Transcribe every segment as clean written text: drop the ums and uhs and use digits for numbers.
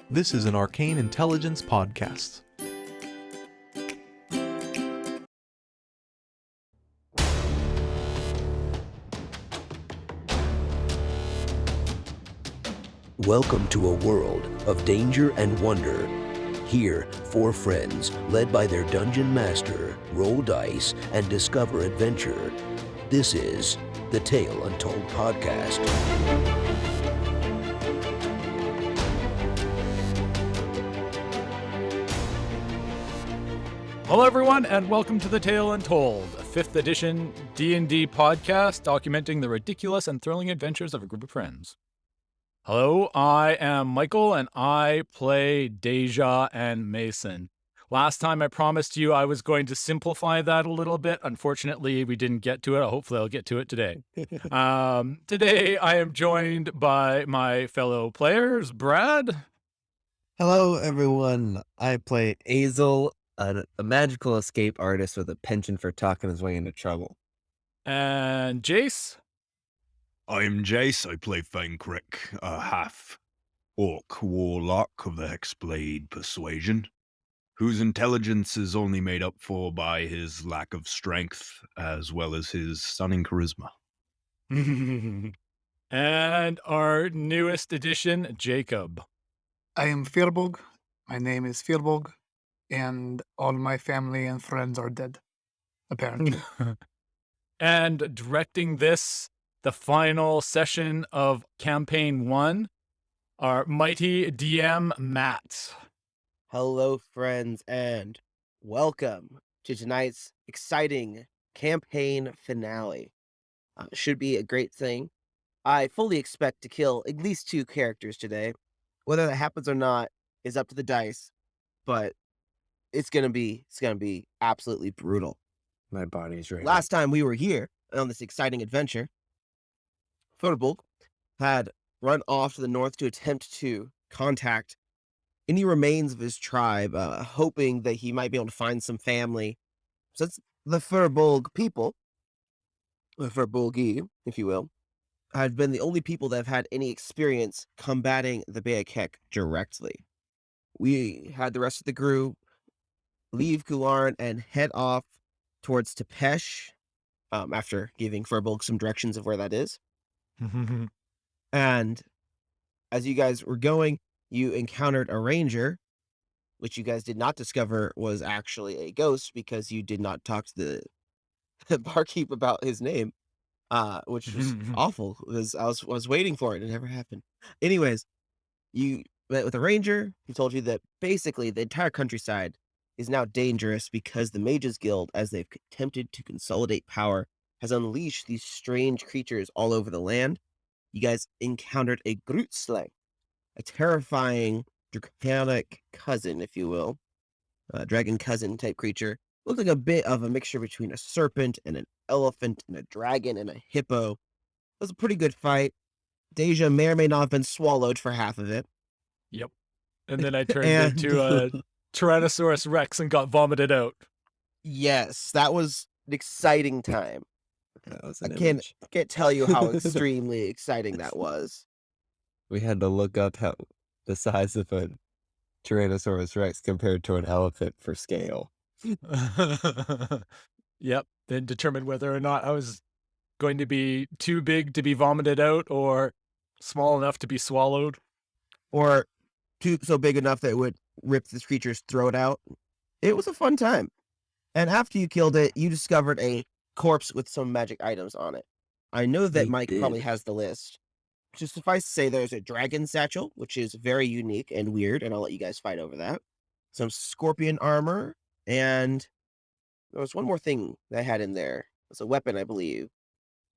This is an Arcane Intelligence podcast. Welcome to a world of danger and wonder. Here, four friends, led by their dungeon master, roll dice and discover adventure. This is the Tale Untold podcast. Hello everyone, and welcome to the Tale Untold, a 5th edition D&D podcast documenting the ridiculous and thrilling adventures of a group of friends. Hello, I am Michael, and I play Deja and Mason. Last time I promised you I was going to simplify that a little bit. Unfortunately, we didn't get to it. Hopefully I'll get to it today. Today I am joined by my fellow players, Brad. Hello, everyone. I play Azel, a magical escape artist with a penchant for talking his way into trouble. And Jace. I'm Jace. I play Fenkrick, a half-orc warlock of the Hexblade Persuasion, whose intelligence is only made up for by his lack of strength, as well as his stunning charisma. And our newest addition, Jacob. I am Firbolg. My name is Firbolg, and all my family and friends are dead, apparently. And directing this, the final session of Campaign 1, our mighty DM, Matt. Hello, friends, and welcome to tonight's exciting campaign finale. Should be a great thing. I fully expect to kill at least 2 characters today. Whether that happens or not is up to the dice, but it's gonna be absolutely brutal. My body's ready. Last time we were here on this exciting adventure, Firbolg had run off to the north to attempt to contact any remains of his tribe, hoping that he might be able to find some family. Since the Firbolg people, the Firbolgi, if you will, had been the only people that have had any experience combating the Beyakek directly. We had the rest of the group leave Kularn and head off towards Tepesh, after giving Firbolg some directions of where that is. And as you guys were going, you encountered a ranger, which you guys did not discover was actually a ghost because you did not talk to the barkeep about his name, which was awful because I was waiting for it. It never happened. Anyways, you met with a ranger who told you that basically the entire countryside is now dangerous because the Mages Guild, as they've attempted to consolidate power, has unleashed these strange creatures all over the land. You guys encountered a Grootslang, a terrifying draconic cousin, if you will, dragon cousin type creature. Looked like a bit of a mixture between a serpent and an elephant and a dragon and a hippo. It was a pretty good fight. Deja may or may not have been swallowed for half of it. Yep. And then I turned into a Tyrannosaurus Rex and got vomited out. Yes, that was an exciting time. That was I an can't image. tell you how extremely exciting that was. We had to look up how the size of a Tyrannosaurus Rex compared to an elephant for scale. Yep. Then determine whether or not I was going to be too big to be vomited out or small enough to be swallowed. Or so big enough that it would rip this creature's throat out. It was a fun time. And after you killed it, you discovered a corpse with some magic items on it. I know that We Mike did. probably has the list. Just suffice to say, there's a dragon satchel, which is very unique and weird, and I'll let you guys fight over that. Some scorpion armor, and there was one more thing that I had in there. It was a weapon, I believe.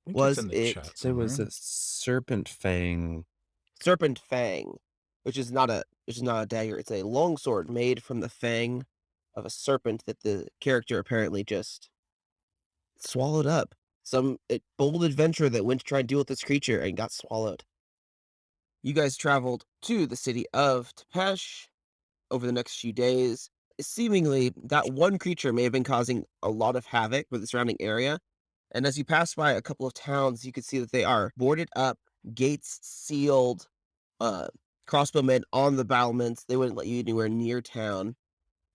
I think Was it's in the it- chat There was somewhere. a serpent fang. Serpent Fang, which is not a dagger. It's a longsword made from the fang of a serpent that the character apparently just swallowed up. Some bold adventurer that went to try and deal with this creature and got swallowed. You guys traveled to the city of Tepesh over the next few days. Seemingly, that one creature may have been causing a lot of havoc with the surrounding area. And as you pass by a couple of towns, you can see that they are boarded up, gates sealed, crossbowmen on the battlements. They wouldn't let you anywhere near town,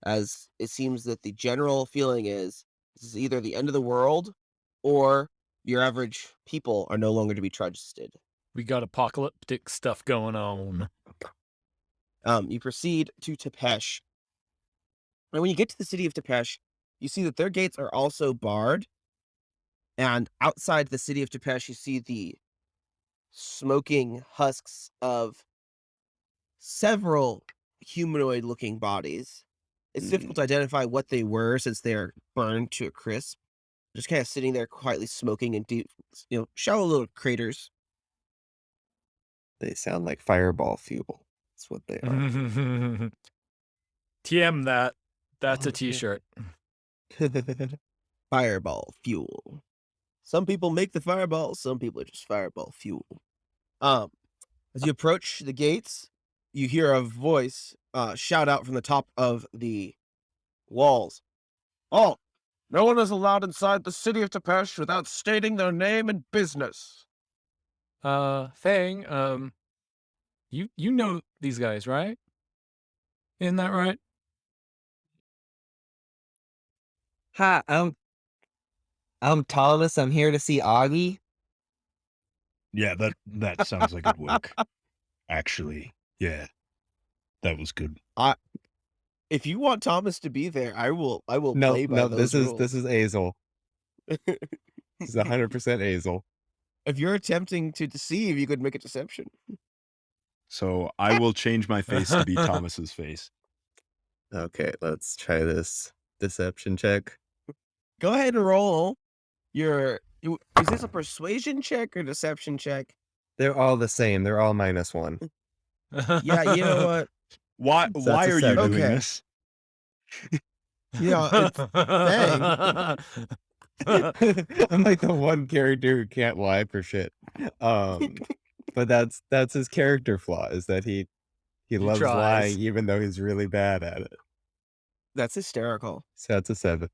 as it seems that the general feeling is this is either the end of the world or your average people are no longer to be trusted. We got apocalyptic stuff going on. You proceed to Tepesh. And when you get to the city of Tepesh, you see that their gates are also barred. And outside the city of Tepesh, you see the smoking husks of several humanoid-looking bodies. It's difficult to identify what they were since they are burned to a crisp. Just kind of sitting there quietly smoking in deep, shallow little craters. They sound like fireball fuel. That's what they are. TM that. That's Oh, a t-shirt. Fireball fuel. Some people make the fireballs, some people are just fireball fuel. As you approach the gates, you hear a voice shout out from the top of the walls. Oh, no one is allowed inside the city of Tepesh without stating their name and business. Fang, you know these guys, right? Isn't that right? Hi, I'm Thomas. I'm here to see Augie. Yeah, that sounds like it'd work. Actually, yeah, that was good. If you want Thomas to be there, I will No, play by those rules. this is Azel. This is 100% Azel. If you're attempting to deceive, you could make a deception. So I will change my face to be Thomas's face. Okay, let's try this deception check. Go ahead and roll is this a persuasion check or deception check? They're all the same. They're all -1. Yeah, you know what? Why So why that's a are you 7. doing Okay. this? Yeah, I'm like the one character who can't lie for shit. But that's his character flaw, is that he loves tries. lying even though he's really bad at it. that's hysterical. So that's a 7.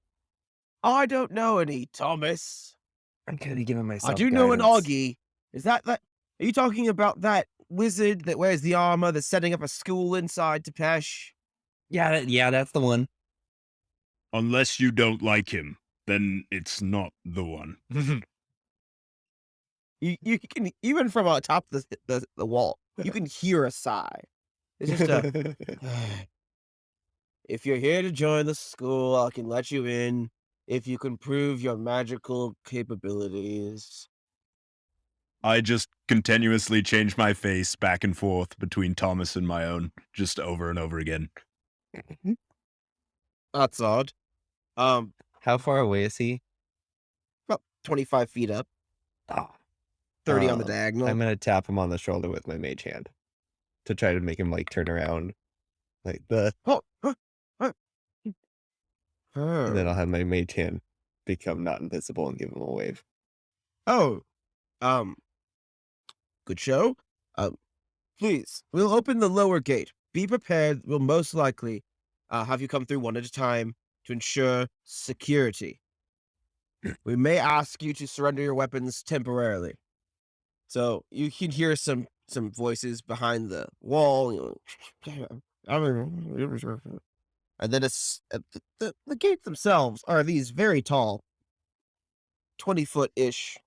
I don't know any Thomas. I'm kind of giving myself I do know an guidance. Augie. Is that? Are you talking about that wizard that wears the armor that's setting up a school inside Tepesh? Yeah, that's the one. Unless you don't like him, then it's not the one. You can, even from on top of the wall, you can hear a sigh. It's just a, if you're here to join the school, I can let you in if you can prove your magical capabilities. I just continuously change my face back and forth between Thomas and my own, just over and over again. That's odd. How far away is he? About 25 feet up, 30 on the diagonal. I'm gonna tap him on the shoulder with my mage hand to try to make him like turn around, like the. And then I'll have my mage hand become not invisible and give him a wave. Oh, good show. Please, we'll open the lower gate. Be prepared. We'll most likely have you come through one at a time to ensure security. We may ask you to surrender your weapons temporarily. So you can hear some voices behind the wall. And then the gates themselves are these very tall, 20-foot-ish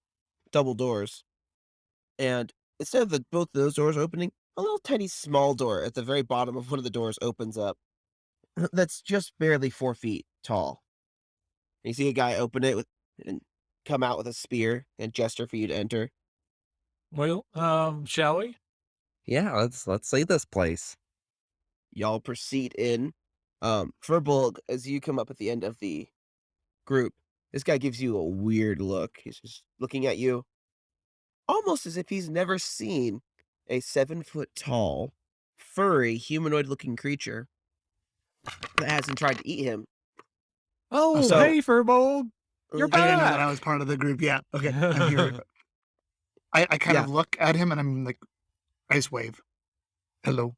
double doors. And instead of both of those doors opening, a little tiny small door at the very bottom of one of the doors opens up. That's just barely 4 feet tall. And you see a guy open it and come out with a spear and gesture for you to enter. Well, shall we? Yeah, let's see this place. Y'all proceed in. Furbolg, as you come up at the end of the group, this guy gives you a weird look. He's just looking at you, almost as if he's never seen a 7-foot-tall, furry, humanoid-looking creature that hasn't tried to eat him. Oh, So- hey, Furbolg. You're I didn't know that back. I was part of the group. Yeah. Okay. I'm here. I kind of look at him and I'm like, ice wave. Hello.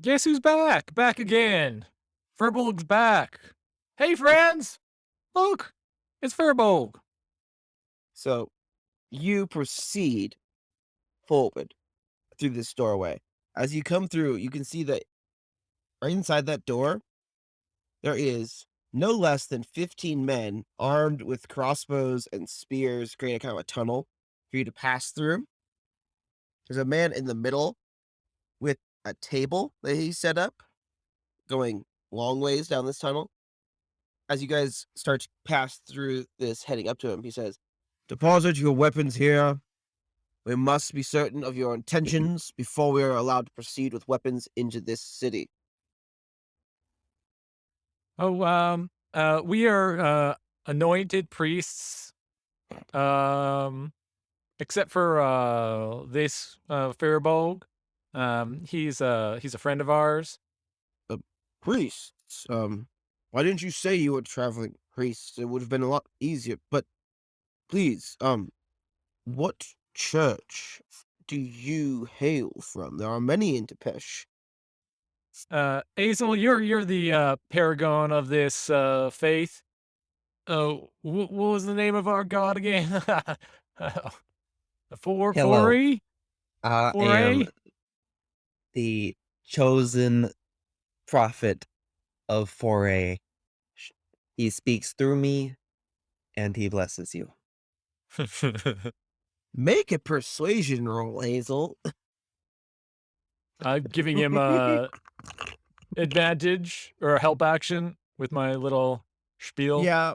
Guess who's back? Back again. Furbolg's back. Hey, friends. Look, it's Furbolg. So you proceed forward through this doorway. As you come through, you can see that right inside that door, there is no less than 15 men armed with crossbows and spears, creating kind of a tunnel for you to pass through. There's a man in the middle with a table that he set up, going long ways down this tunnel. As you guys start to pass through this, heading up to him, he says, "Deposit your weapons here. We must be certain of your intentions before we are allowed to proceed with weapons into this city." Oh, we are anointed priests. Except for this Firbolg. He's a friend of ours. Priests, why didn't you say you were traveling priests? It would have been a lot easier. But please, what church do you hail from? There are many in Tepesh. Azel, you're the paragon of this faith. Oh, what was the name of our god again? Hello. Foray? I am Foray? the chosen prophet of Foray. He speaks through me, and he blesses you. Make a persuasion roll, Hazel. I'm giving him a advantage or a help action with my little spiel. Yeah.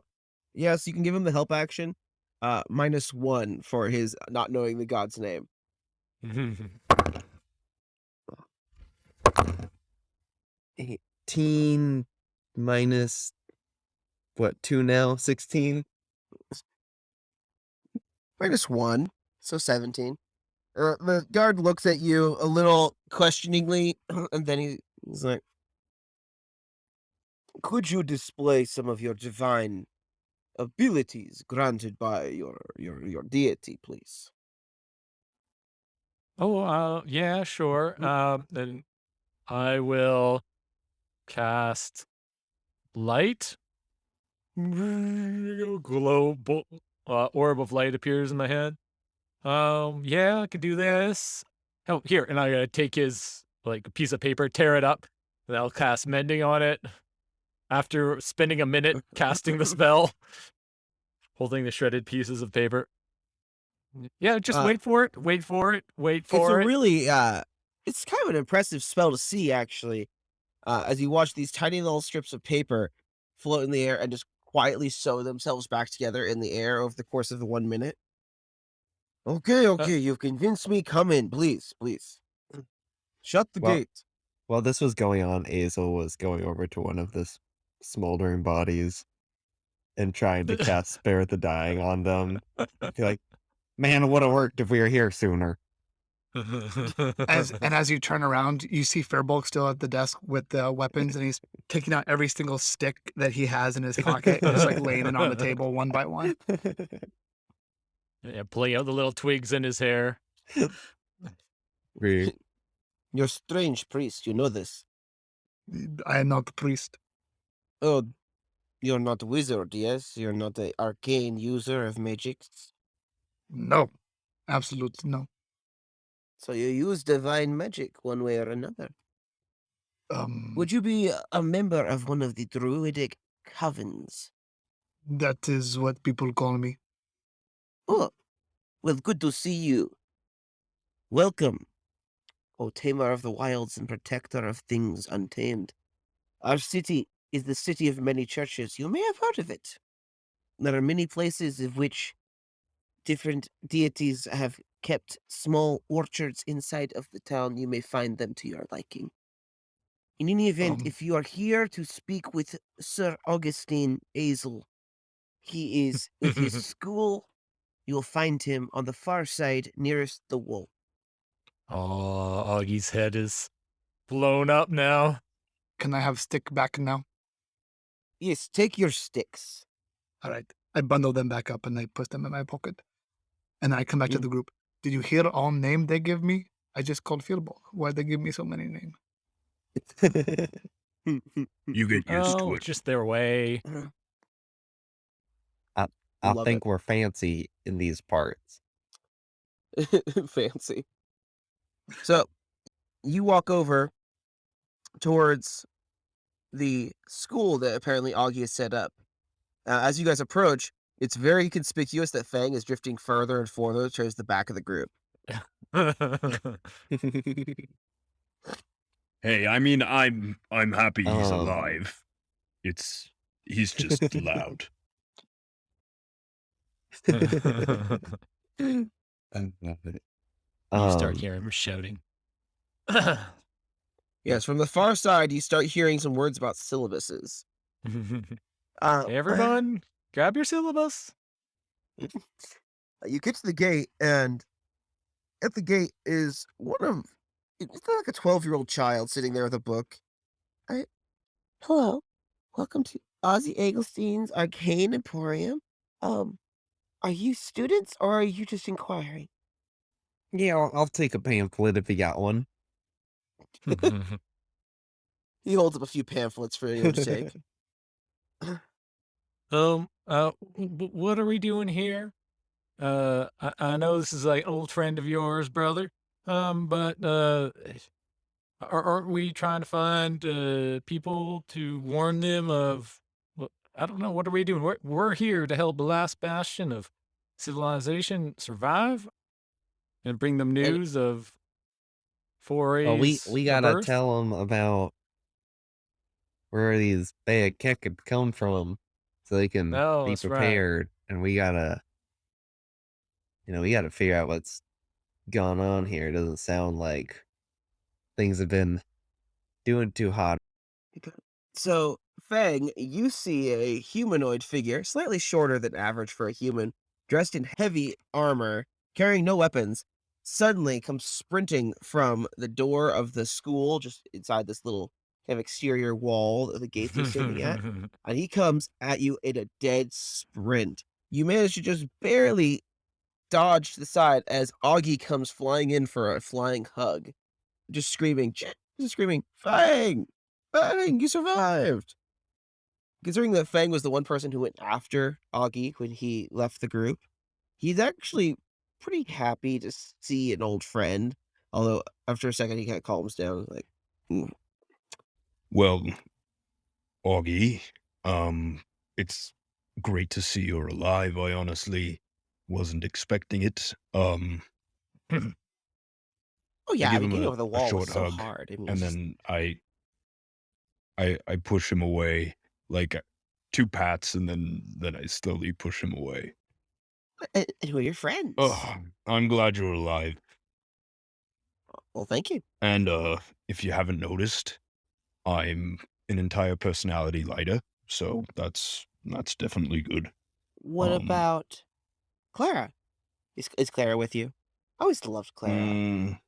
Yes, you can give him the help action. -1 for his not knowing the god's name. 18 minus, what, 2 now? 16? -1, so 17. The guard looks at you a little questioningly, and then he's like, "Could you display some of your divine abilities granted by your deity, please?" Oh, yeah, sure. Then I will cast light. Orb of light appears in my head. Yeah, I could do this. Oh, here, and I'm gonna take his like piece of paper, tear it up, and I'll cast mending on it. After spending a minute casting the spell, holding the shredded pieces of paper. Yeah, just wait for it. Wait for it. Wait It's for a it. really it's kind of an impressive spell to see, actually. As you watch these tiny little strips of paper float in the air and just quietly sew themselves back together in the air over the course of the 1 minute. Okay, you've convinced me. Come in, please. Shut the Well- gate. While this was going on, Azel was going over to one of the smoldering bodies and trying to cast Spare the Dying on them. Be like, man, it would have worked if we were here sooner. As you turn around, you see Firbolg still at the desk with the weapons, and he's taking out every single stick that he has in his pocket, and just like laying it on the table one by one. Yeah, pulling out the little twigs in his hair. We- You're a strange priest, you know this. I am not the priest. Oh, you're not a wizard, yes? You're not an arcane user of magics? No, absolutely no. So you use divine magic one way or another. Um, Would you be a member of one of the druidic covens? that is what people call me. Oh, well, good to see you. Welcome, O tamer of the wilds and protector of things untamed. Our city is the city of many churches. You may have heard of it. There are many places of which different deities have kept small orchards inside of the town. You may find them to your liking. In any event, if you are here to speak with Sir Augustine Azel, he is with his school. You will find him on the far side nearest the wall. Oh, Augie's head is blown up now. Can I have stick back now? Yes, take your sticks. All right. I bundle them back up and I put them in my pocket. And I come back to the group. Did you hear all name they give me? I just called Firbolg. Why'd they give me so many names? You get used to it. Just their way. I Love think we're fancy in these parts. Fancy. So, you walk over towards the school that apparently Augie has set up. As you guys approach, it's very conspicuous that Fang is drifting further and further towards the back of the group. Hey, I mean, I'm happy he's Um, alive. He's just loud. You start um, hearing him shouting. Yes, from the far side, you start hearing some words about syllabuses. Hey, everyone, grab your syllabus. You get to the gate, and at the gate is it's like a 12-year-old child sitting there with a book. Hello, welcome to Ozzy Egelstein's Arcane Emporium. Are you students or are you just inquiring? yeah, I'll take a pamphlet if you got one. He holds up a few pamphlets for anyone to take. What are we doing here? I know this is like an old friend of yours, brother. But aren't we trying to find people to warn them of? I don't know. What are we doing? We're here to help the last bastion of civilization survive and bring them news of forays Well, we of gotta Earth. tell them about where these Beyakek had come from, so they can Oh, be that's right. prepared. And we gotta figure out what's gone on here. It doesn't sound like things have been doing too hot. So, Fang, you see a humanoid figure, slightly shorter than average for a human, dressed in heavy armor, carrying no weapons, suddenly comes sprinting from the door of the school, just inside this little kind of exterior wall that the gates are standing at. And he comes at you in a dead sprint. You manage to just barely dodge to the side as Augie comes flying in for a flying hug, just screaming, Fang! Fang, you survived! Considering that Fang was the one person who went after Augie when he left the group, he's actually pretty happy to see an old friend. Although after a second, he kind of calms down, like, Well, Augie, it's great to see you're alive. I honestly wasn't expecting it. oh yeah, I give mean, him getting a over the wall was short so hug, hard. I mean, and it's just- then I push him away, like 2 pats, and then I slowly push him away. and who are your friends? Oh, I'm glad you're alive. Well, thank you. And if you haven't noticed, I'm an entire personality lighter, so that's definitely good. What about Clara? Is Clara with you? I always loved Clara.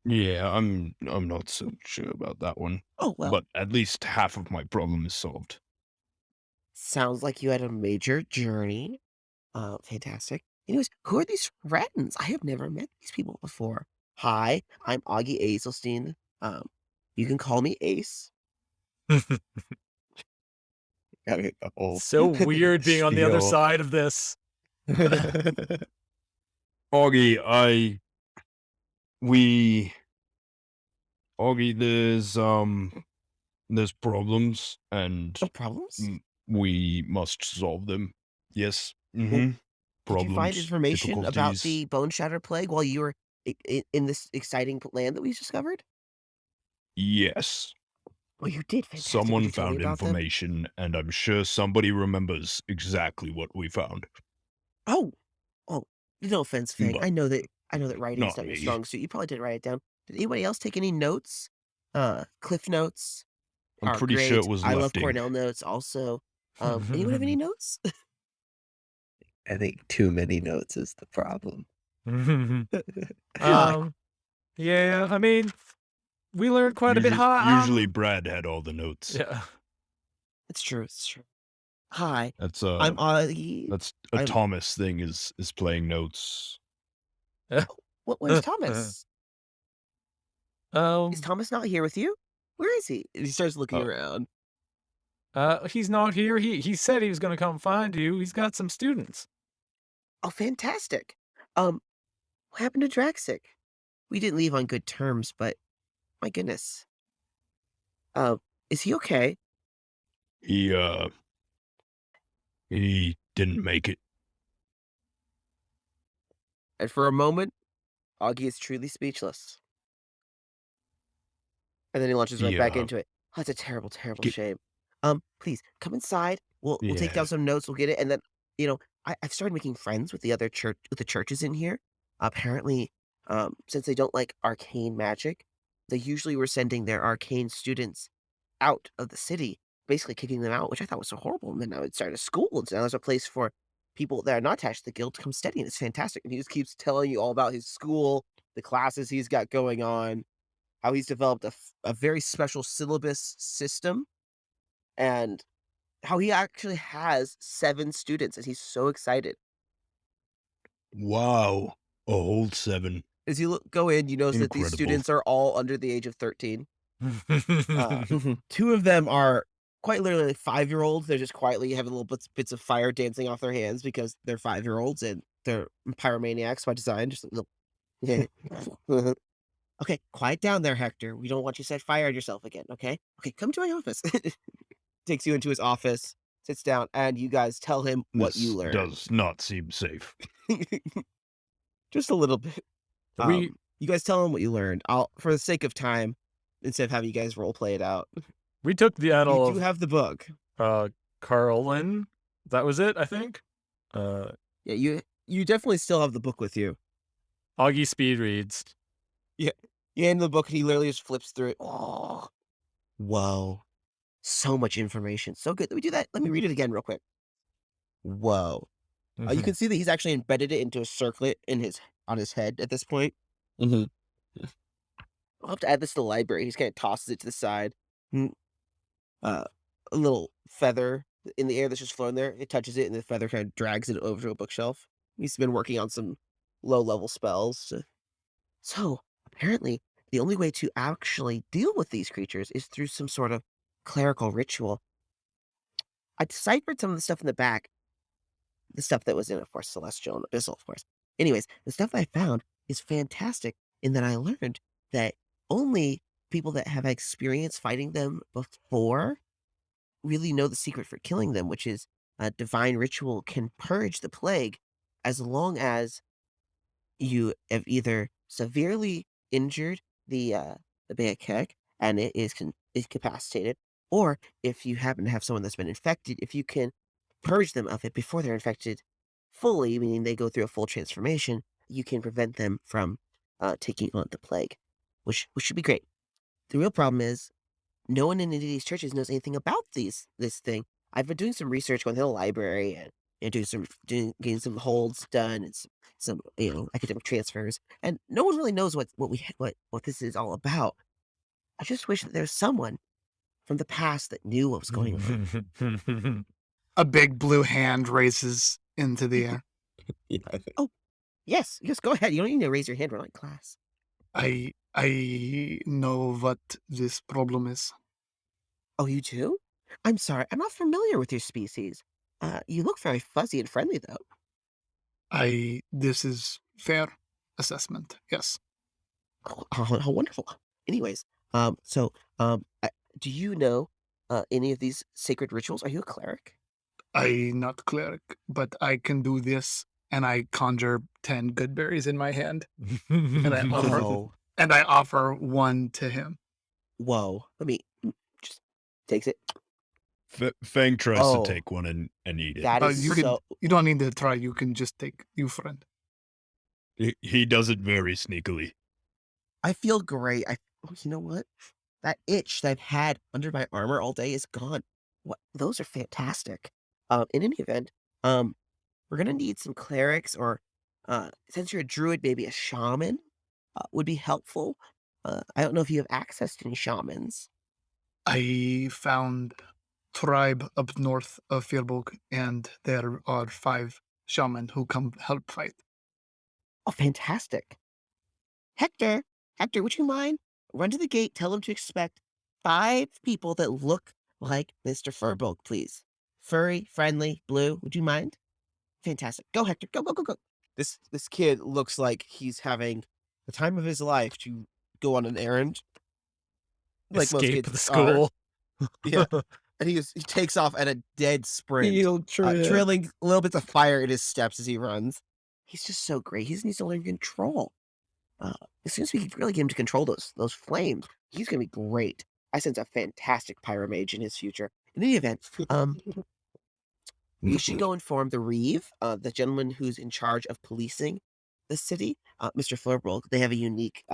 Yeah, I'm not so sure about that one, Oh, well, but at least half of my problem is solved. sounds like you had a major journey. Fantastic. Anyways, who are these friends? I have never met these people before. Hi, I'm Augie Azelstein. You can call me Ace. Gotta get the whole So weird being on the other spiel. side of this. Augie, Augie, there's problems, and No problems? we must solve them. Yes. Mm-hmm. Did you Problems, find information about difficulties. the Bone Shatter Plague while you were in this exciting land that we discovered? Yes. Oh, you did. Fantastic. Would Someone you tell me found about them? information, and I'm sure somebody remembers exactly what we found. Oh, no offense, Fang. But I know that writing's not not your me. strong suit. You probably didn't write it down. Did anybody else take any notes? Cliff notes. I'm are pretty sure it great. was I love left ink. Cornell notes also. Anyone have any notes? I think too many notes is the problem. Yeah, I mean, we learned quite a bit. Usually Brad had all the notes. Yeah. It's true. It's true. Hi, That's I'm Augie. that's a I'm- Thomas thing is playing notes. Where's Thomas? Um, Is Thomas not here with you? Where is he? He starts looking around. he's not here. He said he was going to come find you. He's got some students. Oh, fantastic. What happened to Draxic? We didn't leave on good terms, but my goodness. Is he okay? He didn't make it. And for a moment, Augie is truly speechless. And then he launches right back Yeah. into it. Oh, that's a terrible, terrible Get- shame. Please come inside. We'll take Yeah. down some notes. We'll get it, and then I've started making friends with the other churches in here. Apparently, since they don't like arcane magic, they usually were sending their arcane students out of the city, basically kicking them out, which I thought was so horrible. And then now it's started a school, and so now there's a place for people that are not attached to the guild to come study, and it's fantastic. And he just keeps telling you all about his school, the classes he's got going on, how he's developed a very special syllabus system, and how he actually has 7 students, and he's so excited. Wow. A whole 7. As you go in, you notice that these Incredible. students are all under the age of 13. 2 of them are quite literally 5-year-olds. They're just quietly having little bits of fire dancing off their hands because they're 5-year-olds and they're pyromaniacs by design. Just a little. Yeah. Okay, quiet down there, Hector. We don't want you to set fire on yourself again, okay? Okay, come to my office. Takes you into his office, sits down, and you guys tell him what This you learned. does not seem safe. Just a little bit. We You guys tell him what you learned. For the sake of time, instead of having you guys role play it out, we took the annal you do have the book. of Carlin. That was it, I think. Yeah, you definitely still have the book with you. Augie speed reads. You hand him the book, and he literally just flips through it. Oh, whoa. So much information. So good. Let me do that. Let me read it again real quick. Whoa. You can see that he's actually embedded it into a circlet on his head at this point. Mm-hmm. I'll have to add this to the library. He just kind of tosses it to the side. A little feather in the air that's just floating there. It touches it, and the feather kind of drags it over to a bookshelf. He's been working on some low-level spells. So, apparently, the only way to actually deal with these creatures is through some sort of clerical ritual. I deciphered some of the stuff in the back. The stuff that was in, of course, Celestial and Abyssal, of course. Anyways, the stuff I found is fantastic in that I learned that only people that have experience fighting them before really know the secret for killing them, which is a divine ritual can purge the plague as long as you have either severely injured the Beyakek and it is incapacitated, or if you happen to have someone that's been infected, if you can purge them of it before they're infected fully, meaning they go through a full transformation, you can prevent them from taking on the plague, which should be great. The real problem is no one in any of these churches knows anything about this thing. I've been doing some research, going to the library and getting some holds done and some academic transfers, and no one really knows what this is all about. I just wish that there's someone from the past that knew what was going on. A big blue hand raises into the air. Yeah, Yes, go ahead. You don't need to raise your hand. We're not in class. I know what this problem is. Oh, you do? I'm sorry. I'm not familiar with your species. You look very fuzzy and friendly, though. This is fair assessment. Yes. Oh, how wonderful. Anyways, do you know any of these sacred rituals? Are you a cleric? I'm not cleric, but I can do this, and I conjure 10 good berries in my hand, and I offer, Whoa. and I offer one to him. Whoa. Let me just takes it. Fang tries Oh. to take one and eat it. That is you so. you don't need to try. You can just take you, friend. He does it very sneakily. I feel great. You know what? That itch that I've had under my armor all day is gone. What? Those are fantastic. In any event, we're gonna need some clerics, or since you're a druid, maybe a shaman would be helpful. I don't know if you have access to any shamans. I found tribe up north of Firbolg, and there are 5 shaman who come help fight. Oh, fantastic. Hector, would you mind? Run to the gate, tell them to expect 5 people that look like Mr. Firbolg, please. Furry, friendly, blue, would you mind? Fantastic. Go, Hector, go. This kid looks like he's having the time of his life to go on an errand, like most Escape kids the are. school. Yeah, and he takes off at a dead sprint, Field trip. trailing little bits of fire in his steps as he runs. He's just so great. He just needs to learn control. As soon as we really get him to control those flames, he's gonna be great. I sense a fantastic pyromage in his future. In any event, you should go inform the Reeve, the gentleman who's in charge of policing the city, Mr. Flurble. They have a unique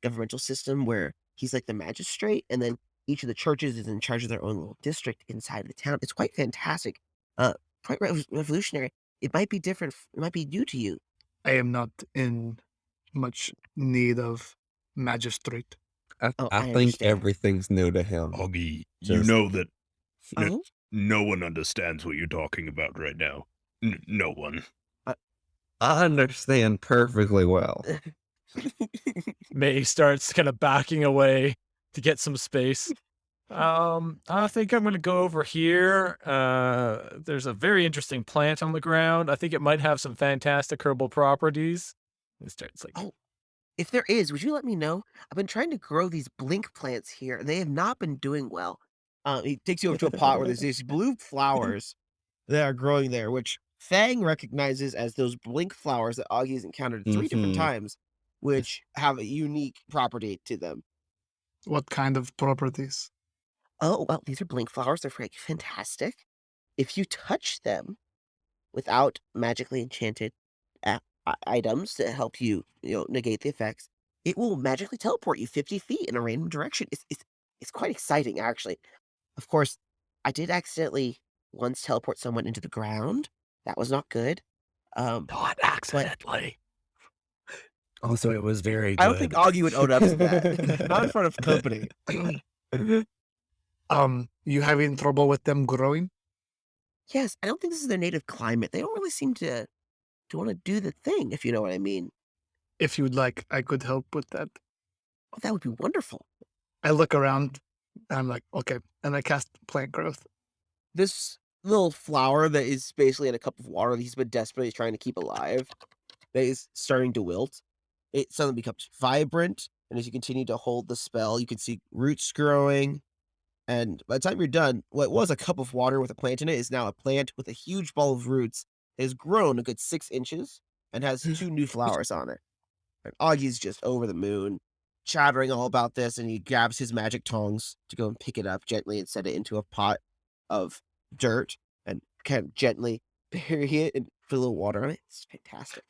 governmental system where he's like the magistrate, and then each of the churches is in charge of their own little district inside the town. It's quite fantastic, quite revolutionary. It might be different. It might be new to you. I am not in much need of magistrate. I I think understand. everything's new to him. Augie, you Just- know that Oh, no one understands what you're talking about right now. No one. I understand perfectly well. May starts kind of backing away to get some space. I think I'm going to go over here. There's a very interesting plant on the ground. I think it might have some fantastic herbal properties. It starts like, Oh, if there is, would you let me know? I've been trying to grow these blink plants here, and they have not been doing well. He takes you over to a pot where there's these blue flowers that are growing there, which Fang recognizes as those blink flowers that Augie has encountered 3 different Mhm. times, which have a unique property to them. What kind of properties? Oh, well, these are blink flowers. They're fantastic. If you touch them without magically enchanted items that help you, negate the effects, it will magically teleport you 50 feet in a random direction. It's quite exciting, actually. Of course, I did accidentally once teleport someone into the ground. That was not good. not accidentally. Also, it was very good. I don't think Augie would own up to that. Not in front of company. You having trouble with them growing? Yes, I don't think this is their native climate. They don't really seem to want to do the thing, if you know what I mean. If you'd like, I could help with that. Oh, that would be wonderful. I look around, and I'm like, okay, and I cast plant growth. This little flower that is basically in a cup of water that he's been desperately trying to keep alive, that is starting to wilt. It suddenly becomes vibrant, and as you continue to hold the spell, you can see roots growing. And by the time you're done, what was a cup of water with a plant in it is now a plant with a huge ball of roots that has grown a good 6 inches and has 2 new flowers on it. And Augie's just over the moon, chattering all about this, and he grabs his magic tongs to go and pick it up gently and set it into a pot of dirt and kind of gently bury it and put a little water on it. It's fantastic.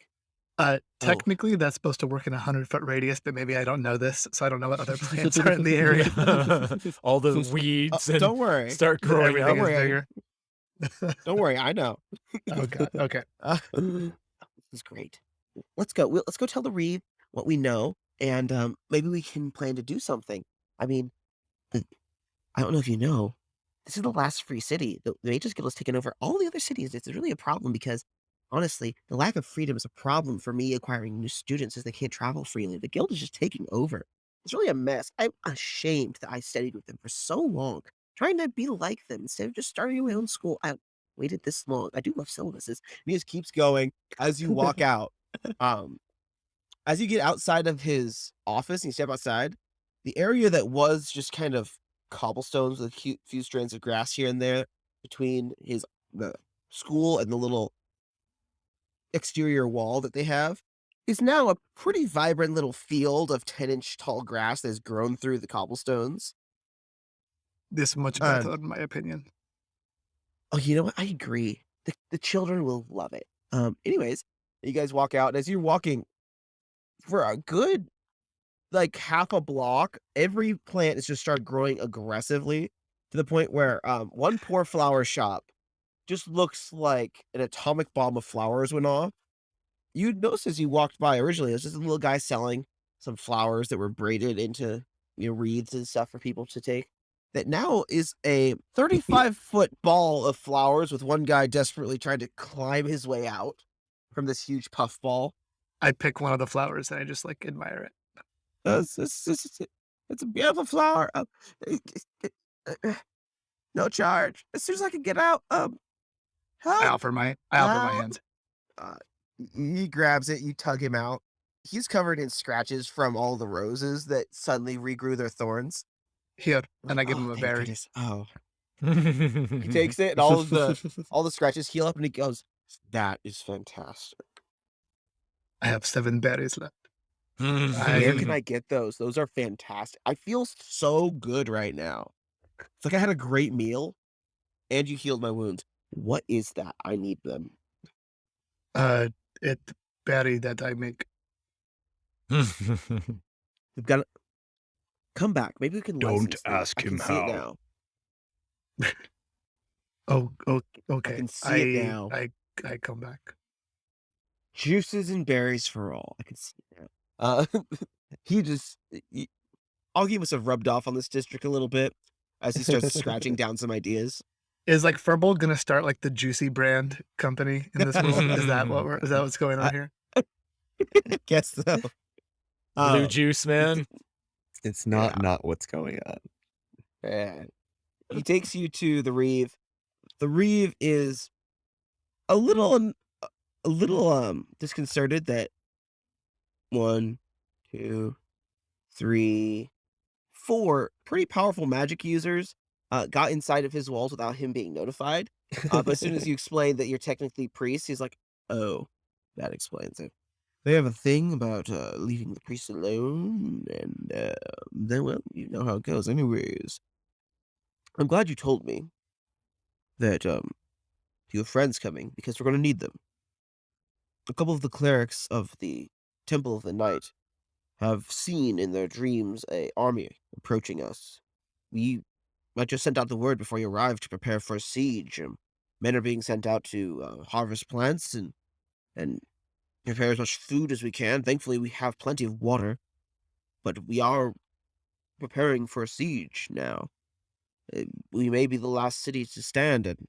Technically, that's supposed to work in a 100-foot radius, but maybe I don't know this, so I don't know what other plants are in the area. All the weeds and Don't worry. start growing Everything up. is worry. bigger. Don't worry. I know. Oh god. Okay. This is great. Let's go. Let's go tell the Reeve what we know, and maybe we can plan to do something. I mean, I don't know if you know, this is the last free city. The Mages Guild has taken over all the other cities. It's really a problem because, honestly, the lack of freedom is a problem for me acquiring new students as they can't travel freely. The guild is just taking over. It's really a mess. I'm ashamed that I studied with them for so long, trying to be like them instead of just starting my own school. I waited this long. I do love syllabuses. And he just keeps going as you walk out. As you get outside of his office and you step outside, the area that was just kind of cobblestones with a few strands of grass here and there between the school and the little exterior wall that they have is now a pretty vibrant little field of 10-inch tall grass that has grown through the cobblestones. This is much better, in my opinion. Oh, you know what? I agree. The children will love it. Anyways, you guys walk out, and as you're walking for a good, like, half a block, every plant is just start growing aggressively to the point where one poor flower shop just looks like an atomic bomb of flowers went off. You'd notice as you walked by originally, it was just a little guy selling some flowers that were braided into wreaths and stuff for people to take. That now is a 35-foot ball of flowers with one guy desperately trying to climb his way out from this huge puff ball. I pick one of the flowers and I just like admire it. It's a beautiful flower. No charge. As soon as I can get out, help. I offer my hand. He grabs it. You tug him out. he's covered in scratches from all the roses that suddenly regrew their thorns. Here, and I give him a thank berry. goodness. Oh, he takes it, and all the scratches heal up, and he goes, "That is fantastic. I have 7 berries left. Where can I get those? Those are fantastic. I feel so good right now. It's like I had a great meal, and you healed my wounds. What is that? I need them." It berry that I make. We've got to come back. Maybe we can Don't license these. ask I can him see it how. now. Oh, okay. I can see it now. I come back. Juices and berries for all. I can see it now. He just, Augie must have rubbed off on this district a little bit as he starts scratching down some ideas. Is like Furbolg gonna start like the Juicy brand company in this world? Is that what's going on here? Guess so. Blue juice, man. It's not what's going on. Yeah. He takes you to the Reeve. The Reeve is a little disconcerted that 1, 2, 3, 4 pretty powerful magic users got inside of his walls without him being notified. But as soon as you explain that you're technically priests, he's like, "Oh, that explains it." They have a thing about leaving the priests alone, and then, well, you know how it goes. Anyways, I'm glad you told me that you have friends coming, because we're going to need them. A couple of the clerics of the Temple of the Night have seen in their dreams a army approaching us. I just sent out the word before you arrived to prepare for a siege. Men are being sent out to harvest plants and prepare as much food as we can. Thankfully, we have plenty of water, but we are preparing for a siege now. We may be the last city to stand, and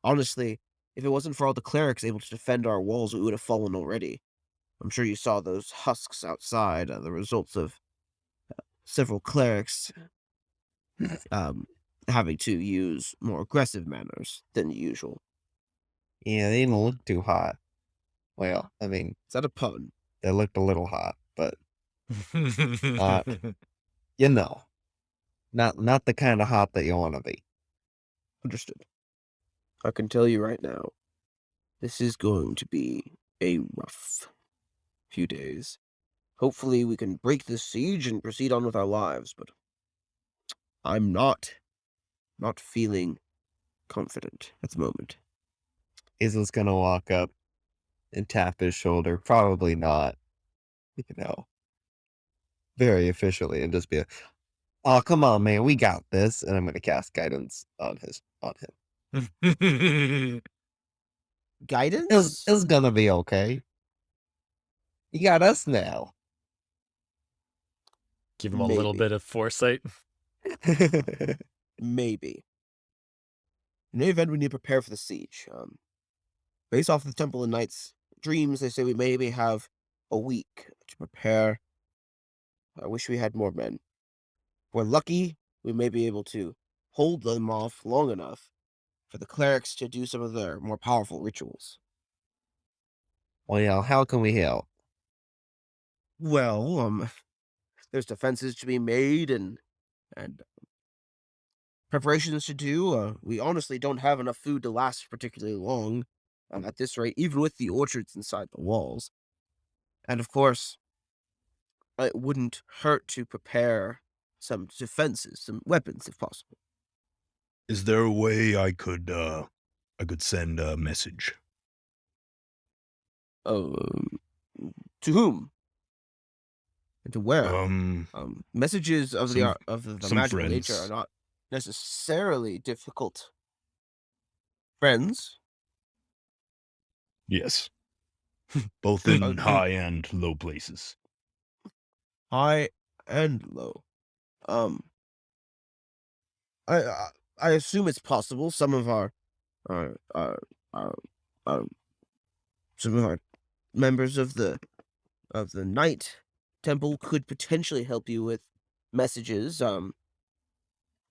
honestly, if it wasn't for all the clerics able to defend our walls, we would have fallen already. I'm sure you saw those husks outside, the results of several clerics having to use more aggressive manners than usual. Yeah, they didn't look too hot. Well, I mean, Is that a pun? they looked a little hot, but not the kind of hot that you want to be. Understood. I can tell you right now, this is going to be a rough few days. Hopefully we can break this siege and proceed on with our lives, but I'm not feeling confident at the moment. Hazel's gonna walk up and tap his shoulder. Probably not, very officially, and just be like, "Oh, come on, man, we got this." And I'm gonna cast guidance on him. Guidance? It's gonna be okay. You got us now. Give him a little bit of foresight. Maybe. In any event, we need to prepare for the siege. Based off of the Temple of Night's dreams, they say we maybe have a week to prepare. I wish we had more men. If we're lucky, we may be able to hold them off long enough for the clerics to do some of their more powerful rituals. Well, how can we help? Well, there's defenses to be made and preparations to do. We honestly don't have enough food to last particularly long at this rate, even with the orchards inside the walls. And of course, it wouldn't hurt to prepare some defenses, some weapons if possible. Is there a way I could send a message? To whom? And to where? Messages of the magical friends. nature are not necessarily difficult. Friends? Yes. Both in high and low places. High and low. I assume it's possible. Some of our members of the Night Temple could potentially help you with messages.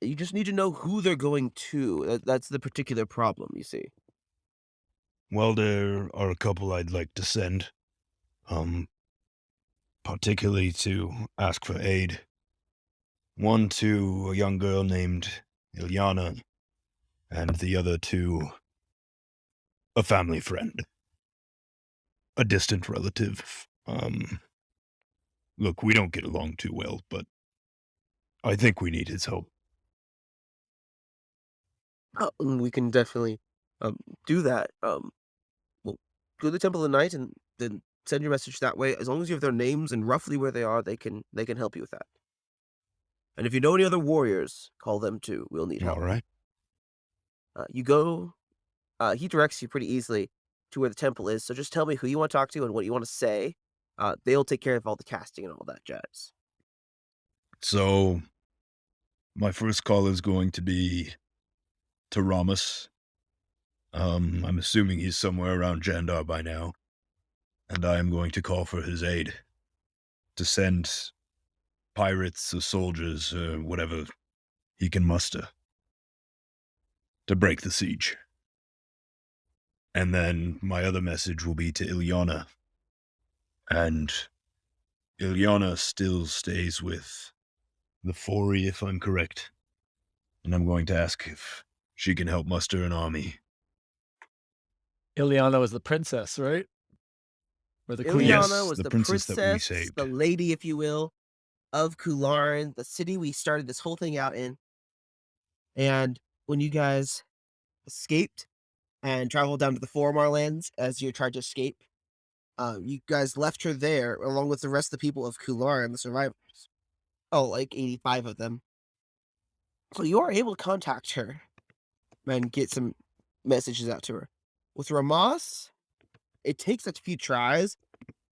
You just need to know who they're going to. That's the particular problem, you see. Well, there are a couple I'd like to send. particularly to ask for aid. One to a young girl named Ilyana, and the other to a family friend. A distant relative. Look, we don't get along too well, but I think we need his help. We can definitely do that. We'll go to the Temple of the Night and then send your message that way. As long as you have their names and roughly where they are, they can help you with that. And if you know any other warriors, call them too. We'll need help. All right. You go. He directs you pretty easily to where the temple is. So just tell me who you want to talk to and what you want to say. They'll take care of all the casting and all that jazz. So, my first call is going to be to Ramus. I'm assuming he's somewhere around Jandar by now. And I am going to call for his aid. To send pirates or soldiers or whatever he can muster. To break the siege. And then my other message will be to Ilyana. And Ilyana still stays with the Fori, if I'm correct. And I'm going to ask if she can help muster an army. Ilyana was the princess, right? Or the queen? Yes, Ilyana was the the princess princess, that we saved. the lady, if you will, of Kularin, the city we started this whole thing out in. And when you guys escaped and traveled down to the Foramar lands as you tried to escape, you guys left her there along with the rest of the people of Kularin, the survivors. Oh, like 85 of them. So you are able to contact her and get some messages out to her. With Ramas, it takes a few tries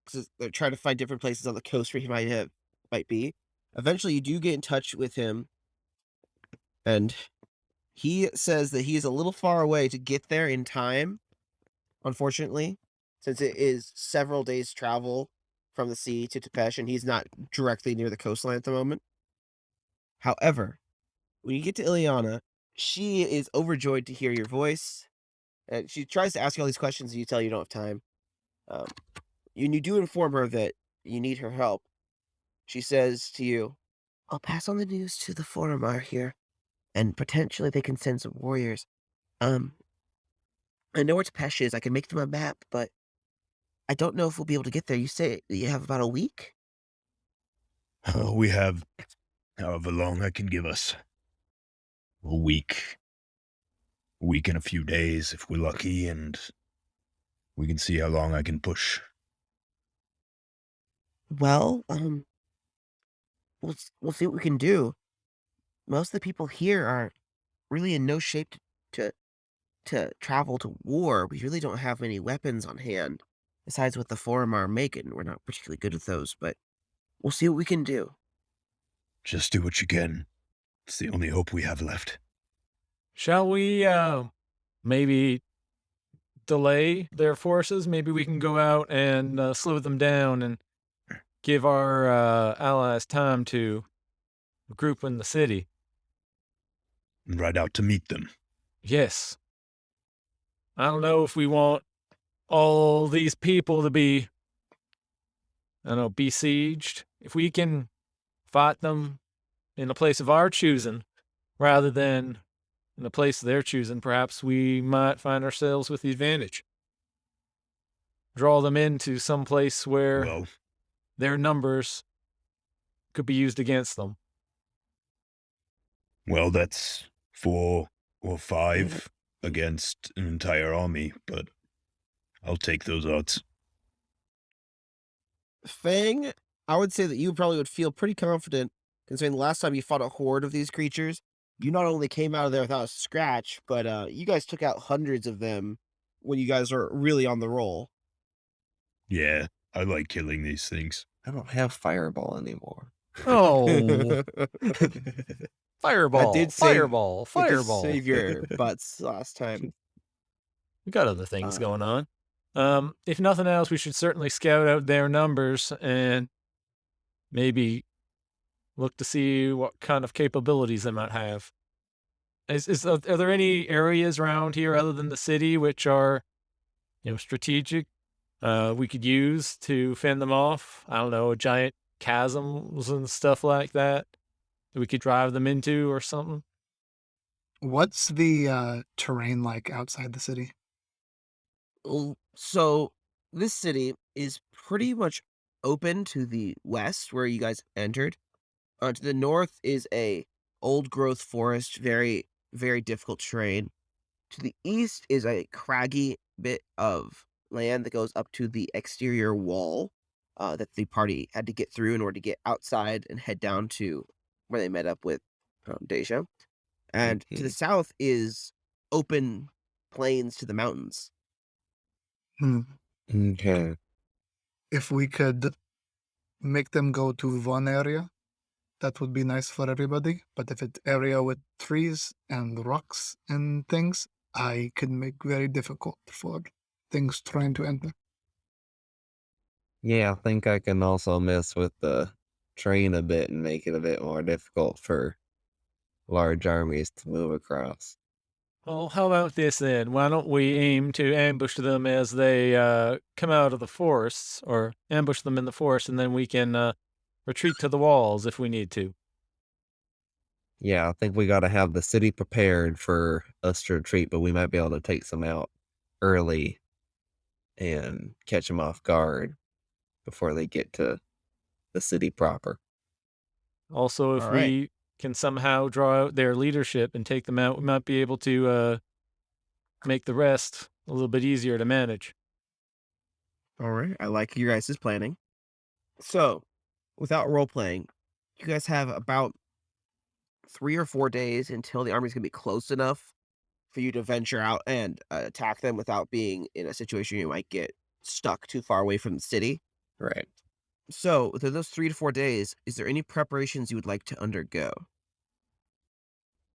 because they're trying to find different places on the coast where he might be. Eventually, you do get in touch with him, and he says that he is a little far away to get there in time, unfortunately, since it is several days' travel from the sea to Tepesh, and he's not directly near the coastline at the moment. However, when you get to Ilyana, she is overjoyed to hear your voice, and she tries to ask you all these questions, and you tell her you don't have time. You do inform her that you need her help. She says to you, I'll pass on the news to the Foramar here, and potentially they can send some warriors. I know where Tepesh is. I can make them a map, but I don't know if we'll be able to get there. You say you have about a week? We have however long I can give us. A week. A week and a few days if we're lucky, and we can see how long I can push. Well, we'll see what we can do. Most of the people here are really in no shape to travel to war. We really don't have any weapons on hand. Besides what the Forum are making, we're not particularly good at those, but we'll see what we can do. Just do what you can. It's the only hope we have left. Shall we, maybe delay their forces? Maybe we can go out and slow them down and give our allies time to group in the city. And ride out to meet them. Yes. I don't know if we want all these people to be, I don't know, besieged. If we can fight them in a place of our choosing rather than in a place they're choosing, perhaps we might find ourselves with the advantage. Draw them into some place where their numbers could be used against them. Well, that's 4 or 5 against an entire army, but I'll take those odds. Fang, I would say that you probably would feel pretty confident, considering the last time you fought a horde of these creatures, you not only came out of there without a scratch, but you guys took out hundreds of them when you guys are really on the roll. Yeah, I like killing these things. I don't have fireball anymore. Oh, fireball! I did Fireball! save your butts last time. We got other things going on. If nothing else, we should certainly scout out their numbers and maybe look to see what kind of capabilities they might have. Are there any areas around here other than the city which are, strategic? we could use to fend them off. I don't know, giant chasms and stuff like that we could drive them into or something. What's the terrain like outside the city? So this city is pretty much open to the west where you guys entered. To the north is a old growth forest, very, very difficult terrain. To the east is a craggy bit of land that goes up to the exterior wall that the party had to get through in order to get outside and head down to where they met up with Deja. And to the south is open plains to the mountains. Okay. If we could make them go to one area, that would be nice for everybody. But if it's area with trees and rocks and things, I could make very difficult for things trying to enter. Yeah, I think I can also mess with the train a bit and make it a bit more difficult for large armies to move across. Well, how about this then? Why don't we aim to ambush them as they come out of the forests, or ambush them in the forest, and then we can retreat to the walls if we need to. Yeah, I think we got to have the city prepared for us to retreat, but we might be able to take some out early and catch them off guard before they get to the city proper. Also, if All right. we can somehow draw out their leadership and take them out, we might be able to make the rest a little bit easier to manage. All right. I like your guys' planning. So, without role playing, you guys have about 3 or 4 days until the army's going to be close enough for you to venture out and attack them without being in a situation you might get stuck too far away from the city. Right. So, within those 3 to 4 days, is there any preparations you would like to undergo?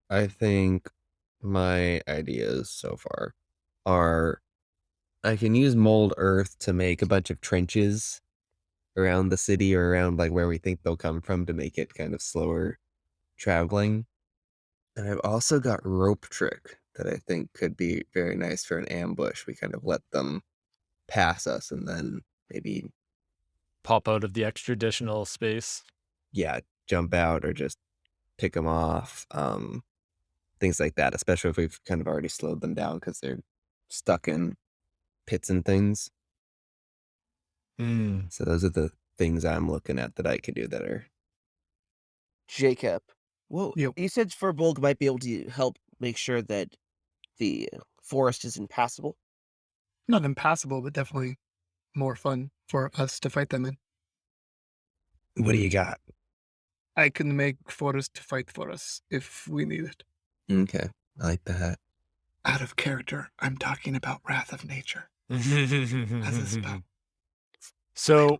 I think my ideas so far are I can use mold earth to make a bunch of trenches around the city or around like where we think they'll come from to make it kind of slower traveling. And I've also got rope trick that I think could be very nice for an ambush. We kind of let them pass us and then maybe, Pop out of the extraditional space. yeah, jump out or just pick them off. Things like that, especially if we've kind of already slowed them down because they're stuck in pits and things. So those are the things I'm looking at that I could do that are. Jacob, well, Yep. you said Furbolg might be able to help make sure that the forest is impassable. Not impassable, but definitely more fun for us to fight them in. What do you got? I can make forest to fight for us if we need it. Okay, I like that. Out of character, I'm talking about Wrath of Nature as a spell. So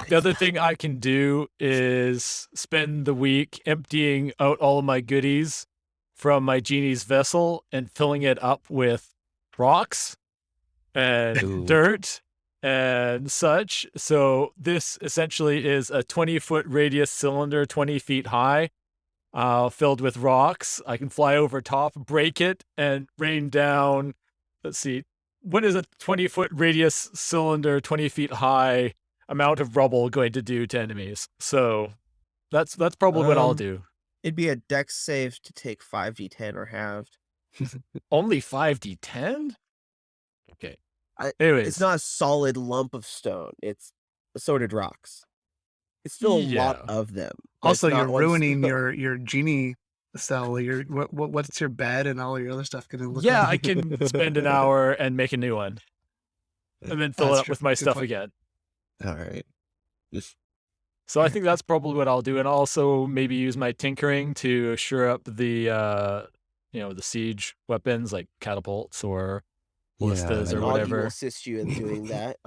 the other thing I can do is spend the week emptying out all of my goodies from my genie's vessel and filling it up with rocks and Ooh. dirt and such. So this essentially is a 20-foot radius cylinder, 20 feet high, filled with rocks. I can fly over top, break it, and rain down. Let's see. What is a 20-foot radius cylinder, 20 feet high amount of rubble going to do to enemies? So that's probably what I'll do. It'd be a dex save to take 5d10 or halved. Only 5d10? Okay. I- Anyways. It's not a solid lump of stone. It's assorted rocks. It's still a lot Yeah. of them. but Also, it's not you're one ruining stone. your genie cell. Your what's your bed and all your other stuff gonna look Yeah, like? I can spend an hour and make a new one. And then fill it That's up true. with my Good stuff point. again. All right. Just So I think that's probably what I'll do. And also maybe use my tinkering to shore up the the siege weapons like catapults or ballistas And or Augie whatever. will assist you in doing that.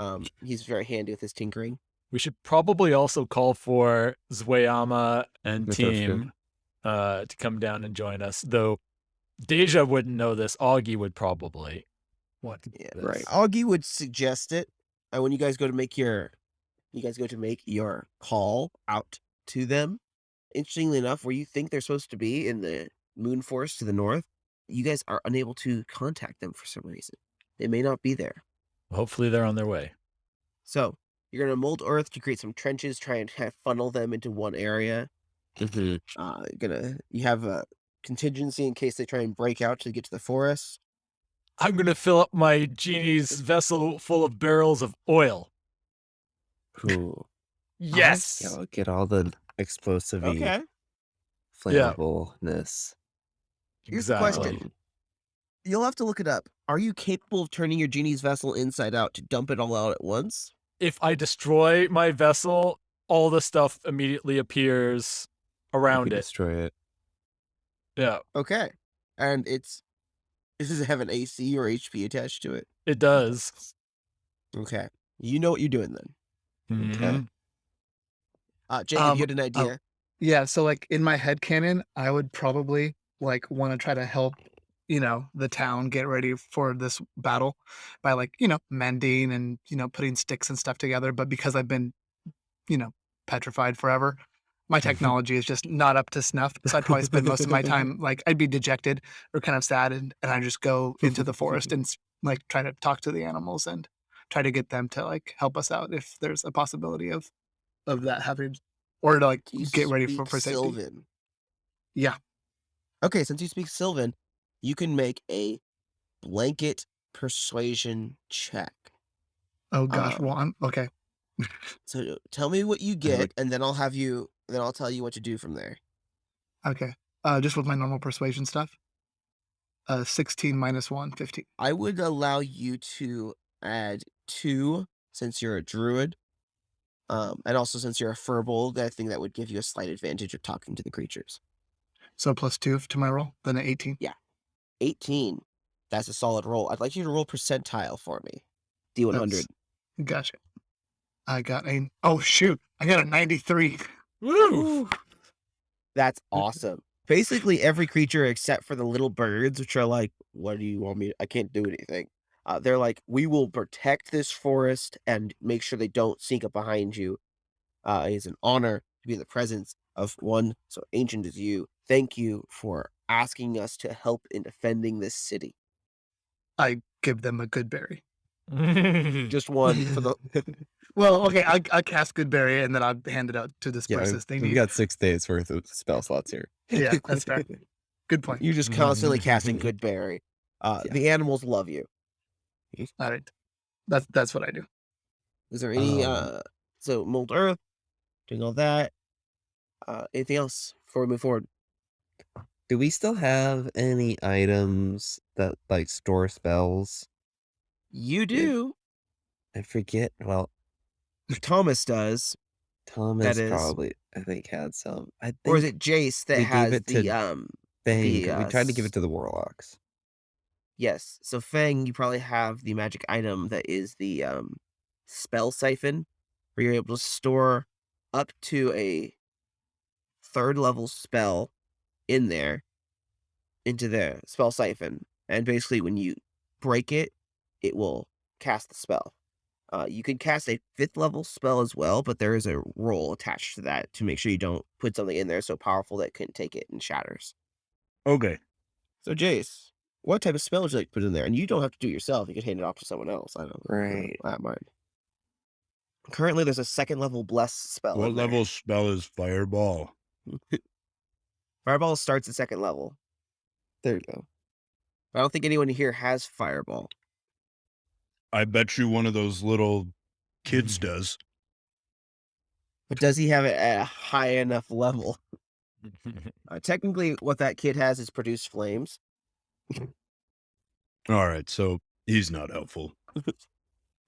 He's very handy with his tinkering. We should probably also call for Zwayama and Matoshka. team to come down and join us. Though Deja wouldn't know this. Augie would probably want to do Yeah, this. Right. Augie would suggest it when you guys go to make your call out to them. Interestingly enough, where you think they're supposed to be in the moon forest to the north, you guys are unable to contact them for some reason. They may not be there. Hopefully they're on their way. So you're gonna mold earth to create some trenches, try and kind of funnel them into one area. You have a contingency in case they try and break out to get to the forest. I'm going to fill up my genie's vessel full of barrels of oil. Cool. Yes. Yeah, we'll get all the explosive Okay. flammableness. Here's the Exactly. question. You'll have to look it up. Are you capable of turning your genie's vessel inside out to dump it all out at once? If I destroy my vessel, all the stuff immediately appears around it. Destroy it. Yeah, Okay. And does it have an AC or HP attached to it? it does. Okay. You know what you're doing then. Mhm. Jacob, you had an idea? Yeah, so like in my head canon, I would probably like want to try to help, the town get ready for this battle by like, mending and, putting sticks and stuff together. But because I've been, petrified forever, my technology is just not up to snuff. So I'd probably spend most of my time like I'd be dejected or kind of sad, and I just go into the forest and like try to talk to the animals and try to get them to like help us out if there's a possibility of that happening, or to like Do you get ready for speak safety. Sylvan? Yeah. Okay, since you speak Sylvan, you can make a blanket persuasion check. Oh gosh. Well, I'm okay. So tell me what you get, and then I'll tell you what to do from there. Okay. Just with my normal persuasion stuff. 16 minus 1, 15. I would allow you to add 2 since you're a druid. And also since you're a furbolg, I think that would give you a slight advantage of talking to the creatures. So plus 2 to my roll, then an 18. 18. That's a solid roll. I'd like you to roll percentile for me. D100. Gotcha. I got oh shoot, I got a 93. Woo! That's awesome. Basically, every creature except for the little birds, which are like, what do you want me to? I can't do anything. They're like, we will protect this forest and make sure they don't sneak up behind you. It is an honor to be in the presence of one so ancient as you. Thank you for asking us to help in defending this city. I give them a good berry. Just one for the. Well, okay, I cast good berry and then I hand it out to disperse as they we've need. got 6 days worth of spell slots here. Yeah, that's fair. Good point. You're just constantly casting good berry. The animals love you. All right, that's what I do. Is there any so mold earth, doing all that? Anything else before we move forward? Do we still have any items that like store spells? You do. I forget. Well, Thomas does. Thomas That is- probably I think had some. I think Or is it Jace that we gave has it to the Fang. the, We tried to give it to the warlocks. Yes. So Fang, you probably have the magic item that is the spell siphon, where you're able to store up to a 3rd level spell in there into the spell siphon. And basically when you break it, it will cast the spell. You can cast a 5th level spell as well, but there is a roll attached to that to make sure you don't put something in there so powerful that it couldn't take it and shatters. Okay. So Jace, what type of spell would you like to put in there? And you don't have to do it yourself. You can hand it off to someone else. I don't mind. Currently, there's a 2nd level bless spell. What in there. level spell is Fireball? Fireball starts at 2nd level. There you go. I don't think anyone here has Fireball. I bet you one of those little kids does. But does he have it at a high enough level? Technically, what that kid has is produce flames. All right, so he's not helpful.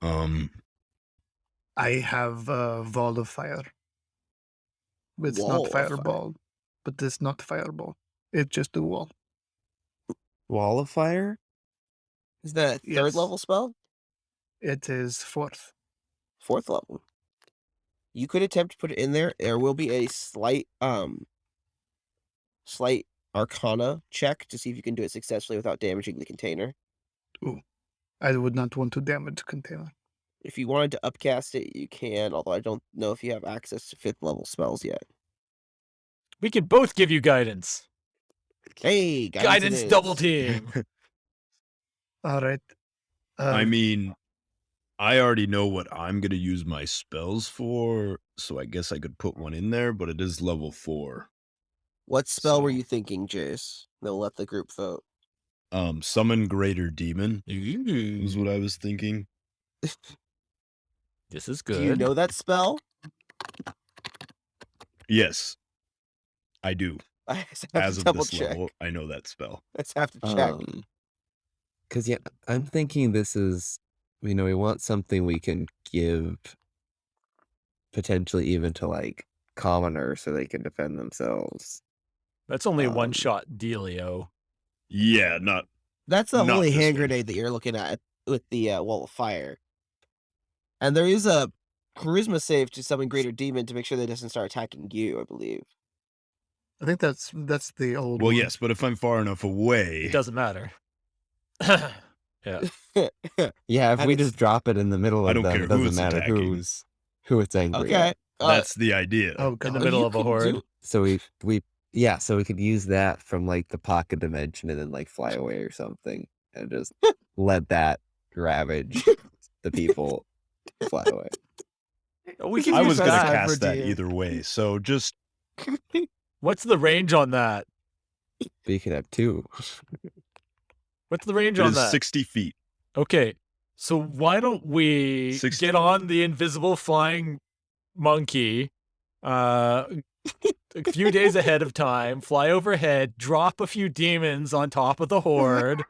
I have a wall of fire. It's Wall not of fire. fireball, but it's not fireball. It's just a wall. Wall of fire? Is that a 3rd Yes. level spell? It is 4th. 4th level. You could attempt to put it in there. There will be a slight arcana check to see if you can do it successfully without damaging the container. I would not want to damage container. If you wanted to upcast it, you can, although I don't know if you have access to 5th level spells yet. We can both give you guidance. Hey, Guidance it is. double team. All right. I mean, I already know what I'm going to use my spells for, so I guess I could put one in there, but it is level 4. What spell were So- you thinking, Jace? They'll let the group vote. Summon Greater Demon Ooh, is what I was thinking. this is good. Do you know that spell? Yes, I do. I just have As to of double this check. level, I know that spell. Let's have to check. Because yeah, I'm thinking this is, we want something we can give potentially even to like commoners so they can defend themselves. That's only a um, one-shot dealio. Yeah, not That's the not holy this hand one. grenade that you're looking at with the wall of fire. And there is a charisma save to summon Greater Demon to make sure that it doesn't start attacking you, I believe. I think that's the old Well, one. yes, but if I'm far enough away, It doesn't matter. Yeah. Yeah, if And we it's- just drop it in the middle I of don't them, care it who doesn't it's matter attacking. who it's angry Okay. at. that's the idea. Oh, In God. the middle you of a could horde. do- So so we could use that from like the pocket dimension and then like fly away or something and just let that ravage the people fly away. We can I use was going to that. cast that Redeem. either way, so just What's the range on that? But you could have two. What's the range it on is that? 60 feet. Okay, so why don't we 60. get on the invisible flying monkey a few days ahead of time, fly overhead, drop a few demons on top of the horde,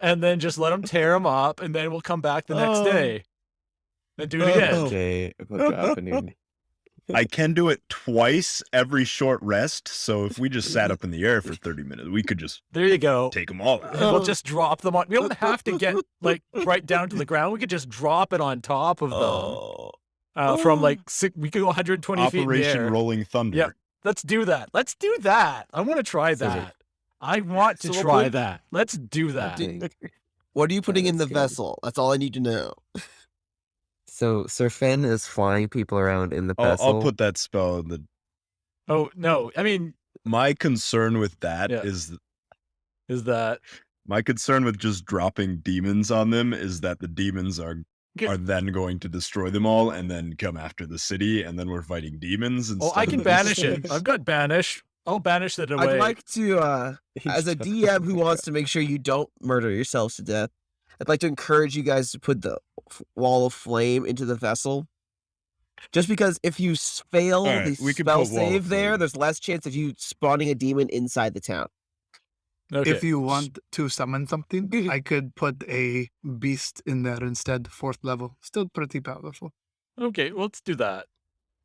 and then just let them tear them up, and then we'll come back the next Oh. day and do it again. Jay, we'll drop a new. I can do it twice every short rest, so if we just sat up in the air for 30 minutes, we could just There you go. take them all out. And we'll just drop them on. We don't have to get like right down to the ground. We could just drop it on top of them. From like we could go 120 feet in the Operation air. Rolling Thunder. Yep. Let's do that. Let's do that. I want to try So wait. that. I want to So we'll try put- that. Let's do I that. think- What are you putting in the that's good. vessel? That's all I need to know. So Sir Fen is flying people around in the I'll vessel. put that spell in the. Oh no! I mean, My concern with that is Yeah. is that my concern with just dropping demons on them is that the demons are Good. then going to destroy them all and then come after the city, and then we're fighting demons. oh, I instead can of banish these it. things. I've got banish. I'll banish it away. I'd like to, as a DM who wants to make sure you don't murder yourselves to death, I'd like to encourage you guys to put the wall of flame into the vessel. Just because if you fail All right, the we can spell put wall of save there, flame. there's less chance of you spawning a demon inside the town. Okay. If you want to summon something, I could put a beast in there instead, 4th level. Still pretty powerful. Okay, well, let's do that.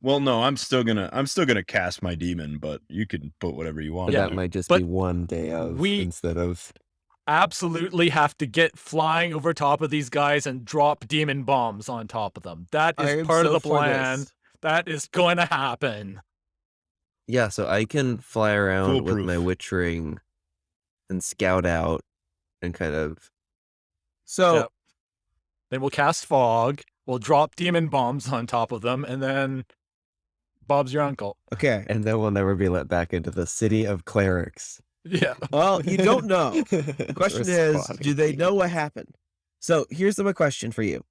Well, no, I'm still gonna cast my demon, but you can put whatever you want. But Yeah, in that there. might just but be one day of we- instead of. Absolutely have to get flying over top of these guys and drop demon bombs on top of them. That I is am part of so the for plan. this. That is going to happen. Yeah, so I can fly around with Foolproof. my witch ring and scout out and kind of. So, Yep. Then we'll cast fog. We'll drop demon bombs on top of them, and then Bob's your uncle. okay. And then we'll never be let back into the city of clerics. Yeah. Well, you don't know. The question is, do they know what happened? So here's my question for you.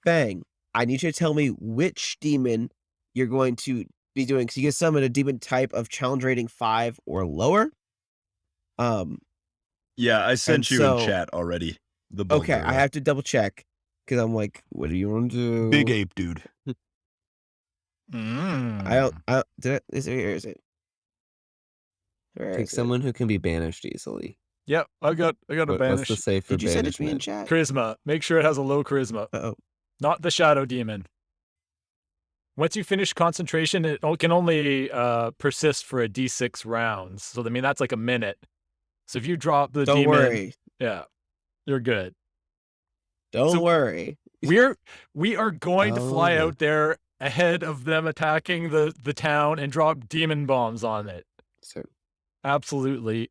Bang, I need you to tell me which demon you're going to be doing. So you can summon a demon type of challenge rating 5 or lower. Yeah, I sent And you so- in chat already. The Okay, Bulgara. I have to double check because I'm like, what do you want to do? Big ape dude. I did it, is it, here is it? Where Take is it? someone who can be banished easily. Yep. I got a What's the banish. safe for Did you send it to me in banishment? chat? Charisma. Make sure it has a low charisma. Uh-oh. Not the shadow demon. Once you finish concentration, it can only persist for a d6 rounds. So I mean that's like a minute. So if you drop the Don't demon, worry. yeah, you're good. Don't So- worry. We are going to fly Oh. out there ahead of them attacking the town and drop demon bombs on it. So, Absolutely.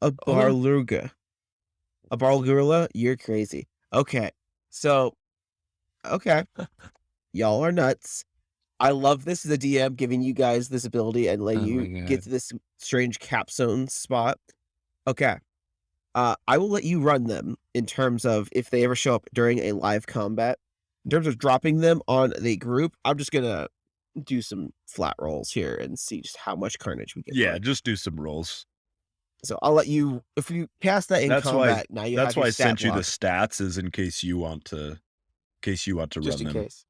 A Barluga. A Barlgurla? You're crazy. Okay. So, okay. Y'all are nuts. I love this as a DM giving you guys this ability and letting Oh you my get God. to this strange capstone spot. Okay. I will let you run them in terms of if they ever show up during a live combat. In terms of dropping them on the group, I'm just gonna do some flat rolls here and see just how much carnage we get. Yeah, from. just do some rolls. So I'll let you, if you cast that in combat, now you That's have your why I stat sent you the block, stats, is in case you want to just run in them. case.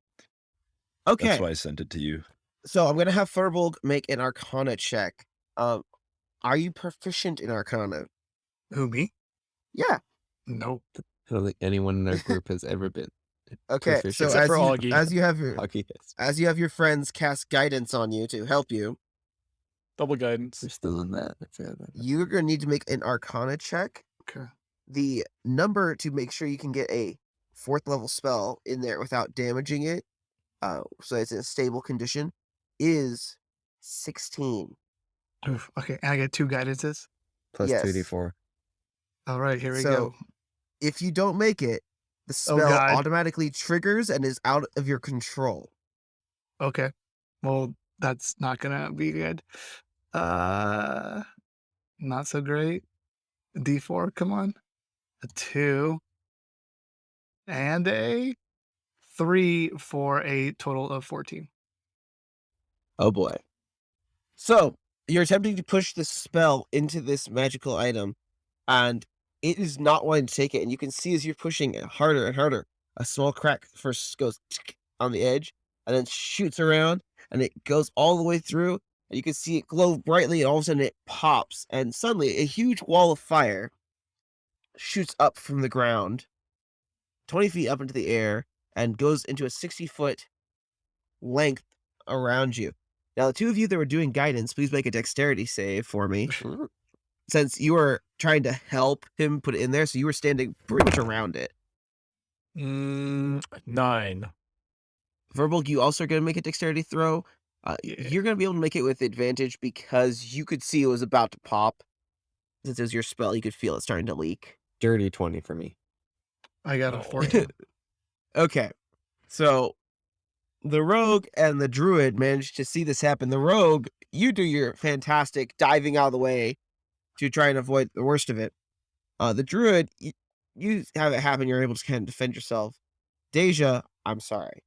Okay, That's why I sent it to you. so I'm gonna have Furbolg make an Arcana check. Are you proficient in Arcana? Who, me? Yeah. Nope. I don't think anyone in our group has ever been Okay. proficient. So Except for as Augie. you have your friends cast guidance on you to help you, Double guidance. We're still in that. I forgot about that. you're gonna need to make an Arcana check. Okay. The number to make sure you can get a 4th level spell in there without damaging it, so it's in a stable condition, is 16. Oof. Okay, and I get 2 guidances. Plus Yes. 2d4. All right, here we So, go. if you don't make it, the Oh, spell God. automatically triggers and is out of your control. Okay. Well, that's not gonna be good. Not so great. D4, come on. A 2 and a 3 for a total of 14. Oh boy. So, you're attempting to push the spell into this magical item, and it is not wanting to take it. And you can see as you're pushing it harder and harder, a small crack first goes tick on the edge, and then shoots around, and it goes all the way through. And you can see it glow brightly, and all of a sudden it pops, and suddenly a huge wall of fire shoots up from the ground, 20 feet up into the air, and goes into a 60-foot length around you. Now, the 2 of you that were doing guidance, please make a dexterity save for me. Since you were trying to help him put it in there, so you were standing pretty much around it. 9. Verbal, you also are going to make a dexterity throw. Yeah. You're going to be able to make it with advantage because you could see it was about to pop. Since it was your spell, you could feel it starting to leak. Dirty 20 for me. I got Oh. a 14. Okay, so the rogue and the druid managed to see this happen. The rogue, you do your fantastic diving out of the way to try and avoid the worst of it. The druid, you have it happen. You're able to kind of defend yourself. Deja, I'm sorry.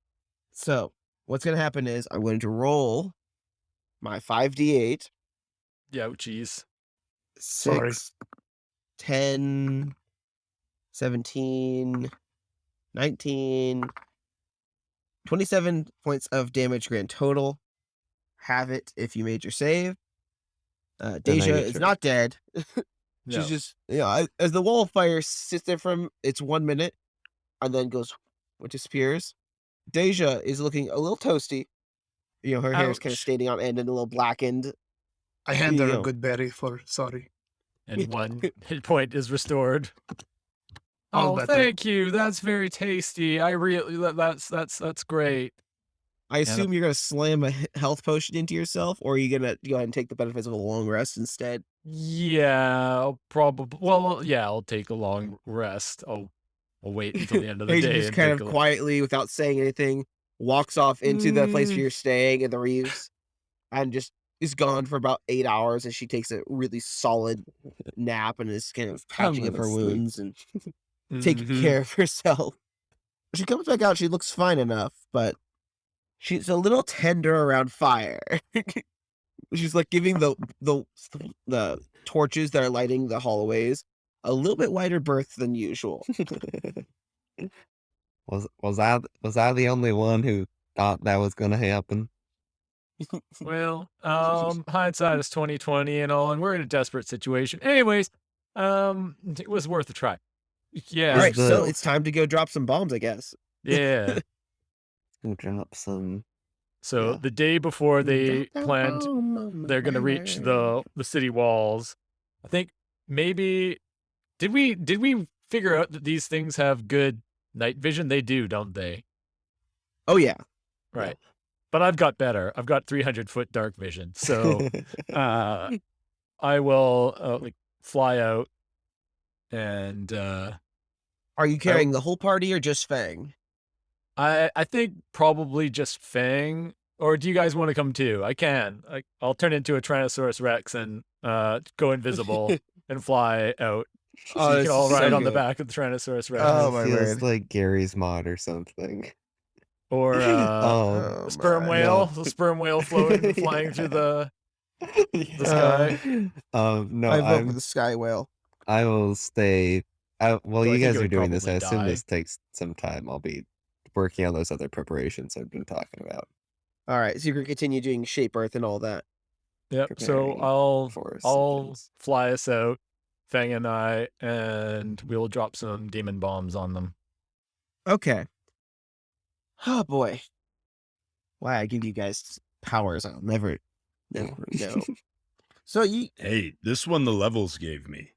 So what's going to happen is I'm going to roll my 5d8. Yeah, jeez. 6, Sorry. 10, 17, 19, 27 points of damage grand total. Have it if you made your save. Deja get is your- not dead. No. She's just, as the wall of fire sits there from it's 1 minute and then goes, disappears. Deja is looking a little toasty. Her hair is kind of Ouch. standing on end and a little blackened. I hand her You a know. good berry for sorry. And 1 hit point is restored. All Oh, better. thank you. That's very tasty. I really that's great. I assume you're going to slam a health potion into yourself, or are you going to go ahead and take the benefits of a long rest instead? Yeah, I'll probably. Well, yeah, I'll take a long rest. I'll wait until the end of the Deja day just and kind take of a quietly, without saying anything, walks off into the place where Mm. you're staying in the Reeves and just is gone for about 8 hours as she takes a really solid nap and is kind of patching up gonna her sleep. wounds and taking Mhm. care of herself. She comes back out, she looks fine enough, but she's a little tender around fire. She's like giving the torches that are lighting the hallways a little bit wider berth than usual. Was I the only one who thought that was gonna happen? Well, hindsight is 20/20 and all, and we're in a desperate situation. Anyways, it was worth a try. Yeah. All right, the- so it's time to go drop some bombs, I guess. Yeah. Gonna drop some. So Yeah. the day before they Drop that planned bomb on my they're going to reach fire. the city walls, I think maybe did we figure out that these things have good night vision? They do, don't they? Oh yeah. Right. But I've got better. I've got 300-foot dark vision. So I will like fly out and Are you carrying the whole party or just Fang? I think probably just Fang. Or do you guys want to come too? I can. I'll turn into a Tyrannosaurus Rex and go invisible and fly out. So you this can all is ride so on the good. back of the Tyrannosaurus Rex. Oh, It my feels word. like Gary's mod or something. Or Oh, sperm my. whale. The sperm whale floating, flying through the sky. No, I vote for the sky whale. I will stay. While So I you think guys it are would doing this, I probably assume die. this takes some time. I'll be working on those other preparations I've been talking about. All right, so you can continue doing shape earth and all that. Yep. So Preparing for I'll things. fly us out, Fang and I, and we'll drop some demon bombs on them. Okay. Oh boy. Why I give you guys powers? I'll never know. So you Hey, this one the levels gave me.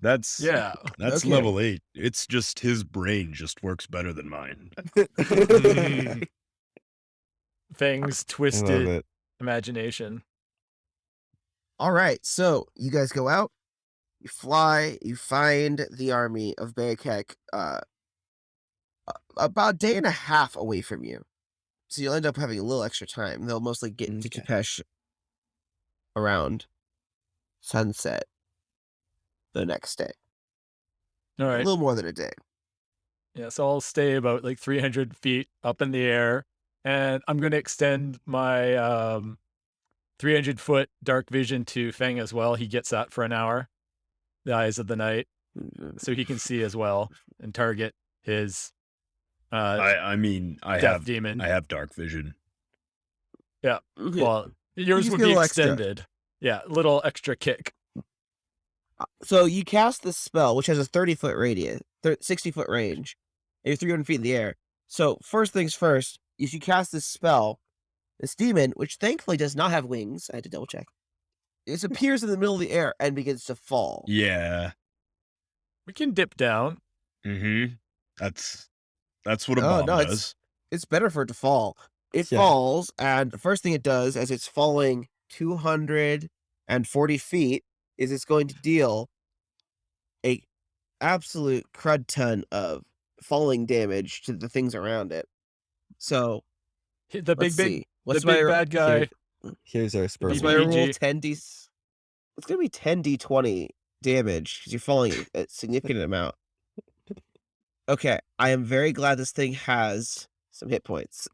That's Yeah. that's Okay. level 8. It's just his brain just works better than mine. Fang's I love twisted it. imagination. All right, so you guys go out, you fly, you find the army of Beyakek about a day and a half away from you. So you'll end up having a little extra time. They'll mostly get to Okay. Tepesh around sunset the next day. All A right. little more than a day. Yeah, so I'll stay about like 300 feet up in the air, and I'm going to extend my 300-foot dark vision to Feng as well. He gets that for an hour, the eyes of the night, so he can see as well and target his I mean, death demon. I have dark vision. Yeah, Okay. well, yours just would get a be little extra. extended. Yeah, little extra kick. So you cast this spell, which has a 30-foot radius, 60-foot range, and you're 300 feet in the air. So first things first, is you cast this spell, this demon, which thankfully does not have wings. I had to double check. It appears in the middle of the air and begins to fall. Yeah. We can dip down. Mm-hmm. That's what a Oh, bomb no, does. It's better for it to fall. It Yeah. falls, and the first thing it does as it's falling 240 feet is it's going to deal a absolute crud ton of falling damage to the things around it. So The let's big see. What's the big my bad guy. Here's our sperm. What's BBG. my whale. roll? 10d. It's gonna be 10d20 damage because you're falling a significant amount. Okay, I am very glad this thing has some hit points.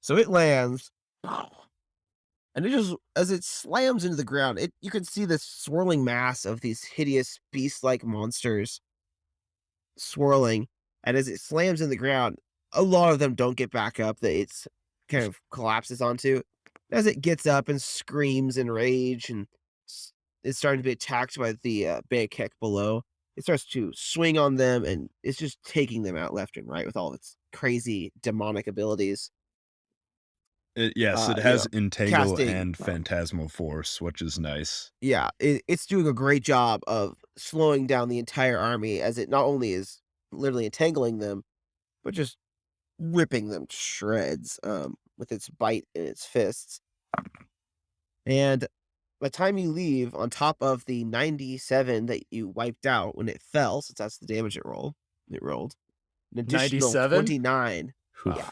So it lands, and it just as it slams into the ground, you can see this swirling mass of these hideous beast-like monsters swirling, and as it slams in the ground, a lot of them don't get back up. That it's kind of collapses onto. As it gets up and screams in rage, and it's starting to be attacked by the Beyakek below. It starts to swing on them, and it's just taking them out left and right with all of its crazy demonic abilities. Yes, it you has Entangle casting- and Phantasmal Force, which is nice. Yeah, it's doing a great job of slowing down the entire army as it not only is literally entangling them, but just ripping them to shreds with its bite and its fists. And by the time you leave, on top of the 97 that you wiped out when it fell, since that's the damage it rolled, an additional 97? 29. Yeah.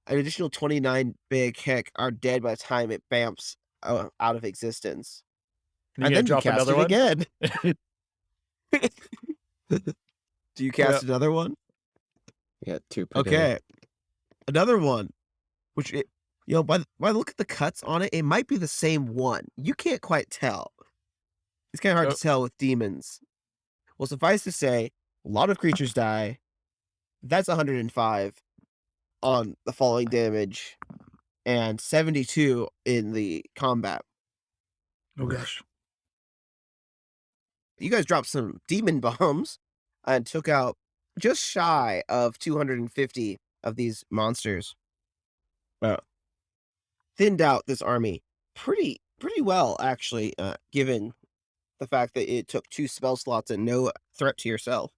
An additional 29 Beyakek are dead by the time it bamps out of existence. You And gonna then you drop cast another it one? again. Do you cast another one? Yeah, 2 per day. Okay. Another one, which, by the look at the cuts on it, it might be the same one. You can't quite tell. It's kind of hard Oh. to tell with demons. Well, suffice to say, a lot of creatures die. That's 105 on the falling damage, and 72 in the combat. Oh gosh. You guys dropped some demon bombs and took out just shy of 250 of these monsters. Thinned out this army pretty well, actually, given the fact that it took 2 spell slots and no threat to yourself.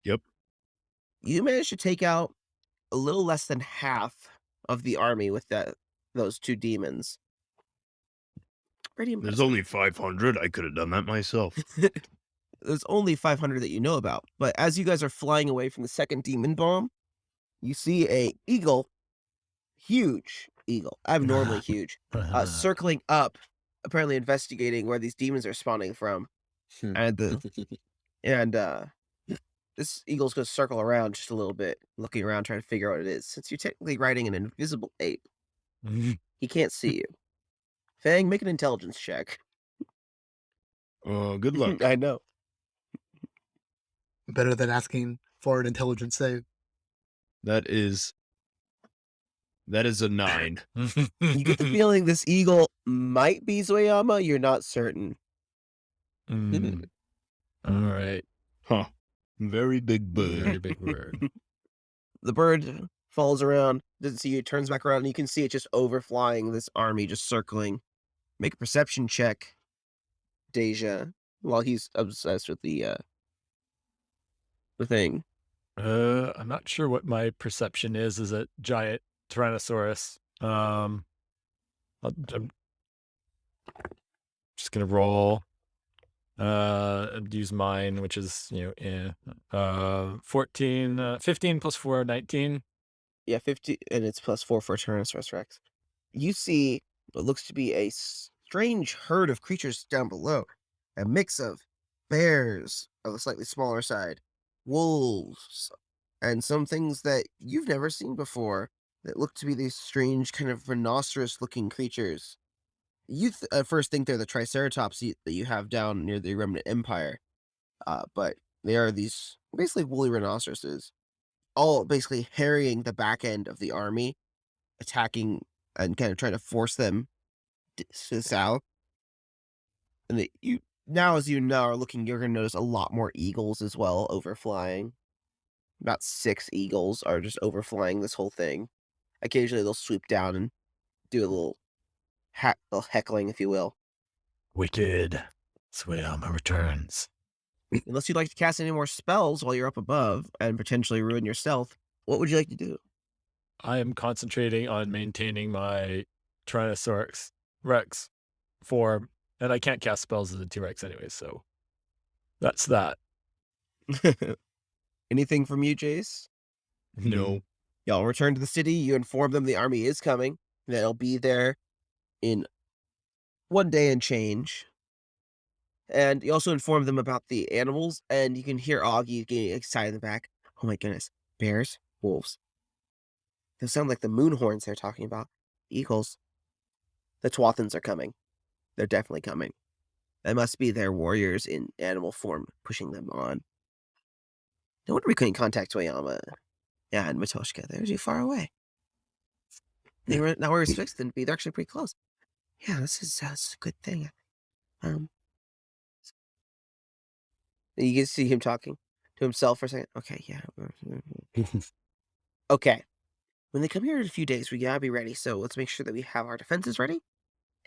Yep. You managed to take out a little less than half of the army with those 2 demons. Pretty impressive. There's only 500. I could have done that myself. There's only 500 that you know about. But as you guys are flying away from the second demon bomb, you see a eagle, huge eagle, abnormally huge, circling up, apparently investigating where these demons are spawning from. And And this eagle's going to circle around just a little bit, looking around, trying to figure out what it is. Since you're technically riding an invisible ape, he can't see you. Fang, make an intelligence check. Good luck. I know. Better than asking for an intelligence save. That is a 9. You get the feeling this eagle might be Zoyama. You're not certain. All right. Huh. Very big bird. Very big word. The bird falls around, doesn't see you, turns back around, and you can see it just overflying this army, just circling. Make a perception check, Deja, while he's obsessed with the thing. I'm not sure what my perception is as a giant Tyrannosaurus. I'm just gonna roll. And use mine, which is 14, 15 plus 4, 19. Yeah, 50, and it's +4 for Tyrannosaurus Rex. You see what looks to be a strange herd of creatures down below. A mix of bears of a slightly smaller side, wolves, and some things that you've never seen before that look to be these strange kind of rhinoceros-looking creatures. You at first think they're the Triceratops that you have down near the Remnant Empire, but they are these basically woolly rhinoceroses, all basically harrying the back end of the army, attacking and kind of trying to force them to the south. And as you now are looking, you're going to notice a lot more eagles as well overflying. About 6 eagles are just overflying this whole thing. Occasionally they'll swoop down and do a little heckling, if you will. Wicked. Zoyama returns. Unless you'd like to cast any more spells while you're up above and potentially ruin your stealth, what would you like to do? I am concentrating on maintaining my Tyrannosaurus Rex form, and I can't cast spells as a T-Rex anyway, so that's that. Anything from you, Jace? No. Y'all return to the city. You inform them the army is coming, and that it'll be there in 1 day and change. And you also inform them about the animals, and you can hear Augie getting excited in the back. Oh my goodness. Bears, wolves. Those sound like the moon horns they're talking about. Eagles. The Twathans are coming. They're definitely coming. That must be their warriors in animal form pushing them on. No wonder we couldn't contact Toyama. Yeah, and Matoshka. They're too far away. They were not where we were expecting them to be. They're actually pretty close. Yeah, this is a good thing. And you can see him talking to himself for a second. Okay, yeah. Okay. When they come here in a few days, we gotta be ready. So let's make sure that we have our defenses ready.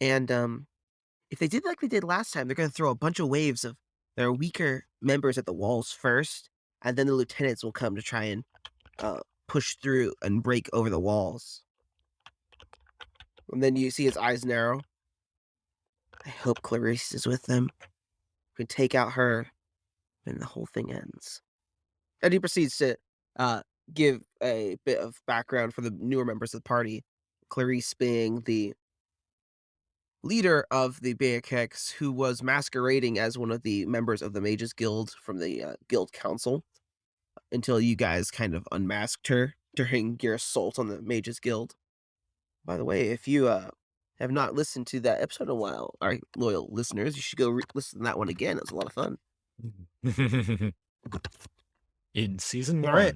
And if they did like they did last time, they're gonna throw a bunch of waves of their weaker members at the walls first, and then the lieutenants will come to try and push through and break over the walls. And then you see his eyes narrow. I hope Clarice is with them. We can take out her, and the whole thing ends. And he proceeds to give a bit of background for the newer members of the party. Clarice being the leader of the Beyakeks, who was masquerading as one of the members of the Mages Guild from the Guild Council, until you guys kind of unmasked her during your assault on the Mages Guild. By the way, if you have not listened to that episode in a while, our loyal listeners, you should go listen to that one again. It was a lot of fun. In season 1. All right.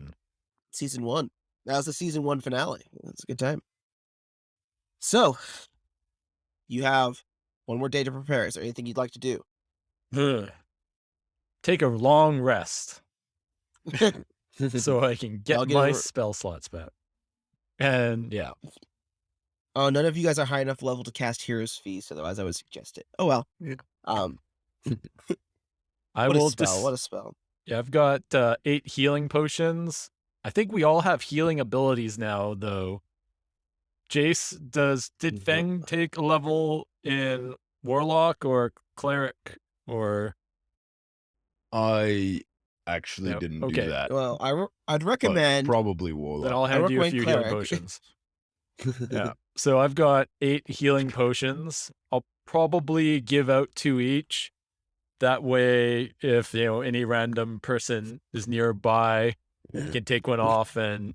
Season 1. That was the season 1 finale. That's a good time. So, you have one more day to prepare. Is there anything you'd like to do? Take a long rest so I can I'll get get my over- spell slots back. And yeah. Oh, none of you guys are high enough level to cast Hero's Feast, otherwise I would suggest it. Oh well. Yeah. I What will a spell, what a spell. Yeah, I've got 8 healing potions. I think we all have healing abilities now, though. Jace, did Feng take a level in Warlock or Cleric or? I actually No, didn't okay. do that. Well, I'd but recommend probably Then Warlock. I'll hand you a recommend few healing Cleric. potions. Yeah. So I've got 8 healing potions. I'll probably give out 2 each. That way, if any random person is nearby, you can take one off and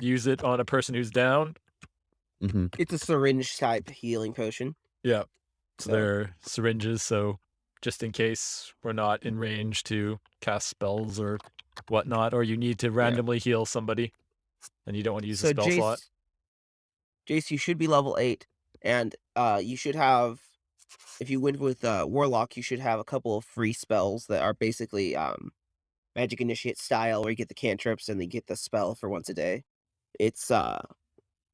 use it on a person who's down. Mm-hmm. It's a syringe type healing potion. Yeah. So So- they're syringes, so just in case we're not in range to cast spells or whatnot, or you need to randomly heal somebody and you don't want to use a spell slot. Jace, you should be level 8, and you should have, if you went with Warlock, you should have a couple of free spells that are basically Magic Initiate style, where you get the cantrips and then get the spell for once a day. It's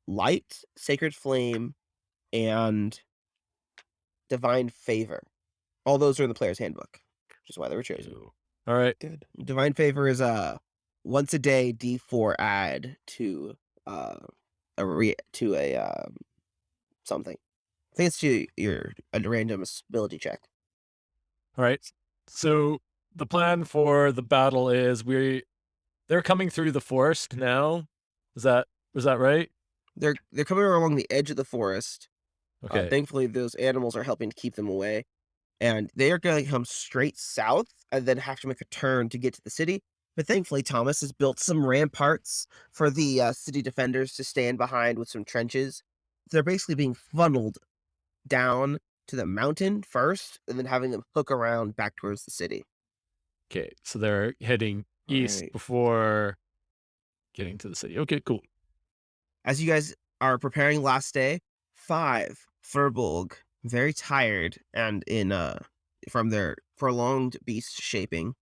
Light, Sacred Flame, and Divine Favor. All those are in the player's handbook, which is why they were chosen. All right. Good. Divine Favor is once a day D4 add to something. I think it's to a random ability check. All right. So the plan for the battle is they're coming through the forest now. Was that right? They're coming along the edge of the forest. Okay. Thankfully, those animals are helping to keep them away, and they are going to come straight south and then have to make a turn to get to the city. But thankfully, Thomas has built some ramparts for the city defenders to stand behind with some trenches. They're basically being funneled down to the mountain first, and then having them hook around back towards the city. Okay. So they're heading east Right. before getting to the city. Okay, cool. As you guys are preparing last day, 5 Furbolg, very tired and from their prolonged beast shaping,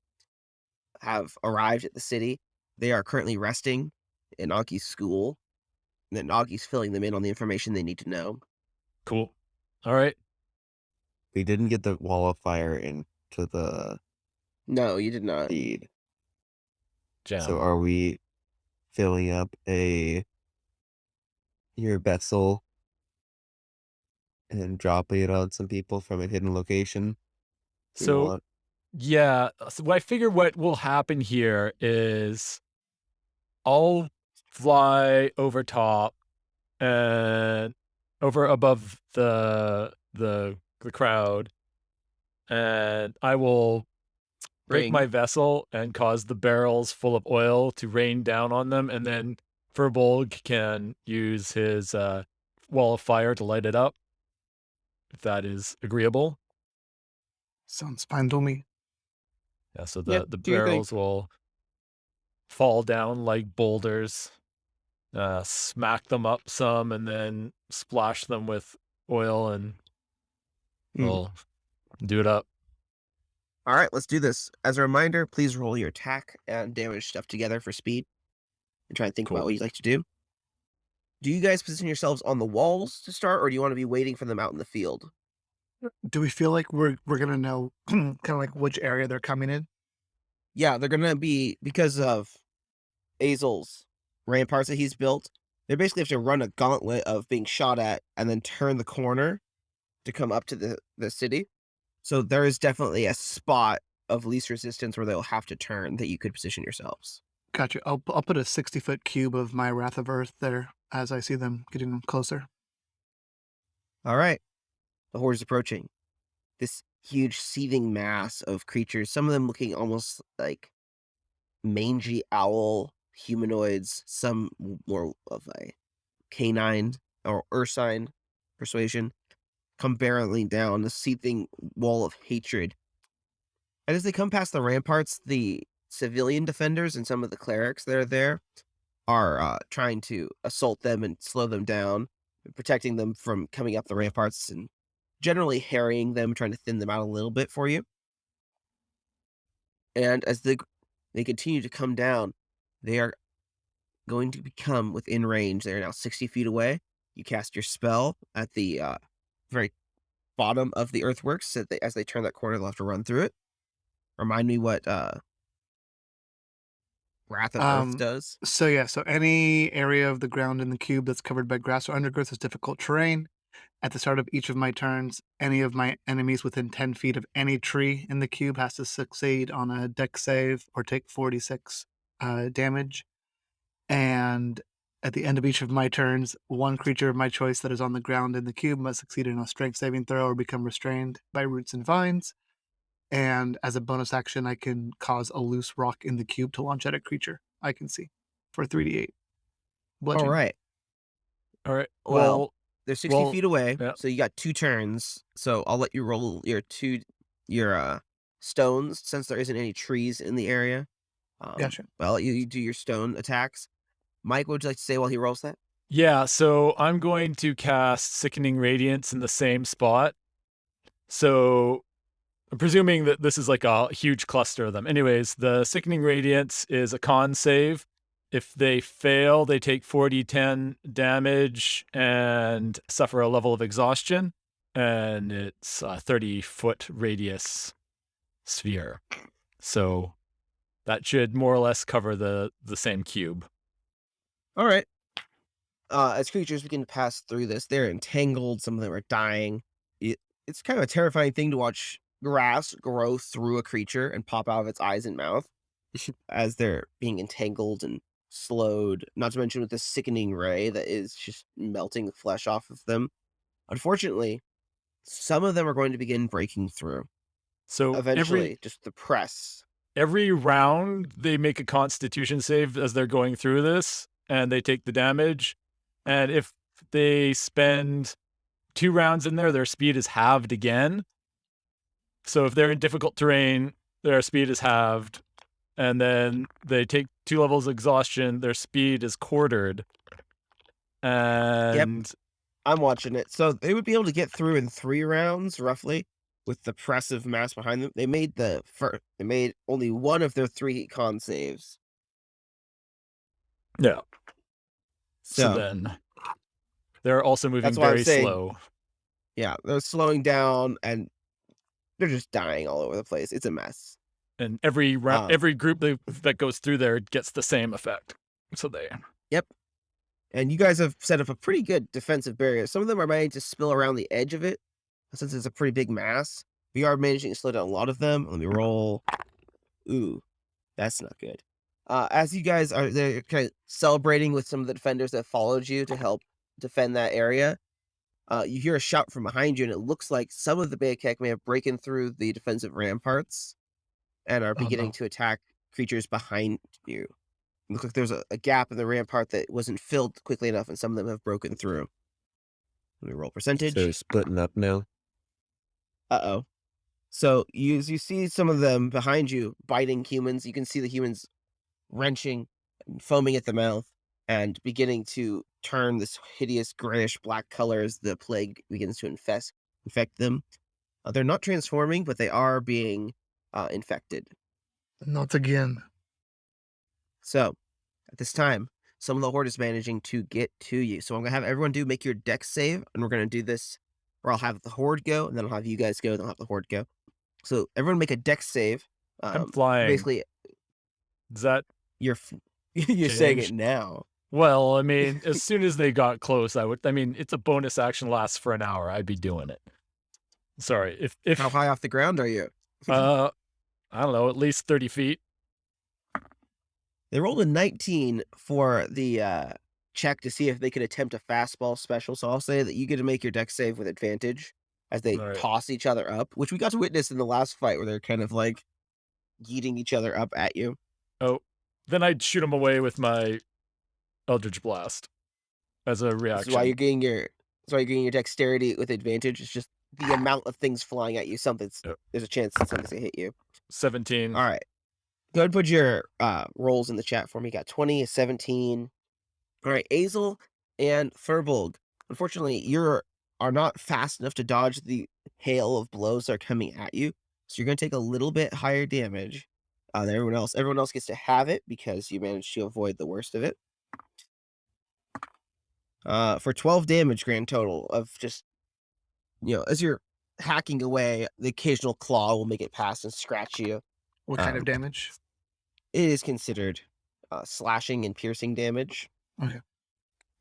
have arrived at the city. They are currently resting in Agi's school, and then Agi's filling them in on the information they need to know. Cool. All right. We didn't get the wall of fire into the No, you did not. feed. Jam. So are we filling up your vessel and dropping it on some people from a hidden location? Do you So want- yeah, so I figure what will happen here is I'll fly over top and over above the crowd, and I will break Ring. my vessel and cause the barrels full of oil to rain down on them, and then Furbolg can use his wall of fire to light it up, if that is agreeable. Sounds fine to me. Yeah, so Yeah, the do your thing. barrels will fall down like boulders, smack them up some, and then splash them with oil, and we'll do it up. All right, let's do this. As a reminder, please roll your attack and damage stuff together for speed, and try and think Cool. about what you'd like to do. Do you guys position yourselves on the walls to start, or do you want to be waiting for them out in the field? Do we feel like we're gonna know kind of like which area they're coming in? Yeah, they're going to be, because of Azel's ramparts that he's built, they basically have to run a gauntlet of being shot at and then turn the corner to come up to the city. So there is definitely a spot of least resistance where they'll have to turn that you could position yourselves. Gotcha. I'll put a 60-foot cube of my Wrath of Earth there as I see them getting closer. All right. The horde is approaching. This huge seething mass of creatures, some of them looking almost like mangy owl humanoids, some more of a canine or ursine persuasion, come barreling down the seething wall of hatred. And as they come past the ramparts, the civilian defenders and some of the clerics that are there are trying to assault them and slow them down, protecting them from coming up the ramparts and generally harrying them, trying to thin them out a little bit for you. And as they continue to come down, they are going to become within range. They are now 60 feet away. You cast your spell at the very bottom of the earthworks. So as they turn that corner, they'll have to run through it. Remind me what Wrath of Earth does. So any area of the ground in the cube that's covered by grass or undergrowth is difficult terrain. At the start of each of my turns, any of my enemies within 10 feet of any tree in the cube has to succeed on a dex save or take 46 damage. And at the end of each of my turns, one creature of my choice that is on the ground in the cube must succeed in a strength saving throw or become restrained by roots and vines. And as a bonus action, I can cause a loose rock in the cube to launch at a creature I can see for 3d8. Bludgeoning. All right. All right. Well, Well, they're 60 well, feet away, yeah. so you got 2 turns. So I'll let you roll your stones since there isn't any trees in the area. Gotcha. Well, you do your stone attacks. Mike, what would you like to say while he rolls that? Yeah, so I'm going to cast Sickening Radiance in the same spot. So I'm presuming that this is like a huge cluster of them. Anyways, the Sickening Radiance is a con save. If they fail, they take 4d10 damage and suffer a level of exhaustion. And it's a 30-foot radius sphere. So that should more or less cover the same cube. All right. As creatures begin to pass through this, they're entangled. Some of them are dying. It's kind of a terrifying thing to watch grass grow through a creature and pop out of its eyes and mouth as they're being entangled and slowed. Not to mention with the sickening ray that is just melting the flesh off of them. Unfortunately, some of them are going to begin breaking through. So Eventually, just the press. every round they make a constitution save as they're going through this, and they take the damage. And if they spend 2 rounds in there, their speed is halved again. So if they're in difficult terrain, their speed is halved. And then they take 2 levels of exhaustion, their speed is quartered. And I'm watching it. So they would be able to get through in 3 rounds, roughly, with the pressive mass behind them. They made only 1 of their 3 con saves. yeah. So So then they're also moving That's why I'm very saying- slow. yeah, they're slowing down and they're just dying all over the place. It's a mess. And every every group that goes through there gets the same effect. So they And you guys have set up a pretty good defensive barrier. Some of them are managing to spill around the edge of it, since it's a pretty big mass. We are managing to slow down a lot of them. Let me roll. Ooh, that's not good. As you guys are they're kind of celebrating with some of the defenders that followed you to help defend that area, you hear a shout from behind you, and it looks like some of the Beyakek may have broken through the defensive ramparts and are beginning to attack creatures behind you. It looks like there's a gap in the rampart that wasn't filled quickly enough, and some of them have broken through. Let me roll percentage. So they're splitting up now. Uh-oh. So you see some of them behind you biting humans. You can see the humans wrenching and foaming at the mouth and beginning to turn this hideous grayish black color as the plague begins to infect them. They're not transforming, but they are being infected. Not again. So at this time, some of the horde is managing to get to you. So I'm going to have everyone make your dex save, and we're going to do this where I'll have the horde go, and then I'll have you guys go, and I'll have the horde go. So everyone make a dex save. I'm flying. Basically, Is that you're saying it Changed. now. well, I mean, as soon as they got close, it's a bonus action lasts for an hour. I'd be doing it. Sorry. If How high off the ground are you? I don't know, at least 30 feet. They rolled a 19 for the check to see if they could attempt a fastball special. So I'll say that you get to make your dex save with advantage as they All right. toss each other up, which we got to witness in the last fight where they're kind of like yeeting each other up at you. Oh, then I'd shoot them away with my Eldritch Blast as a This reaction. is why you're getting your dexterity with advantage. It's just the amount of things flying at you. There's a chance that something's gonna hit you. 17. All right. Go ahead and put your rolls in the chat for me. You got 20, 17. All right, Azel and Furbolg. Unfortunately, you are not fast enough to dodge the hail of blows that are coming at you. So you're going to take a little bit higher damage than everyone else. Everyone else gets to have it because you managed to avoid the worst of it. For 12 damage grand total of just, as you're hacking away, the occasional claw will make it past and scratch you. What kind of damage? It is considered slashing and piercing damage. Okay.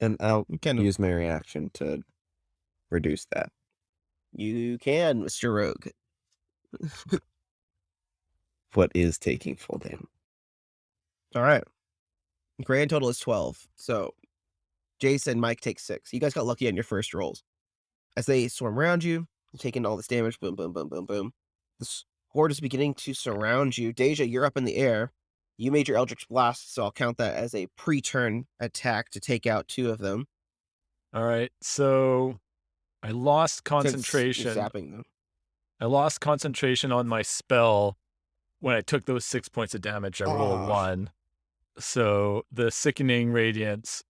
And I'll Kind of- use my reaction to reduce that. You can, Mr. Rogue. What is taking full damage? All right. Grand total is 12. So Jason and Mike take 6. You guys got lucky on your first rolls. As they swarm around you, you're taking all this damage. Boom, boom, boom, boom, boom. Horde is beginning to surround you. Deja, you're up in the air. You made your Eldritch Blast, so I'll count that as a pre-turn attack to take out 2 of them. All right. So I lost Since you're concentration. zapping them. I lost concentration on my spell when I took those 6 points of damage. I roll a 1. So the Sickening Radiance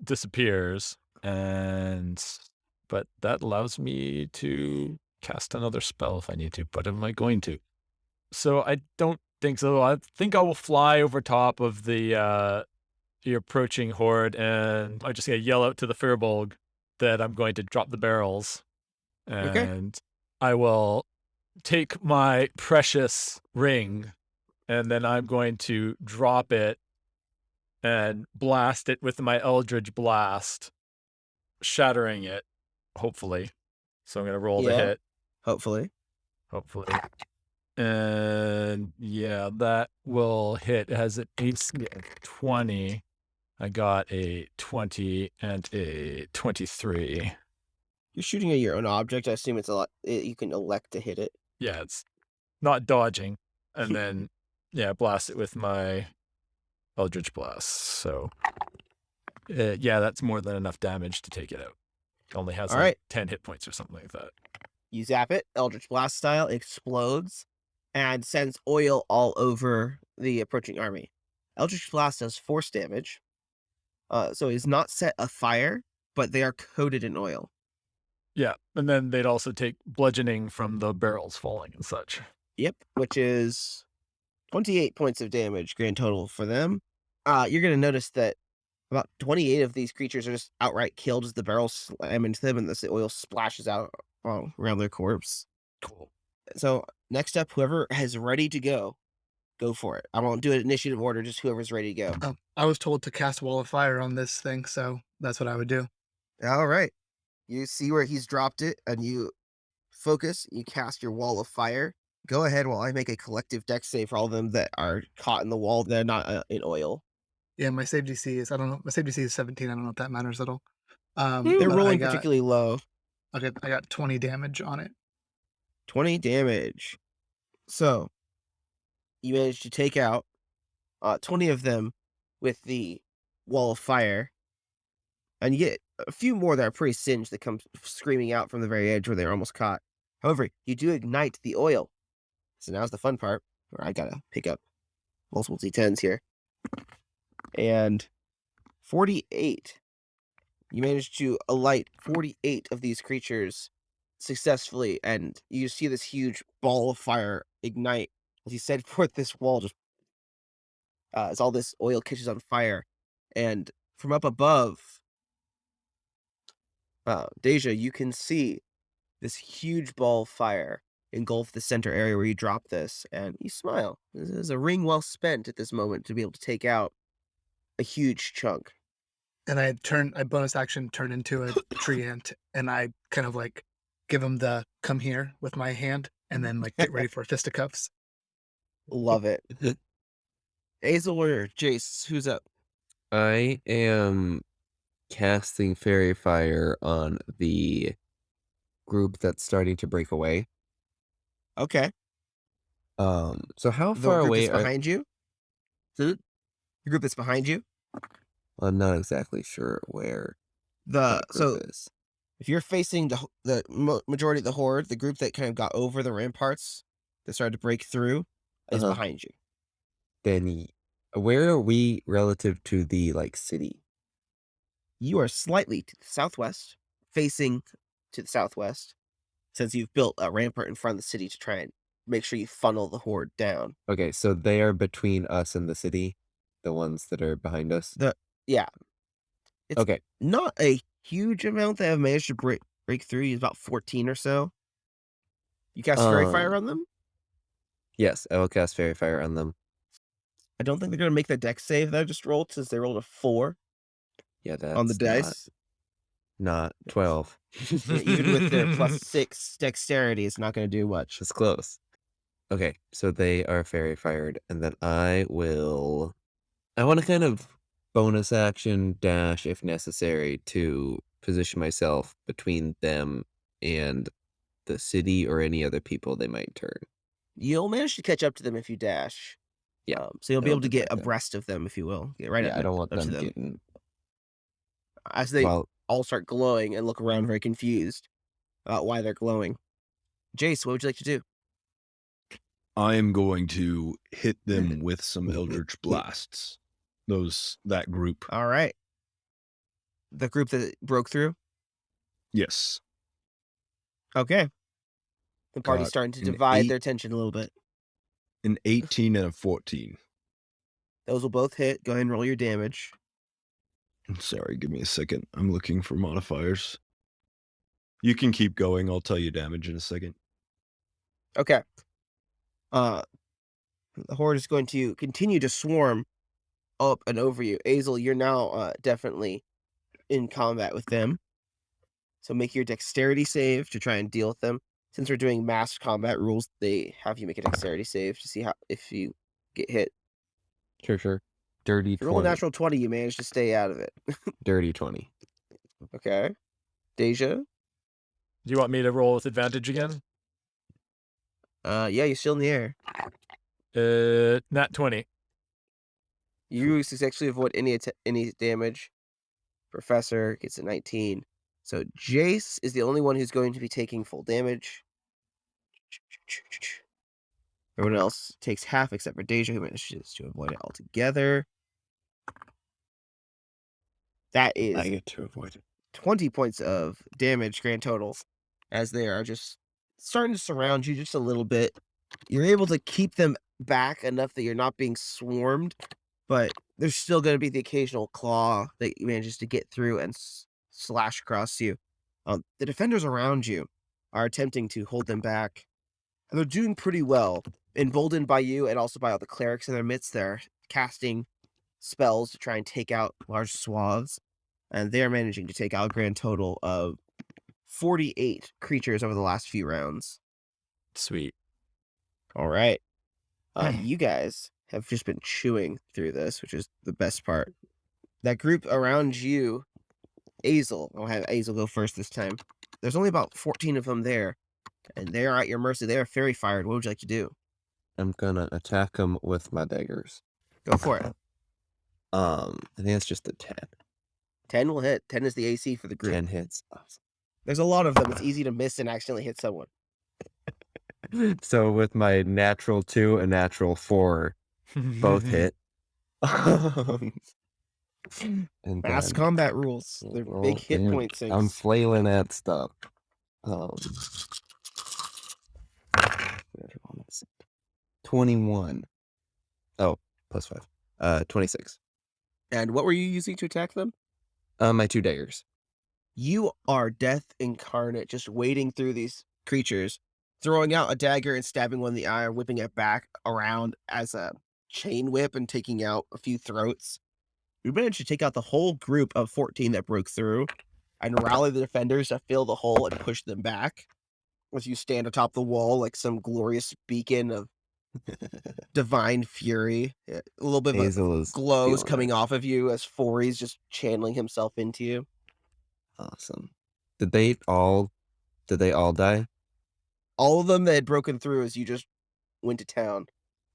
disappears, but that allows me to cast another spell if I need to, but am I going to? So I don't think so. I think I will fly over top of the approaching horde, and I just yell out to the Firbolg that I'm going to drop the barrels. And I will take my precious ring, and then I'm going to drop it and blast it with my Eldritch Blast, shattering it, hopefully. So I'm going to roll the hit. Hopefully. And yeah, that will hit. It has an AC of 20. I got a 20 and a 23. You're shooting at your own object. I assume it's a lot. You can elect to hit it. Yeah, it's not dodging. And then, blast it with my Eldritch Blast. So, that's more than enough damage to take it out. It only has 10 hit points or something like that. You zap it, Eldritch Blast style, explodes, and sends oil all over the approaching army. Eldritch Blast does force damage. So it's not set afire, but they are coated in oil. Yeah, and then they'd also take bludgeoning from the barrels falling and such. Yep, which is 28 points of damage grand total for them. You're going to notice that about 28 of these creatures are just outright killed as the barrels slam into them and the oil splashes out around their corpse. Cool. So next up, whoever is ready to go for it. I won't do an initiative order, just whoever's ready to go. Oh, I was told to cast Wall of Fire on this thing, so that's what I would do. All right. You see where he's dropped it, and you focus, you cast your Wall of Fire. Go ahead while I make a collective dex save for all of them that are caught in the wall. They're not in oil. Yeah, my save DC is, my save DC is 17. I don't know if that matters at all. They're rolling particularly low. Okay, I got 20 damage on it. 20 damage. So, you managed to take out 20 of them with the Wall of Fire. And you get a few more that are pretty singed that come screaming out from the very edge where they're almost caught. However, you do ignite the oil. So now's the fun part, where I gotta pick up multiple D10s here. And 48. You managed to alight 48 of these creatures successfully, and you see this huge ball of fire ignite as you set forth this wall, just as all this oil catches on fire. And from up above, Deja, you can see this huge ball of fire engulf the center area where you drop this, and you smile. This is a ring well spent at this moment to be able to take out a huge chunk. And I bonus action turn into a tree ant, and I kind of like give him the come here with my hand, and then like get ready for fisticuffs. Love it. Azel or Jace, who's up? I am casting Fairy Fire on the group that's starting to break away. Okay. So how The far group away that's behind you? The group that's behind you? I'm not exactly sure where The that group so is. if you're facing the majority of the horde, the group that kind of got over the ramparts that started to break through is Uh-huh. behind you. Then where are we relative to the city? You are slightly to the southwest, facing to the southwest, since you've built a rampart in front of the city to try and make sure you funnel the horde down. Okay, so they are between us and the city, the ones that are behind us. Yeah. It's Okay, not a huge amount that have managed to break through. It's about 14 or so. You cast Fairy Fire on them? yes, I will cast Fairy Fire on them. I don't think they're going to make that dex save that I just rolled, since they rolled a 4 Yeah, that's on the dice. not 12. Even with their plus 6 dexterity, it's not going to do much. It's close. Okay, so they are Fairy Fired, and then I want to kind of bonus action dash if necessary to position myself between them and the city or any other people they might turn. You'll manage to catch up to them if you dash. Yeah, so you'll be I'll able to do get that then. abreast of them, if you will. Get right Yeah, up, I don't want up to them them. getting. As they Well, all start glowing and look around very confused about why they're glowing. Jace, what would you like to do? I am going to hit them with some Eldritch Blasts. That group. All right. The group that broke through? Yes. Okay. The party's Got starting to an divide 8 their attention a little bit. An 18 and a 14. Those will both hit. Go ahead and roll your damage. Sorry, give me a second. I'm looking for modifiers. You can keep going. I'll tell you damage in a second. Okay. The horde is going to continue to swarm up and over you. Azel, you're now definitely in combat with them. So make your dexterity save to try and deal with them. Since we're doing mass combat rules, they have you make a dexterity save to see how if you get hit. sure. Dirty If you roll a 20. natural 20, you manage to stay out of it. Dirty 20. Okay. Deja? Do you want me to roll with advantage again? Yeah, you're still in the air. Nat 20. You successfully avoid any damage. Professor gets a 19. So Jace is the only one who's going to be taking full damage. Everyone else takes half except for Deja, who manages to avoid it altogether. That I is get to avoid it. 20 points of damage grand total, as they are just starting to surround you just a little bit. You're able to keep them back enough that you're not being swarmed, but there's still going to be the occasional claw that manages to get through and slash across you. The defenders around you are attempting to hold them back, and they're doing pretty well, emboldened by you and also by all the clerics in their midst. They're casting spells to try and take out large swaths, and they're managing to take out a grand total of 48 creatures over the last few rounds. Sweet. All right. You guys have just been chewing through this, which is the best part. That group around you, Azel, I'll have Azel go first this time. There's only about 14 of them there, and they are at your mercy. They are fairy fired. What would you like to do? I'm gonna attack them with my daggers. Go for it. I think it's just a 10. 10 will hit. 10 is the AC for the group. 10 hits. Awesome. There's a lot of them. It's easy to miss and accidentally hit someone. So with my natural 2 and natural 4, both hit. And Mass then combat rules. They're roll big hit damage. point sinks. I'm flailing at stuff. 21. Oh, plus 5. 26. And what were you using to attack them? My 2 daggers. You are death incarnate, just wading through these creatures, throwing out a dagger and stabbing one in the eye, whipping it back around as a chain whip and taking out a few throats. You managed to take out the whole group of 14 that broke through and rally the defenders to fill the hole and push them back as you stand atop the wall like some glorious beacon of divine fury. A little bit of Hazel is glows feeling coming it. off of you as Fory's just channeling himself into you. Awesome. Did they all die? All of them that had broken through as you just went to town.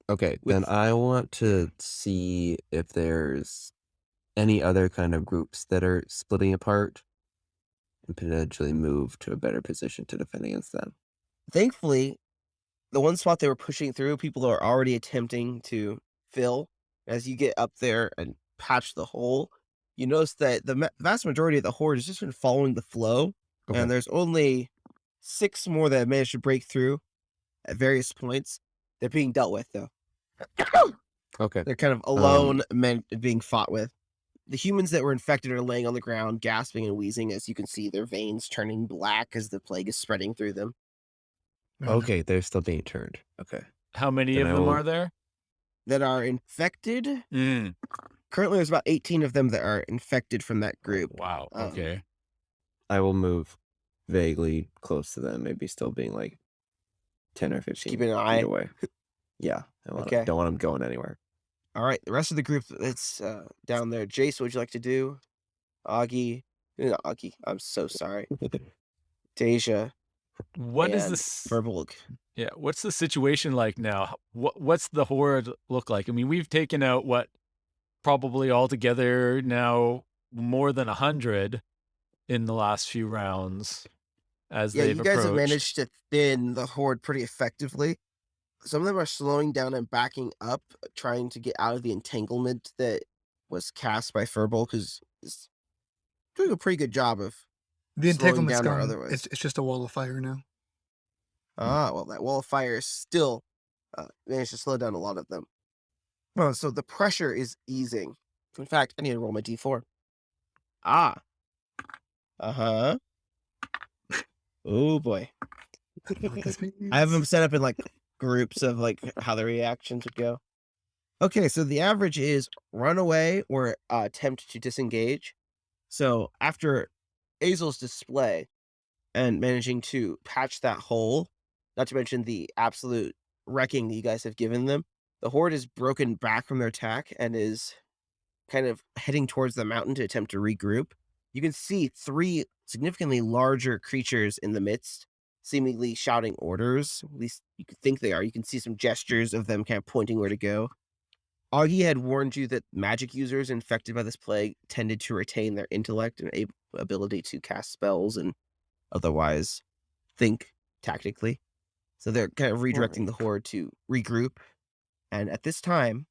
Okay, With- then I want to see if there's any other kind of groups that are splitting apart and potentially move to a better position to defend against them. Thankfully, the one spot they were pushing through, people are already attempting to fill. As you get up there and patch the hole, you notice that the vast majority of the horde has just been following the flow, Okay. and there's only 6 more that have managed to break through at various points. They're being dealt with, though. Okay. They're kind of alone, being fought with. The humans that were infected are laying on the ground, gasping and wheezing, as you can see their veins turning black as the plague is spreading through them. Okay, they're still being turned. Okay. How many Then of I them will- are there? That are infected. Mm. Currently, there's about 18 of them that are infected from that group. Wow. Um, Okay. I will move vaguely close to them, maybe still being like 10 or 15 keeping an feet eye. away. Yeah. Okay. Don't want them going anywhere. All right, the rest of the group that's down there. Jace, what would you like to do? Augie. No, Augie. I'm so sorry. Deja. What is and this? Verbolg. Yeah, what's the situation like now? What's the horde look like? I mean, we've taken out what probably altogether now more than 100 in the last few rounds as Yeah, they've you guys have approached. managed to thin the horde pretty effectively. Some of them are slowing down and backing up, trying to get out of the entanglement that was cast by Furball, because it's doing a pretty good job of The slowing entanglement's down or gone. otherwise. It's just a wall of fire now. Well, that wall of fire still managed to slow down a lot of them. Oh, so the pressure is easing. In fact, I need to roll my d4. Ah. Uh-huh. Oh, boy. I don't know what this means. I have them set up in, like, groups of, like, how the reactions would go. Okay, so the average is run away or attempt to disengage. So after Azel's display and managing to patch that hole, not to mention the absolute wrecking that you guys have given them, the horde is broken back from their attack and is kind of heading towards the mountain to attempt to regroup. You can see 3 significantly larger creatures in the midst, seemingly shouting orders. At least you could think they are. You can see some gestures of them kind of pointing where to go. Augie had warned you that magic users infected by this plague tended to retain their intellect and ability to cast spells and otherwise think tactically. So they're kind of redirecting the horde to regroup. And at this time,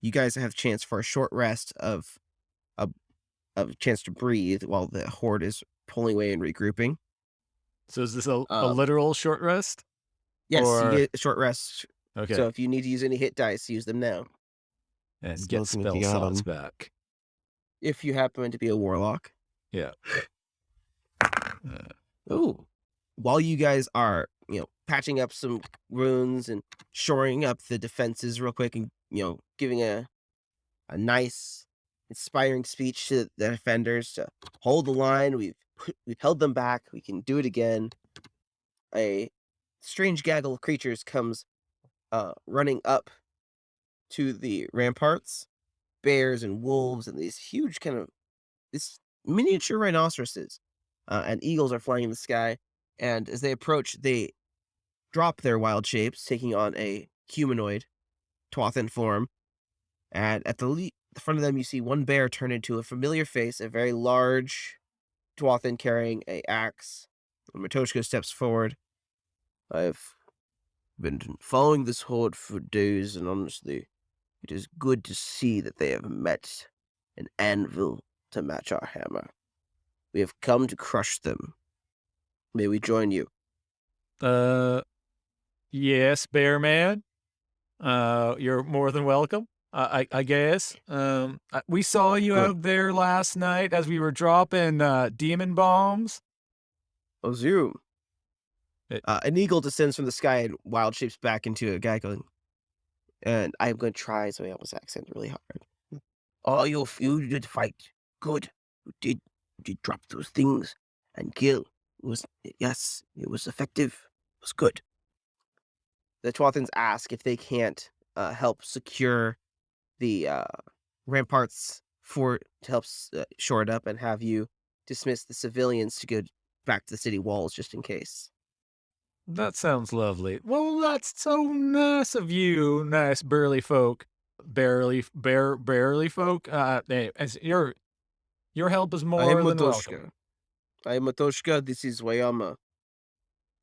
you guys have a chance for a short rest of a chance to breathe while the horde is pulling away and regrouping. So is this a literal short rest? Yes, Or- you get a short rest. Okay. So if you need to use any hit dice, use them now. And Still get looking at spell the slots autumn. back. If you happen to be a warlock. Yeah. Ooh. While you guys are, patching up some runes and shoring up the defenses real quick and, giving a nice, inspiring speech to the defenders to hold the line. We've held them back. We can do it again. A strange gaggle of creatures comes running up to the ramparts. Bears and wolves and these huge this miniature rhinoceroses and eagles are flying in the sky. And as they approach, they drop their wild shapes, taking on a humanoid Twathan form. And at the front of them, you see one bear turn into a familiar face, a very large Twathan carrying a axe. And Matoshka steps forward. I've been following this horde for days, and honestly, it is good to see that they have met an anvil to match our hammer. We have come to crush them. May we join you? Yes, Bear Man. You're more than welcome. I guess. We saw you Good. out there last night as we were dropping demon bombs. Ozu. It- An eagle descends from the sky and wild shapes back into a guy going, and I'm going to try so I almost accent really hard. Oh, you did fight. Good. You did drop those things and kill. Yes, it was effective. It was good. The Twathans ask if they can't help secure the ramparts to help shore it up and have you dismiss the civilians to go back to the city walls just in case. That sounds lovely. Well, that's so nice of you, nice burly folk. Barely folk. As your help is I am more than Matoshka. welcome. I am Matoshka. This is Wayama.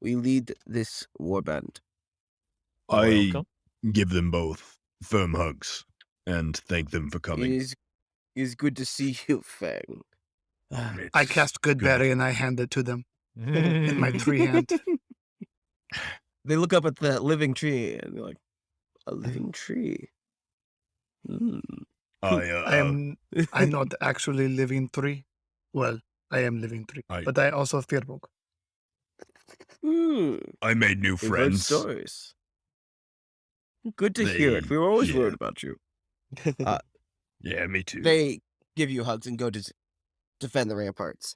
We lead this warband. I Welcome. give them both firm hugs and thank them for coming. It is good to see you, Fang. I It's cast good. Goodberry and I hand it to them in my tree hand. They look up at the living tree and they're like, a living tree. I'm not actually living tree. Well, I am living tree, but I also fearbog. I made new We've heard friends. stories. Good to hear it. We were always worried about you. Yeah, me too. They give you hugs and go to defend the ramparts.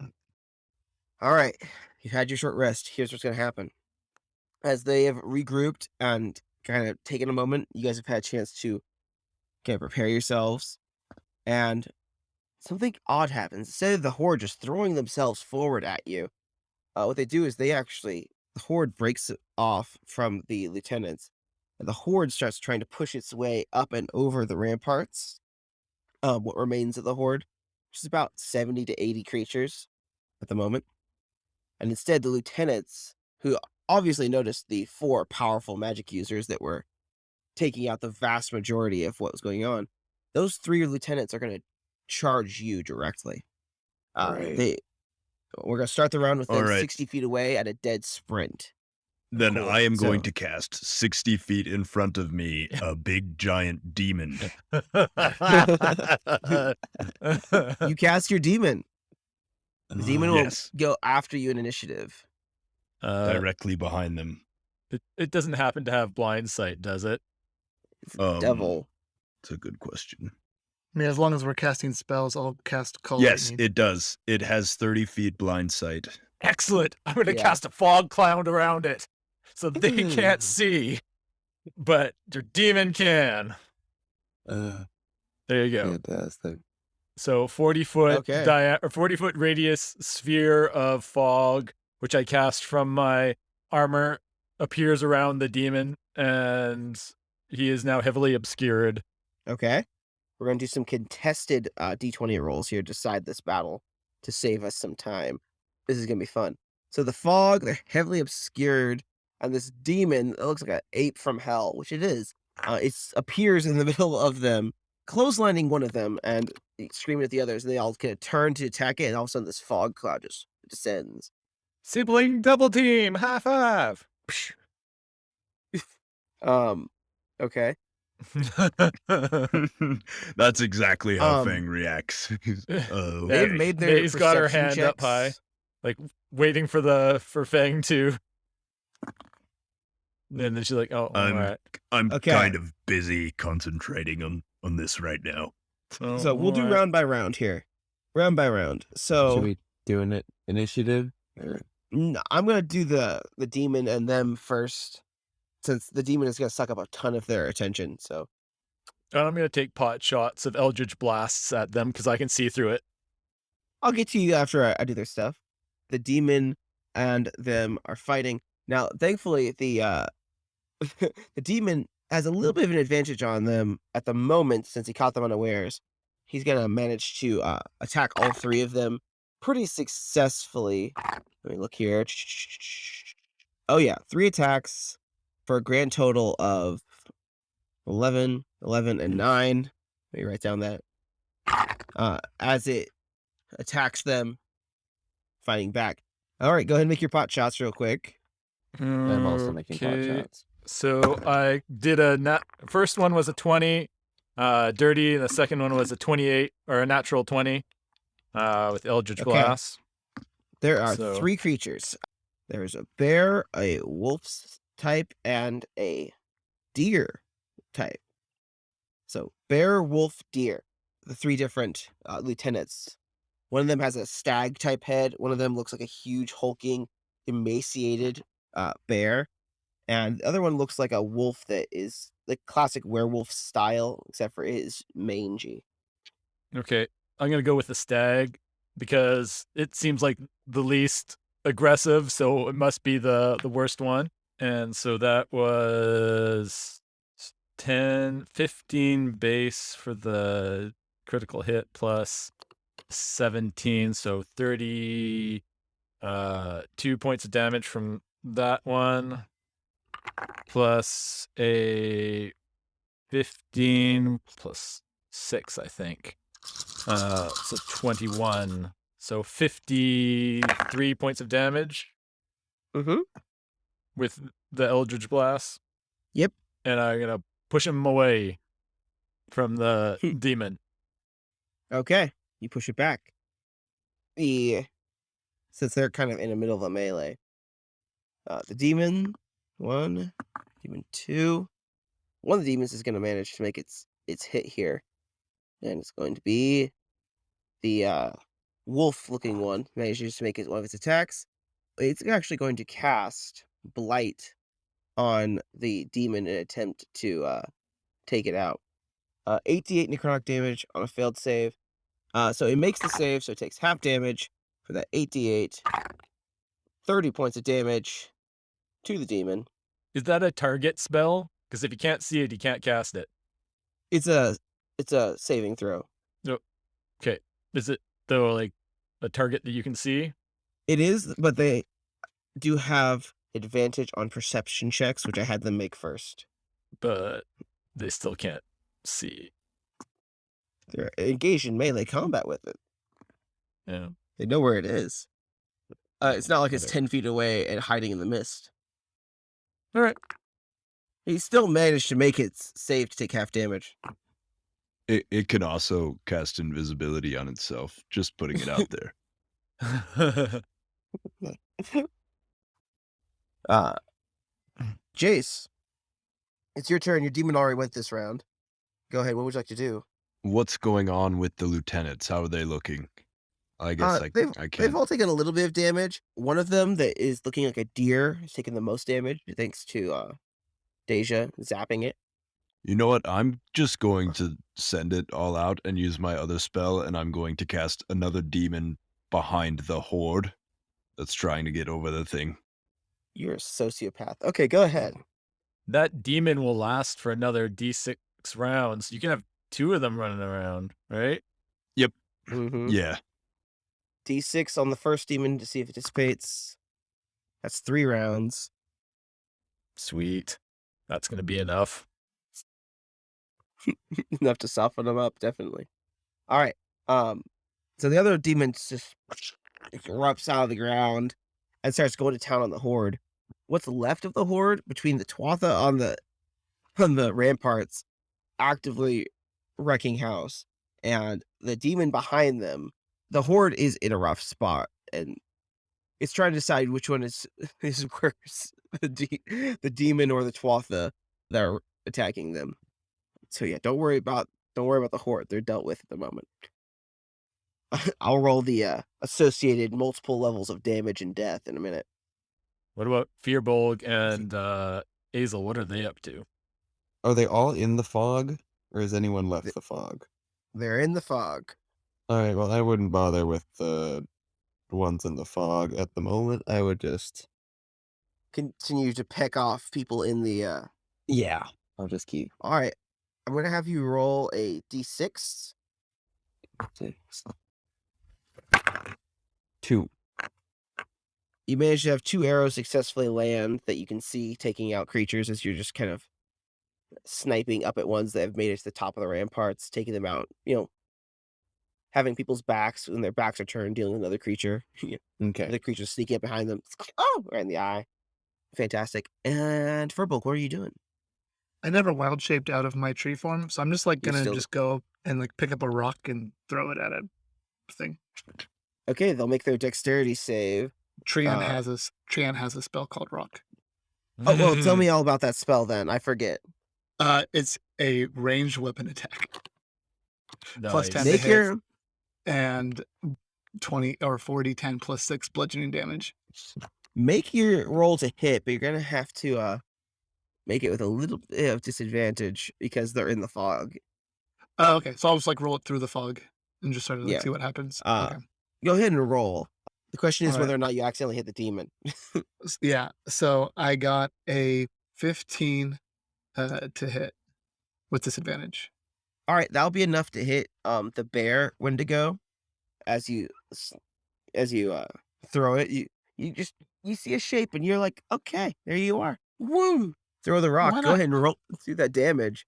All right. You've had your short rest. Here's what's going to happen. As they have regrouped and kind of taken a moment, you guys have had a chance to kind of prepare yourselves. And something odd happens. Instead of the horde just throwing themselves forward at you, what they do is they actually the horde breaks off from the lieutenants, and the horde starts trying to push its way up and over the ramparts. What remains of the horde, which is about 70 to 80 creatures at the moment. And instead, the lieutenants, who obviously noticed the 4 powerful magic users that were taking out the vast majority of what was going on, those 3 lieutenants are going to charge you directly. Right. We're going to start the round with them All right. 60 feet away at a dead sprint. Then Cool. I am going So- to cast 60 feet in front of me a big giant demon. You cast your demon. The demon Yes. will go after you in initiative. Directly behind them. It doesn't happen to have blind sight, does it? It's Um, devil. It's a good question. I mean, as long as we're casting spells, I'll cast color. Yes, it does. It has 30 feet blind sight. Excellent. I'm going to Yeah. cast a fog cloud around it so they can't see, but your demon can. There you go. Fantastic. So 40-foot Okay. 40-foot radius sphere of fog, which I cast from my armor, appears around the demon, and he is now heavily obscured. Okay. We're going to do some contested D20 rolls here to decide this battle to save us some time. This is going to be fun. So the fog, they're heavily obscured, and this demon, it looks like an ape from hell, which it is. It appears in the middle of them, clotheslining one of them and screaming at the others, and they all kind of turn to attack it, and all of a sudden this fog cloud just descends. Sibling double team, high five. Okay. That's exactly how Um, Fang reacts. Oh, They've Hey, made their May's got her perception hand up high, checks. like waiting for Fang to. And then she's like, "Oh, all right." I'm Okay. kind of busy concentrating on this right now. Oh, So we'll do all right. round by round here. Round by round. So Should we do an initiative? Or- I'm gonna do the demon and them first, since the demon is gonna suck up a ton of their attention. So And I'm gonna take pot shots of eldritch blasts at them because I can see through it. I'll get to you after I do their stuff. The demon and them are fighting now. Thankfully, the the demon has a little bit of an advantage on them at the moment since he caught them unawares. He's gonna manage to attack all 3 of them pretty successfully. Let me look here. Oh yeah, 3 attacks for a grand total of 11, 11, and 9. Let me write down that. As it attacks them, fighting back. All right, go ahead and make your pot shots real quick. I'm also making pot Okay. shots. So I did first one was a 20, dirty, and the second one was a 28 or a natural 20, with Eldritch Okay. Blast. There are So- 3 creatures. There's a bear, a wolf type, and a deer type. So bear, wolf, deer. The 3 different lieutenants. One of them has a stag type head. One of them looks like a huge hulking, emaciated bear. And the other one looks like a wolf that is the classic werewolf style, except for it is mangy. Okay, I'm gonna go with the stag because it seems like the least aggressive, so it must be the worst one. And so that was 10, 15 base for the critical hit plus 17, so 32 points of damage from that one, plus a 15 plus 6, I think. So 21. So 53 points of damage Mm-hmm. with the Eldritch Blast. Yep. And I'm going to push him away from the demon. Okay, you push it back. Since they're kind of in the middle of a melee, the demon 1, demon 2. One of the demons is going to manage to make its hit here, and it's going to be the wolf-looking one. Manages to make it one of its attacks. It's actually going to cast Blight on the demon in an attempt to take it out. 88 necrotic damage on a failed save. So it makes the save, so it takes half damage for that 8d8. 30 points of damage. to the demon. Is that a target spell? Because if you can't see it, you can't cast it. It's a saving throw. Okay. Is it though like a target that you can see? It is, but they do have advantage on perception checks, which I had them make first. But they still can't see. They're engaged in melee combat with it. Yeah. They know where it is. It's not like it's Okay. 10 feet away and hiding in the mist. All right. He still managed to make it safe to take half damage. It can also cast invisibility on itself, just putting it out there. Jace, it's your turn. Your demon already went this round. Go ahead. What would you like to do? What's going on with the lieutenants? How are they looking? I guess I They've can't. all taken a little bit of damage. One of them that is looking like a deer has taken the most damage, thanks to Deja zapping it. You know what? I'm just going to send it all out and use my other spell, and I'm going to cast another demon behind the horde that's trying to get over the thing. You're a sociopath. Okay, go ahead. That demon will last for another D6 rounds. You can have 2 of them running around, right? Mm-hmm. Yeah. D6 on the first demon to see if it dissipates. That's 3 rounds. Sweet. That's going to be enough. Enough to soften them up, definitely. All right. So the other demon just erupts out of the ground and starts going to town on the horde. What's left of the horde between the Tuatha on the ramparts actively wrecking house and the demon behind them, the horde is in a rough spot and it's trying to decide which one is worse, the demon or the Tuatha that are attacking them. So yeah, don't worry about the horde. They're dealt with at the moment. I'll roll the associated multiple levels of damage and death in a minute. What about Fearbolg and Azel? What are they up to? Are they all in the fog, or has anyone left the fog? They're in the fog. All right, well, I wouldn't bother with the ones in the fog at the moment. I would just... Continue to peck off people in the... Yeah, I'll just keep... All right. I'm going to have you roll a d6. 2. You manage to have 2 arrows successfully land that you can see taking out creatures as you're just kind of sniping up at ones that have made it to the top of the ramparts, taking them out, having people's backs, when their backs are turned, dealing with another creature. Okay. The creature sneaking up behind them. Oh, right in the eye. Fantastic. And Furbolg, what are you doing? I never wild shaped out of my tree form, so I'm just like gonna just go and like pick up a rock and throw it at a thing. Okay, they'll make their dexterity save. Trian has a spell called Rock. Oh, well, tell me all about that spell then. I forget. It's a ranged weapon attack. Nice. Plus 10 to Make hit, your and 20 or 40, 10 plus 6 bludgeoning damage. make your roll to hit, but you're gonna have to make it with a little bit of disadvantage because they're in the fog. Oh, okay. So I'll just like roll it through the fog and just sort of like Yeah. see what happens. Okay. Okay. Go ahead and roll. The question is All right. whether or not you accidentally hit the demon. Yeah. So I got a 15 to hit with disadvantage. All right, that'll be enough to hit the bear Wendigo. As you throw it, you see a shape and you're like, okay, there you are. Woo! Throw the rock. Why Go not? ahead and roll through that damage.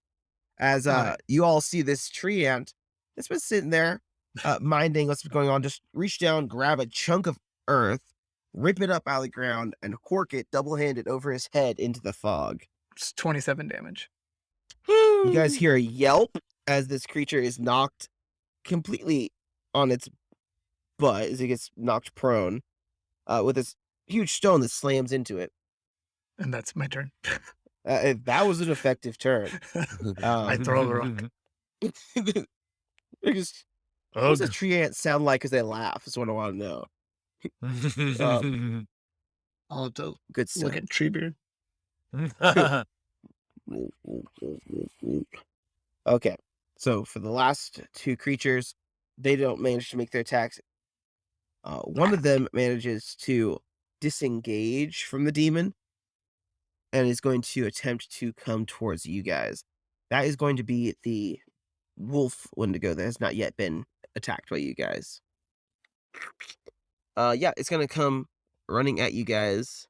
As Alright. you all see this tree ant that's been sitting there, minding what's going on, just reach down, grab a chunk of earth, rip it up out of the ground, and cork it double-handed over his head into the fog. It's 27 damage. You guys hear a yelp as this creature is knocked completely on its butt as it gets knocked prone with this huge stone that slams into it. And that's my turn. That was an effective turn. I throw the rock. They're just, what does a tree ant sound like as they laugh is what I want to know. I'll have to Good look stuff. at Treebeard. Okay, so for the last 2 creatures, they don't manage to make their attacks. One of them manages to disengage from the demon and is going to attempt to come towards you guys. That is going to be the wolf Wendigo that has not yet been attacked by you guys. Yeah, it's going to come running at you guys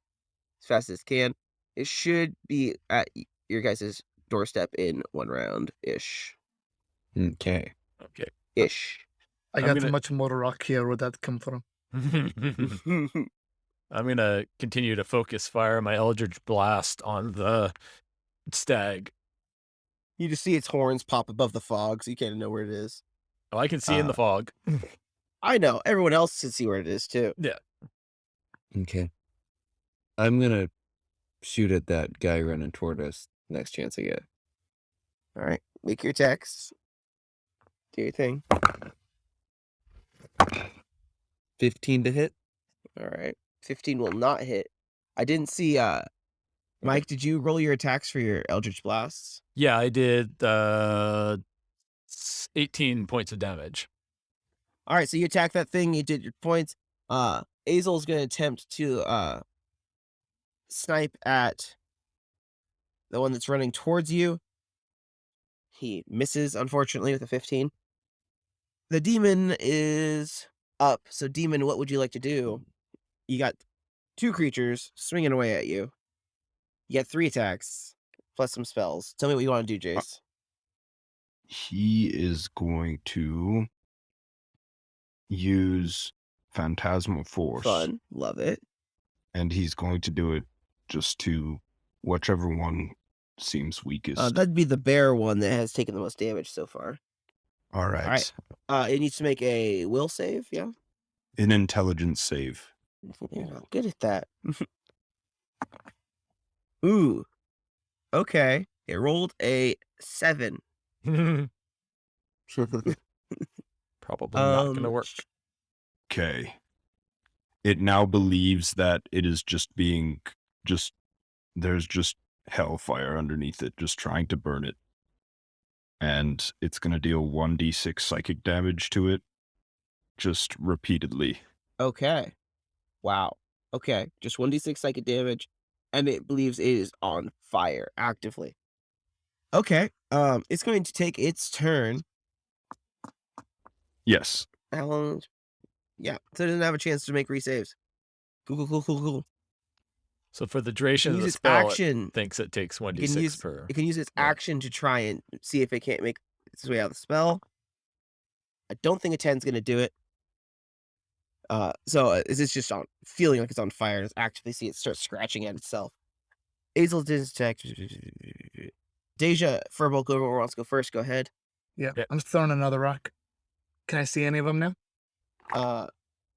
as fast as it can. It should be at your guys' doorstep in 1 round-ish. Okay. Okay. Ish. I I'm got gonna- much more rock here. Where'd that come from? I'm going to continue to focus fire my Eldritch Blast on the stag. You just see its horns pop above the fog, so you can't know where it is. Oh, I can see in the fog. I know. Everyone else can see where it is, too. Yeah. Okay. I'm gonna shoot at that guy running toward us next chance I get. All right. Make your attacks. Do your thing. 15 to hit. All right. 15 will not hit. I didn't see, Mike, did you roll your attacks for your Eldritch Blasts? Yeah, I did 18 points of damage. All right, so you attack that thing, you did your points. Azel's going to attempt to snipe at the one that's running towards you. He misses, unfortunately, with a 15. The demon is up. So, demon, what would you like to do? You got 2 creatures swinging away at you. You got 3 attacks, plus some spells. Tell me what you want to do, Jace. He is going to use Phantasmal Force. Fun. Love it. And he's going to do it just to whichever one seems weakest. That'd be the bear one that has taken the most damage so far. All right. It needs to make a will save, yeah? An intelligence save. You're not good at that. Ooh. Okay. It rolled a 7. Probably not going to work. Okay. It now believes that it is there's just hellfire underneath it, just trying to burn it. And it's going to deal 1d6 psychic damage to it, just repeatedly. Okay. Wow. Okay. Just 1d6 psychic damage, and it believes it is on fire actively. Okay. It's going to take its turn. Yes. How long? Yeah. So it doesn't have a chance to make resaves. Cool. So for the duration of use the its spell, action. it thinks it takes It 1d6 per. can use its Yeah. action to try and see if it can't make its way out of the spell. I don't think a 10's going to do it. So is this just on feeling like it's on fire? It's actively see it start scratching at itself. Azel didn't attack. Deja, Furbolg, whoever wants to go first, go ahead. Yeah, Yeah. I'm throwing another rock. Can I see any of them now?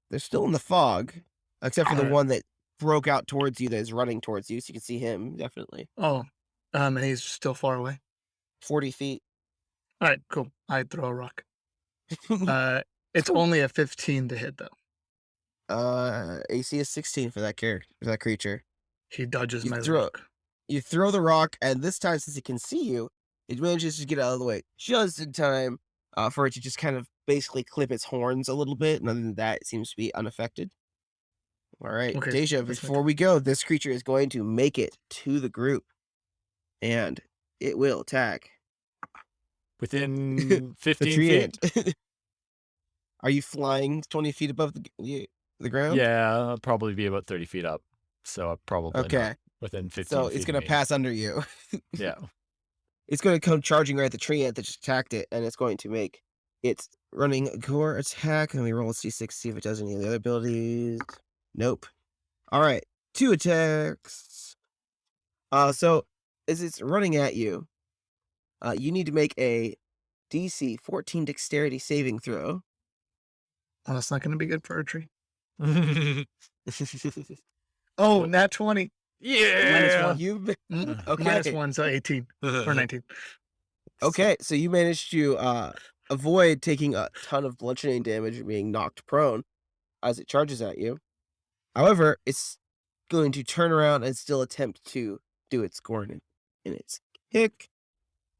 They're still in the fog, except for the Alright. one that broke out towards you that is running towards you, so you can see him, definitely. Oh, and he's still far away. 40 feet. All right, cool. I throw a rock. It's only a 15 to hit though. AC is 16 for that creature. He dodges You my throw- rock. You throw the rock, and this time, since it can see you, it manages to get out of the way just in time for it to just kind of basically clip its horns a little bit, and other than that, it seems to be unaffected. All right, Okay, Deja, that's my before we go, this creature is going to make it to the group, and it will attack Within the 15 tree feet? ant. Are you flying 20 feet above the ground? Yeah, I'll probably be about 30 feet up. So probably Okay, not within 15 so feet it's of going to me. pass under you. Yeah. It's going to come charging right at the tree ant that just attacked it, and it's going to make its running core attack. Let me roll a c6, see if it does any of the other abilities. Nope. All right, 2 attacks. So as it's running at you, you need to make a DC 14 dexterity saving throw. Oh, that's not going to be good for a tree. yeah. Oh, nat 20. Minus 1. You've been, Okay. okay. Minus 1, so 18 or 19. Okay, so you managed to avoid taking a ton of bludgeoning damage and being knocked prone as it charges at you. However, it's going to turn around and still attempt to do its score in its kick.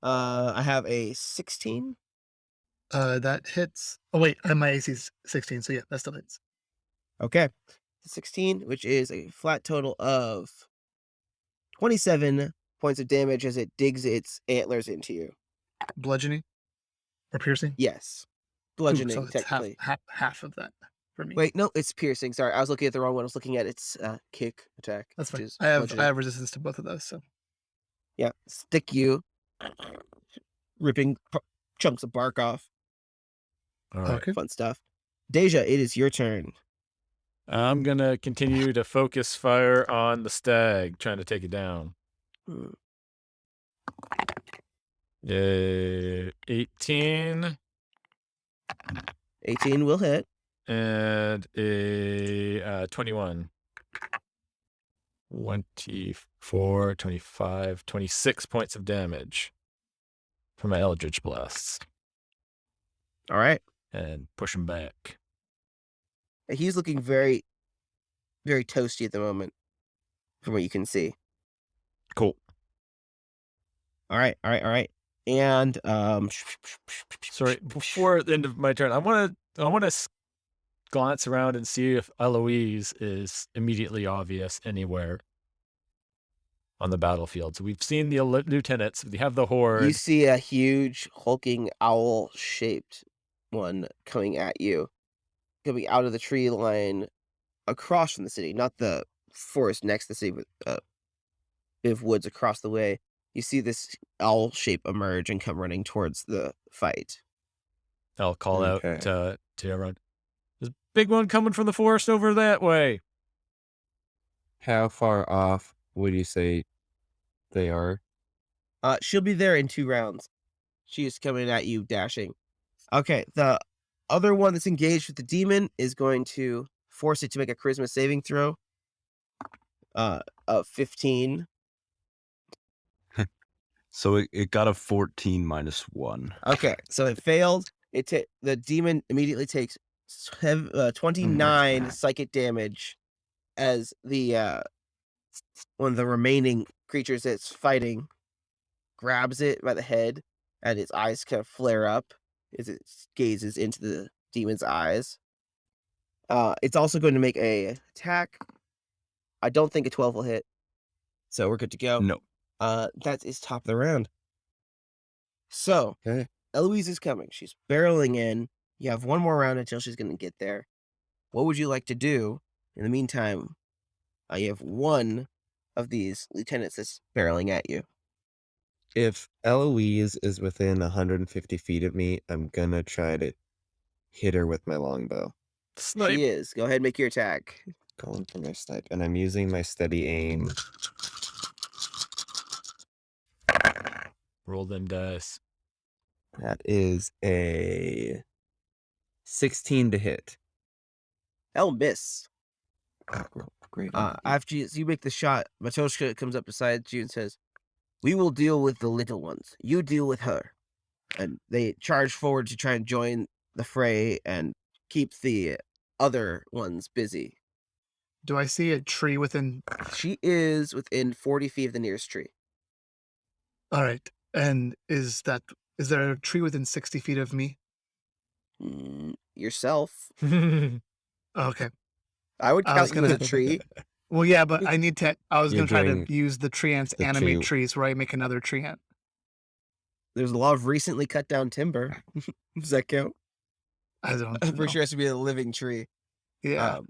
I have a 16. That hits. Oh, wait, my AC is 16, so yeah, that still hits. Okay. 16, which is a flat total of 27 points of damage as it digs its antlers into you. Bludgeoning or piercing? Yes. Ooh, Bludgeoning, so it's technically. half of that for me. Wait, no, it's piercing. Sorry, I was looking at the wrong one. I was looking at its kick attack. That's which fine. is I have bludgeoning. resistance to both of those. So Yeah, stick you, ripping chunks of bark off. All right. okay. Fun stuff. Deja, it is your turn. I'm going to continue to focus fire on the stag, trying to take it down. 18 18 will hit. and a 21. 24, 25, 26 points of damage from my Eldritch Blasts. All right. And push him back. He's looking very, very toasty at the moment, from what you can see. Cool. All right. And Sorry, before the end of my turn, I want to glance around and see if Eloise is immediately obvious anywhere on the battlefield. So we've seen the lieutenants. We have the horde. you see a huge hulking owl-shaped one coming at you, coming out of the tree line across from the city, not the forest next to the city, but bit of woods across the way. You see this owl shape emerge and come running towards the fight. I'll call out Okay. to everyone. There's a big one coming from the forest over that way. How far off would you say they are? She'll be there in 2 rounds. She is coming at you, dashing. Okay, the other one that's engaged with the demon is going to force it to make a charisma saving throw. Of 15. So it got a 14 minus 1. Okay, so it failed. The demon immediately takes 29 psychic damage as the one of the remaining creatures that's fighting grabs it by the head, and its eyes kind of flare up as it gazes into the demon's eyes. It's also going to make a attack. I don't think a 12 will hit, so we're good to go. No. That is top of the round. So, Okay. Eloise is coming. She's barreling in. You have one more round until she's going to get there. What would you like to do? In the meantime, you have one of these lieutenants that's barreling at you. If Eloise is within 150 feet of me, I'm gonna try to hit her with my longbow. Snipe. She is. Go ahead and make your attack. Going for my snipe, and I'm using my steady aim. Roll them dice. That is a 16 to hit. Hell miss. Great. After you make the shot, Matoshka comes up beside you and says, "We will deal with the little ones. You deal with her." And they charge forward to try and join the fray and keep the other ones busy. Do I see a tree within? She is within 40 feet of the nearest tree. All right. And is there a tree within 60 feet of me? Yourself. Okay. I would I count was you as a gonna- tree. Well, yeah, but I need to. I was You're gonna try to doing use the tree ants the animate tree- trees where I make another tree ant. There's a lot of recently cut down timber. Does that count? I don't. I'm know. pretty sure it has to be a living tree. Yeah. All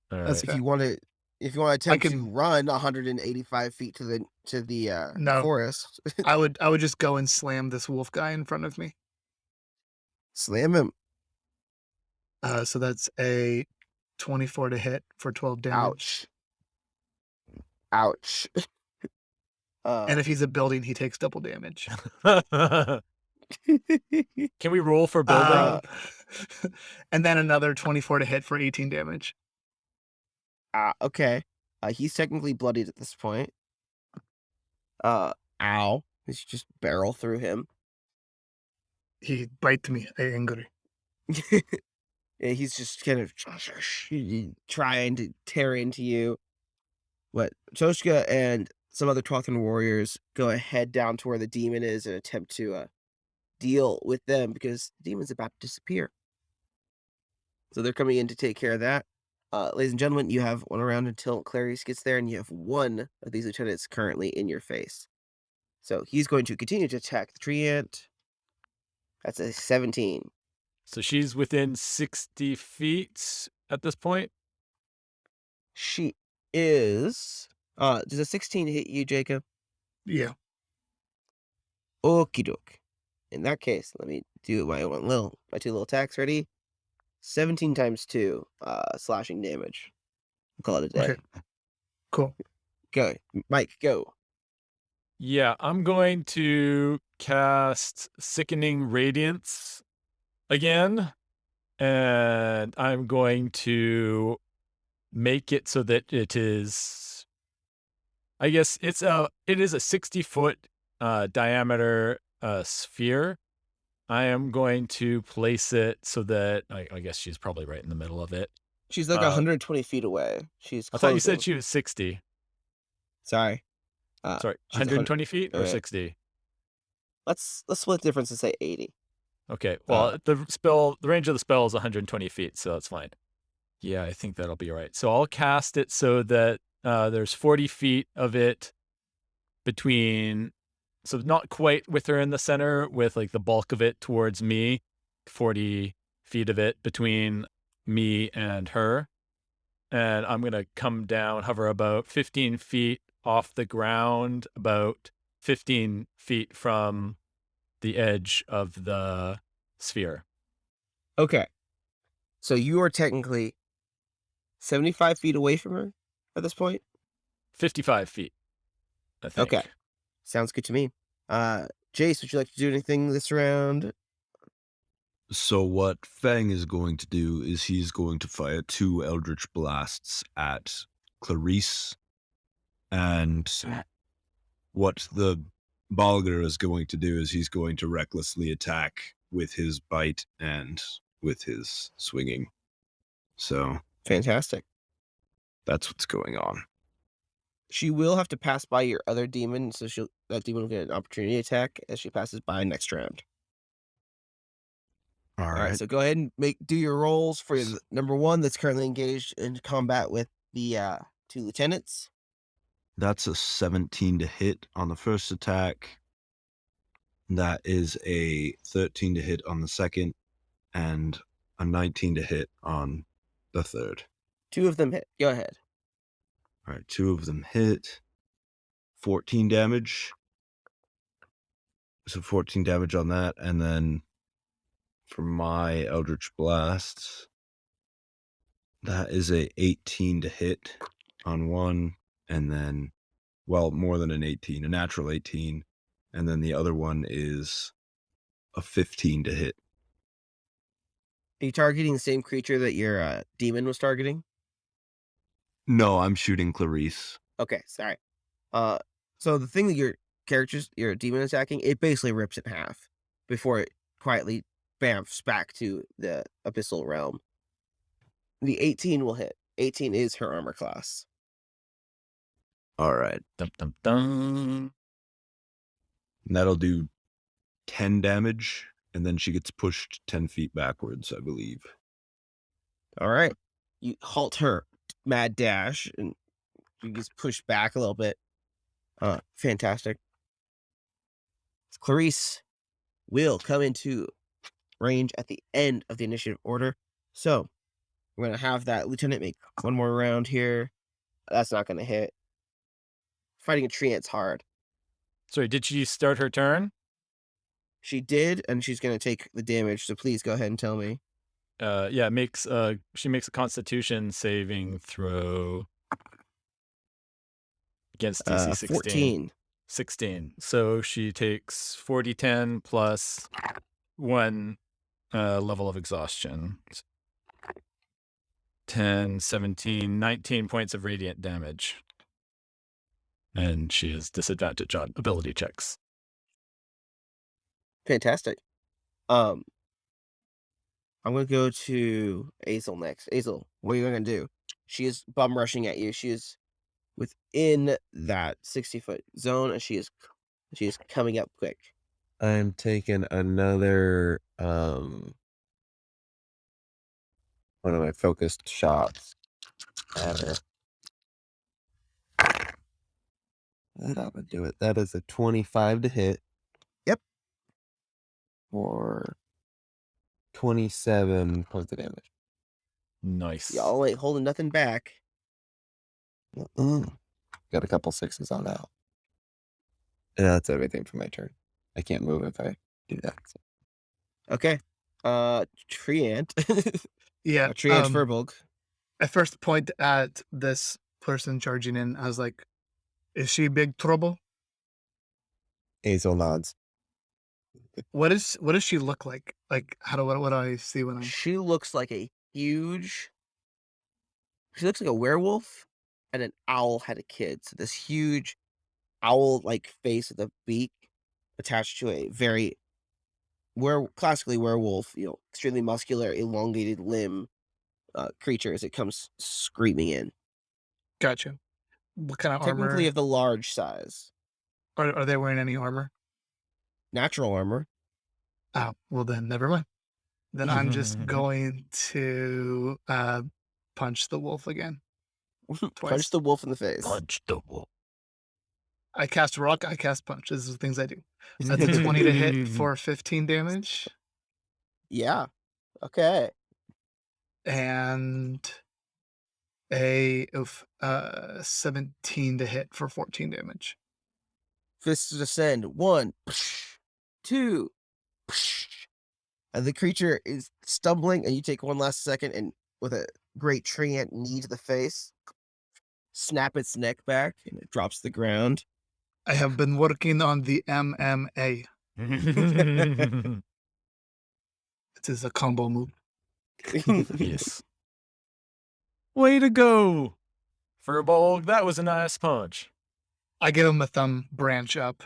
That's right. If you want to, attempt to can- run 185 feet to the No. forest, I would just go and slam this wolf guy in front of me. slam him. So that's a 24 to hit for 12 damage. Ouch. And if he's a building, he takes double damage. Can we roll for building? And then another 24 to hit for 18 damage. Okay. He's technically bloodied at this point. Ow. Let's just barrel through him. He bites me angry. Yeah, he's just kind of trying to tear into you. What Toshka and some other Twathan warriors go ahead down to where the demon is and attempt to deal with them because the demon's about to disappear. So they're coming in to take care of that. Ladies and gentlemen, you have 1 round until Clarice gets there, and you have 1 of these lieutenants currently in your face. So he's going to continue to attack the tree ant. That's a 17. So she's within 60 feet at this point. She is. Does a 16 hit you, Jacob? Yeah. Okie doke. In that case, let me do my 2 little attacks. Ready? 17 times 2 slashing damage. We'll call it a day. Okay. Cool. Go. Mike, go. Yeah, I'm going to cast Sickening Radiance again, and I'm going to make it so that it is, I guess it is a 60-foot diameter sphere. I am going to place it so that I guess she's probably right in the middle of it. She's like 120 feet away. She's I thought you said closing. she was 60. Sorry. Sorry, she's 120 feet or okay. 60? Let's split the difference and say 80. Okay, well, the range of the spell is 120 feet, so that's fine. Yeah, I think that'll be all right. So I'll cast it so that there's 40 feet of it between, so not quite with her in the center, with like the bulk of it towards me, 40 feet of it between me and her. And I'm going to come down, hover about 15 feet off the ground, about 15 feet from the edge of the sphere. Okay. So you are technically 75 feet away from her at this point? 55 feet, I think. Okay. Sounds good to me. Jace, would you like to do anything this round? So what Fang is going to do is he's going to fire 2 Eldritch Blasts at Clarice. And what the Balger is going to do is he's going to recklessly attack with his bite and with his swinging. So Fantastic. that's what's going on. She will have to pass by your other demon, so that demon will get an opportunity attack as she passes by next round. All All right. right, so go ahead and do your rolls for the number 1 that's currently engaged in combat with the 2 lieutenants. That's a 17 to hit on the first attack. That is a 13 to hit on the second, and a 19 to hit on the third. 2 of them hit. Go ahead. All right, 2 of them hit. 14 damage. So 14 damage on that, and then for my Eldritch Blast, that is a 18 to hit on one, and then, well, more than an 18, a natural 18, and then the other one is a 15 to hit. Are you targeting the same creature that your demon was targeting? No, I'm shooting Clarice. Okay, sorry. So the thing that your demon attacking, it basically rips it in half before it quietly bamfs back to the abyssal realm. The 18 will hit. 18 is her armor class. All right. Dum, dum, dum. And that'll do 10 damage, and then she gets pushed 10 feet backwards, I believe. All right. You halt her mad dash, and you just push back a little bit. Fantastic. Clarice will come into range at the end of the initiative order. So we're going to have that lieutenant make 1 more round here. That's not going to hit. Fighting a tree ant's hard. Sorry, did she start her turn? She did, and she's going to take the damage. So please go ahead and tell me. Yeah, she makes a Constitution saving throw against DC 16. 14. 16. So she takes 40-10 plus 1 level of exhaustion. 10, 17, 19 points of radiant damage. And she has disadvantage on ability checks. Fantastic. I'm going to go to Azel next. Azel, what are you going to do? She is bum rushing at you. She is within that 60-foot zone, and she is coming up quick. I'm taking another one of my focused shots That would do it. That is a 25 to hit. Yep. For 27 points of damage. Nice. Y'all ain't holding nothing back. Got a couple sixes on that. And that's everything for my turn. I can't move if I do that. So. Okay. Treant. Yeah. Treant Furbolg. I first point at this person charging in. I was like, "Is she big trouble? Azel nods. What does she look like? Like, what do I see when I?" She looks like a huge. She looks like a werewolf and an owl had a kid. So this huge owl-like face with a beak attached to a very classically werewolf, extremely muscular, elongated limb creature as it comes screaming in. Gotcha. What kind of Technically armor? of the large size. Are they wearing any armor? Natural armor. Oh, well then, never mind. Then I'm just going to punch the wolf again. Punch Twice. the wolf in the face. Punch the wolf. I cast rock, I cast punch. These are the things I do. That's a 20 to hit for 15 damage. Yeah. Okay. And a 17 to hit for 14 damage. Fists descend. 1, 2, and the creature is stumbling, and you take one last second, and with a great treant knee to the face, snap its neck back, and it drops to the ground. I have been working on the MMA. It is a combo move. Yes. Way to go, Furbolg. That was a nice punch. I give him a thumb branch up.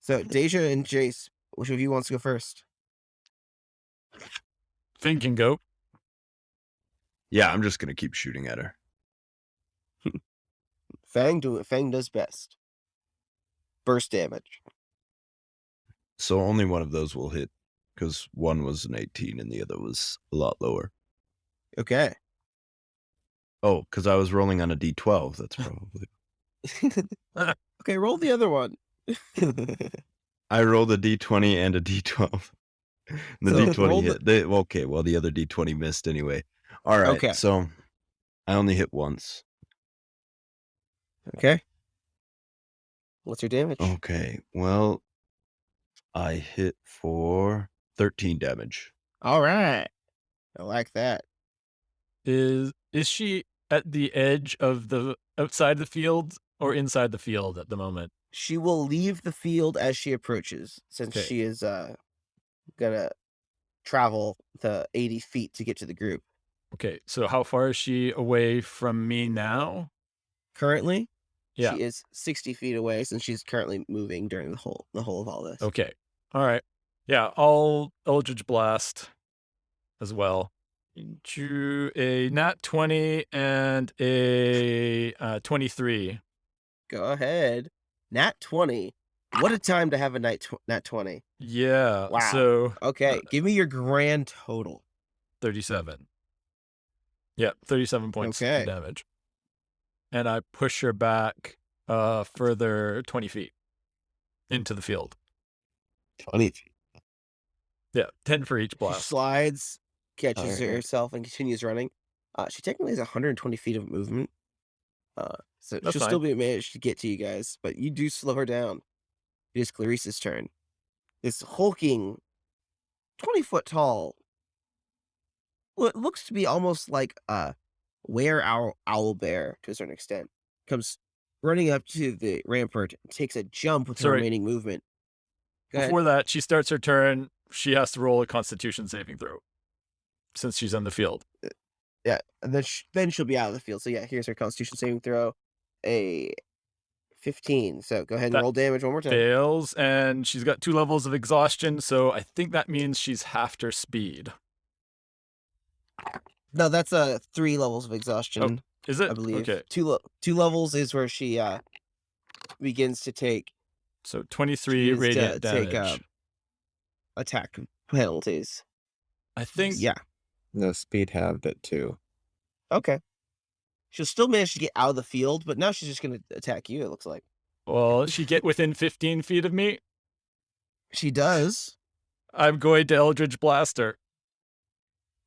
So, Deja and Jace, which of you wants to go first? Finn can go. Yeah, I'm just gonna keep shooting at her. Fang do what Fang does best. Burst damage. So only one of those will hit, because one was an 18 and the other was a lot lower. Okay. Oh, because I was rolling on a D12. That's probably. Okay, roll the other one. I rolled a D20 and a D12. The So D20 roll hit. Okay, well, the other D20 missed anyway. All right, Okay. so I only hit once. Okay. What's your damage? Okay, well, I hit for 13 damage. All right. I like that. Is she at the edge of the outside the field or inside the field at the moment? She will leave the field as she approaches, since Okay. she is gonna travel the 80 feet to get to the group. Okay, so how far is she away from me now? Currently, Yeah. she is 60 feet away, since she's currently moving during the whole of all this. Okay. All right. Yeah, I'll Eldritch Blast as well. Into a nat 20 and a 23. Go ahead. Nat 20. What a time to have a nat 20. Yeah. Wow. So Okay, give me your grand total. 37. Yeah, 37 points Okay. of damage. And I push her back further 20 feet into the field. 20 feet. Yeah, 10 for each She blast. slides, catches Alright. herself, and continues running. She technically has 120 feet of movement. So That's she'll fine. still be managed to get to you guys, but you do slow her down. It is Clarice's turn. This hulking, 20-foot tall, what looks to be almost like a owl bear to a certain extent, comes running up to the rampart, takes a jump with her Sorry. remaining movement. Go ahead. Before that, she starts her turn. She has to roll a Constitution saving throw since she's on the field. Yeah, and then she'll be out of the field. So yeah, here's her Constitution saving throw, a 15. So go ahead and That roll damage one more time. Fails, and she's got 2 levels of exhaustion, so I think that means she's halved her speed. No, that's 3 levels of exhaustion, Is it? I believe. Okay, 2 levels is where she begins to take so 23 begins to radiant take damage. attack penalties. I think Yeah. No, speed halved it too. Okay. She'll still manage to get out of the field, but now she's just going to attack you, it looks like. Well, she get within 15 feet of me. She does. I'm going to Eldritch Blaster.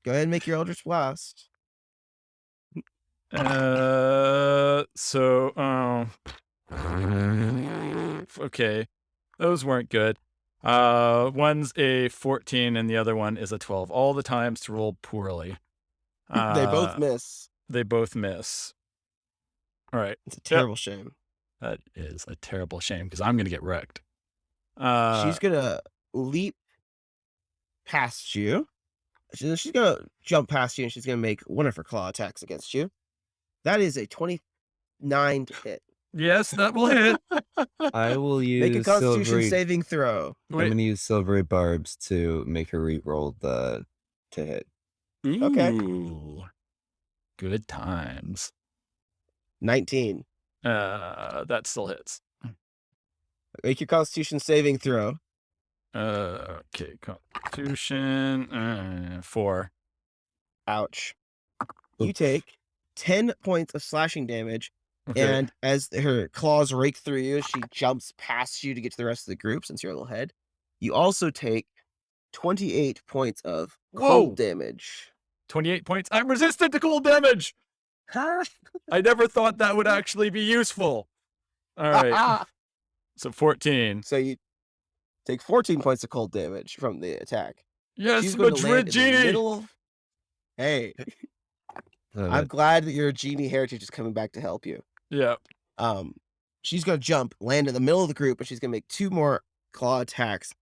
Go ahead and make your Eldritch Blast. Okay. Those weren't good. One's a 14 and the other one is a 12. All the times to roll poorly. They both miss. They both miss. All right. It's a terrible shame. That is a terrible shame because I'm going to get wrecked. She's going to leap past you. She's going to jump past you and she's going to make one of her claw attacks against you. That is a 29 to hit. Yes, that will hit. I will use Make a Constitution silvery. saving throw. I'm going to use silvery barbs to make her re-roll to hit. Okay. Ooh. Good times. 19. That still hits. Make your Constitution saving throw. Okay, Constitution 4. Ouch. You take 10 points of slashing damage, Okay. and as her claws rake through you, she jumps past you to get to the rest of the group since you're a little head. You also take 28 points of cold damage. 28 points. I'm resistant to cold damage. I never thought that would actually be useful. All right. So 14. So you take 14 points of cold damage from the attack. Yes, She's going to land Madrid in the Genie. middle. Hey, I'm glad that your genie heritage is coming back to help you. Yeah. She's going to jump, land in the middle of the group, and she's going to make 2 more claw attacks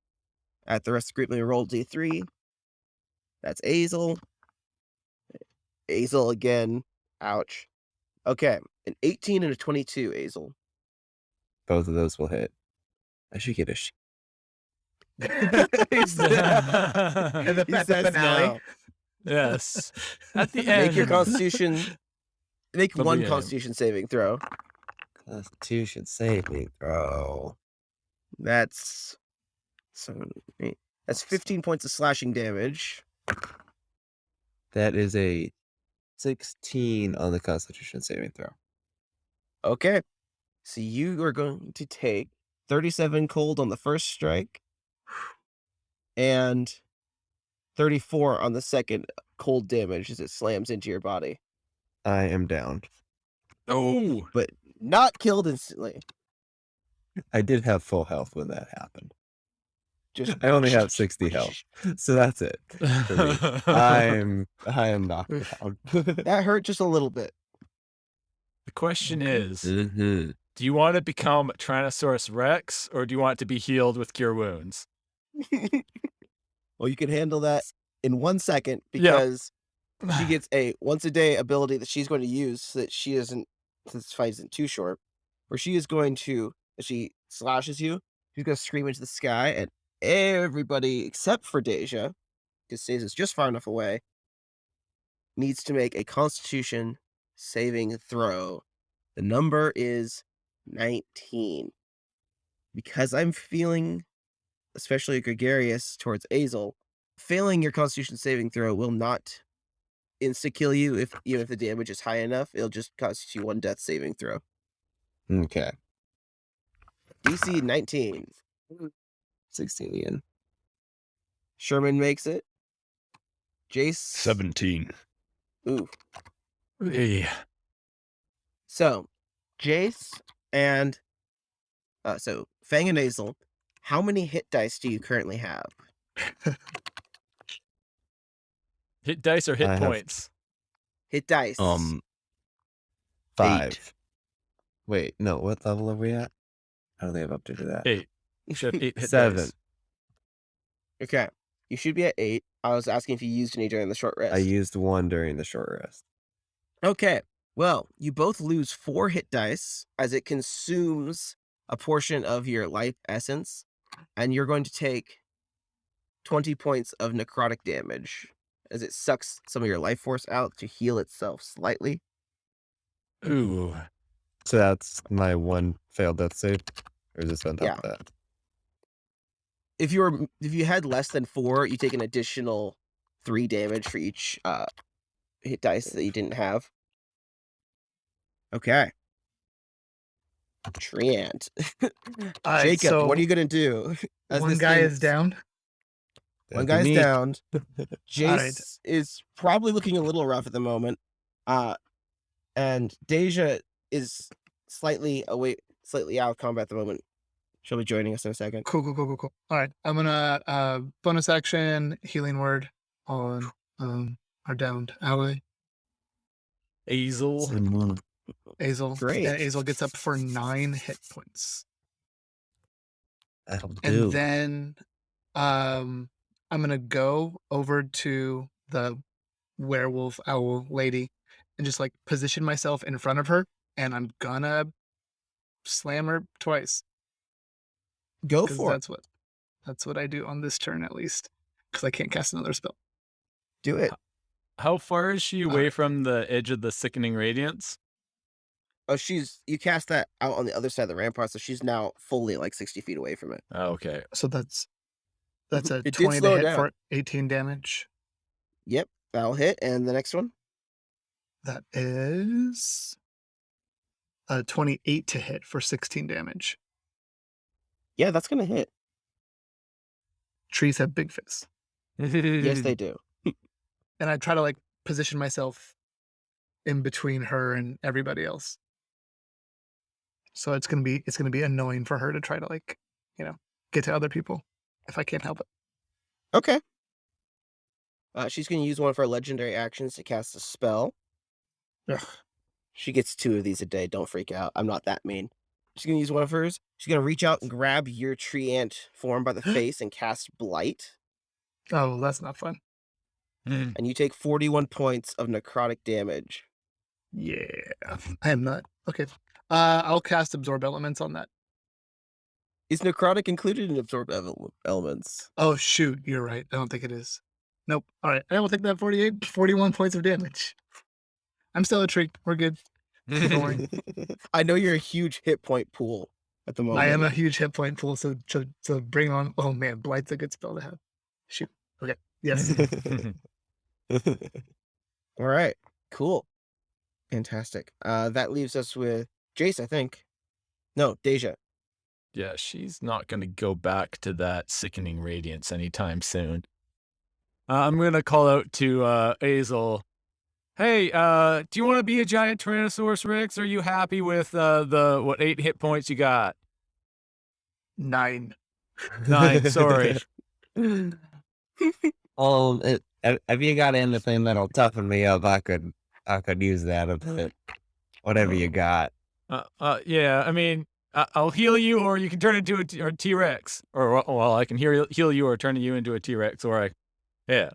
at the rest of the group. Let me roll D3. That's Azel. Azel again. Ouch. Okay, an 18 and a 22, Azel. Both of those will hit. I should get a And the He says finale. no. Yes. At the end. Make your Constitution. Make Lovely one aim. Constitution saving throw. Constitution saving throw. That's 15 points of slashing damage. That is a 16 on the Constitution saving throw. Okay. So you are going to take 37 cold on the first strike and 34 on the second cold damage as it slams into your body. I am down. Oh. But not killed instantly. I did have full health when that happened. Just I only have 60 health, so that's it. For me. I am knocked down. that hurt just a little bit. The question is, Mhm. do you want to become Tyrannosaurus Rex or do you want to be healed with Cure Wounds? Well, you can handle that in 1 second Yeah. because she gets a once a day ability that she's going to use so that she doesn't, since this fight isn't too short, where she is going to, if she slashes you, she's going to scream into the sky and everybody except for Deja, because Deja's just far enough away, needs to make a Constitution saving throw. The number is 19. Because I'm feeling especially gregarious towards Azel, failing your Constitution saving throw will not insta-kill you even if the damage is high enough. It'll just constitute 1 death saving throw. Okay. DC 19. 16 again. Sherman makes it. Jace. 17. Ooh. Yeah. So, Jace and so Fang and Azel, how many hit dice do you currently have? Hit dice or hit I have- points? Hit dice. 5. Wait, no, what level are we at? I don't think I've updated that. 8. You should have 8 hit 7. dice. Okay. You should be at 8. I was asking if you used any during the short rest. I used 1 during the short rest. Okay. Well, you both lose 4 hit dice as it consumes a portion of your life essence, and you're going to take 20 points of necrotic damage as it sucks some of your life force out to heal itself slightly. Ooh. So that's my 1 failed death save? Or is this on top Yeah. of that? If you had less than 4, you take an additional 3 damage for each hit dice that you didn't have. Okay. Treant. All right, Jacob, so what are you gonna do? As one this guy thing- is down. One That'd be guy's me. down. All Jace right. is probably looking a little rough at the moment. And Deja is slightly out of combat at the moment. She'll be joining us in a second. Cool. All right, I'm gonna bonus action healing word on our downed ally, Azel. Azel. Great. And Azel gets up for 9 hit points. That'll And do. then I'm gonna go over to the werewolf owl lady and just like position myself in front of her, and I'm gonna slam her twice. Go Because for it. that's what I do on this turn at least. Because I can't cast another spell. Do it. How far is she away from the edge of the Sickening Radiance? Oh, you cast that out on the other side of the rampart, so she's now fully like 60 feet away from it. Oh, okay. So that's a It did 20 slow to her hit down. for 18 damage. Yep, that'll hit. And the next one? That is a 28 to hit for 16 damage. Yeah, that's gonna hit. Trees have big fists. Yes, they do. And I try to like position myself in between her and everybody else. So it's gonna be annoying for her to try to like, get to other people if I can't help it. Okay. She's gonna use one of her legendary actions to cast a spell. Ugh. She gets 2 of these a day. Don't freak out. I'm not that mean. She's gonna use one of hers. She's gonna reach out and grab your tree ant form by the face and cast Blight. Oh, that's not fun. And you take 41 points of necrotic damage. Yeah, I am not. Okay. I'll cast Absorb Elements on that. Is necrotic included in absorb elements? Oh, shoot. You're right. I don't think it is. Nope. All right. I will take that 41 points of damage. I'm still a tree. We're good. Don't worry. I know you're a huge hit point pool at the moment. I am a huge hit point pool, so bring on. Oh, man. Blight's a good spell to have. Shoot. Okay. Yes. All right. Cool. Fantastic. That leaves us with Jace, I think. No, Deja. Yeah, she's not going to go back to that Sickening Radiance anytime soon. I'm going to call out to Azel. Hey, do you want to be a giant Tyrannosaurus Rex? Or are you happy with 8 hit points you got? 9. 9, sorry. If you got anything that'll toughen me up, I could use that a bit. Whatever you got. Yeah, I mean, I'll heal you, or you can turn into a T-Rex. Or, well, I can heal you or turn you into a T-Rex, yeah.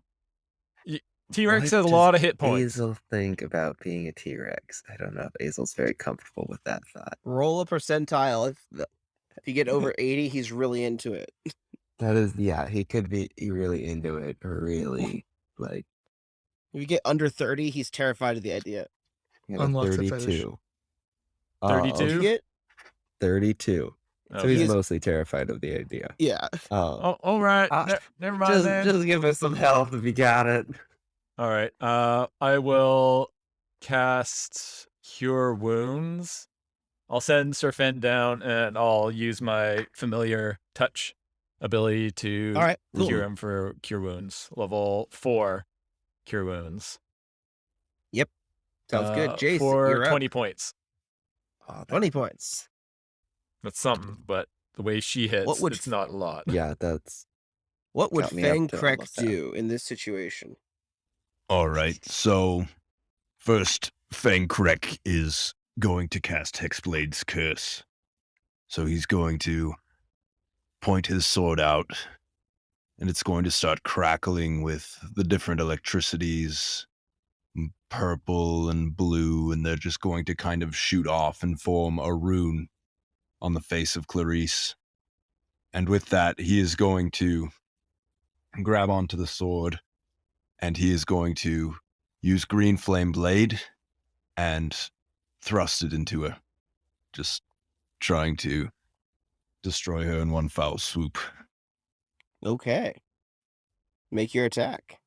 T-Rex What has a does lot of hit points. Azel think about being a T-Rex? I don't know if Azel's very comfortable with that thought. Roll a percentile. If you get over 80, he's really into it. That is, yeah, he could be really into it, or really, like, If you get under 30, he's terrified of the idea. Unlocks the fetish. 32. 32? What'd you get? 32. So Okay. he's mostly terrified of the idea. Yeah. Oh, all right. Never mind then. Just give us some help if you got it. All right. I will cast Cure Wounds. I'll send Sir Fend down, and I'll use my familiar touch ability to All right. Cool. cure him for Cure Wounds. Level 4 Cure Wounds. Sounds good. Jace, for you're up. 20 points. 20 points. That's something, but the way she hits, would- it's not a lot. Yeah, that's What would Got me up Fang to Krek almost half. do in this situation? All right, so first, Fang Krek is going to cast Hexblade's Curse. So he's going to point his sword out, and it's going to start crackling with the different electricities, purple and blue, and they're just going to kind of shoot off and form a rune on the face of Clarice. And with that, he is going to grab onto the sword, and he is going to use Green Flame Blade and thrust it into her, just trying to destroy her in one foul swoop. Okay. Make your attack.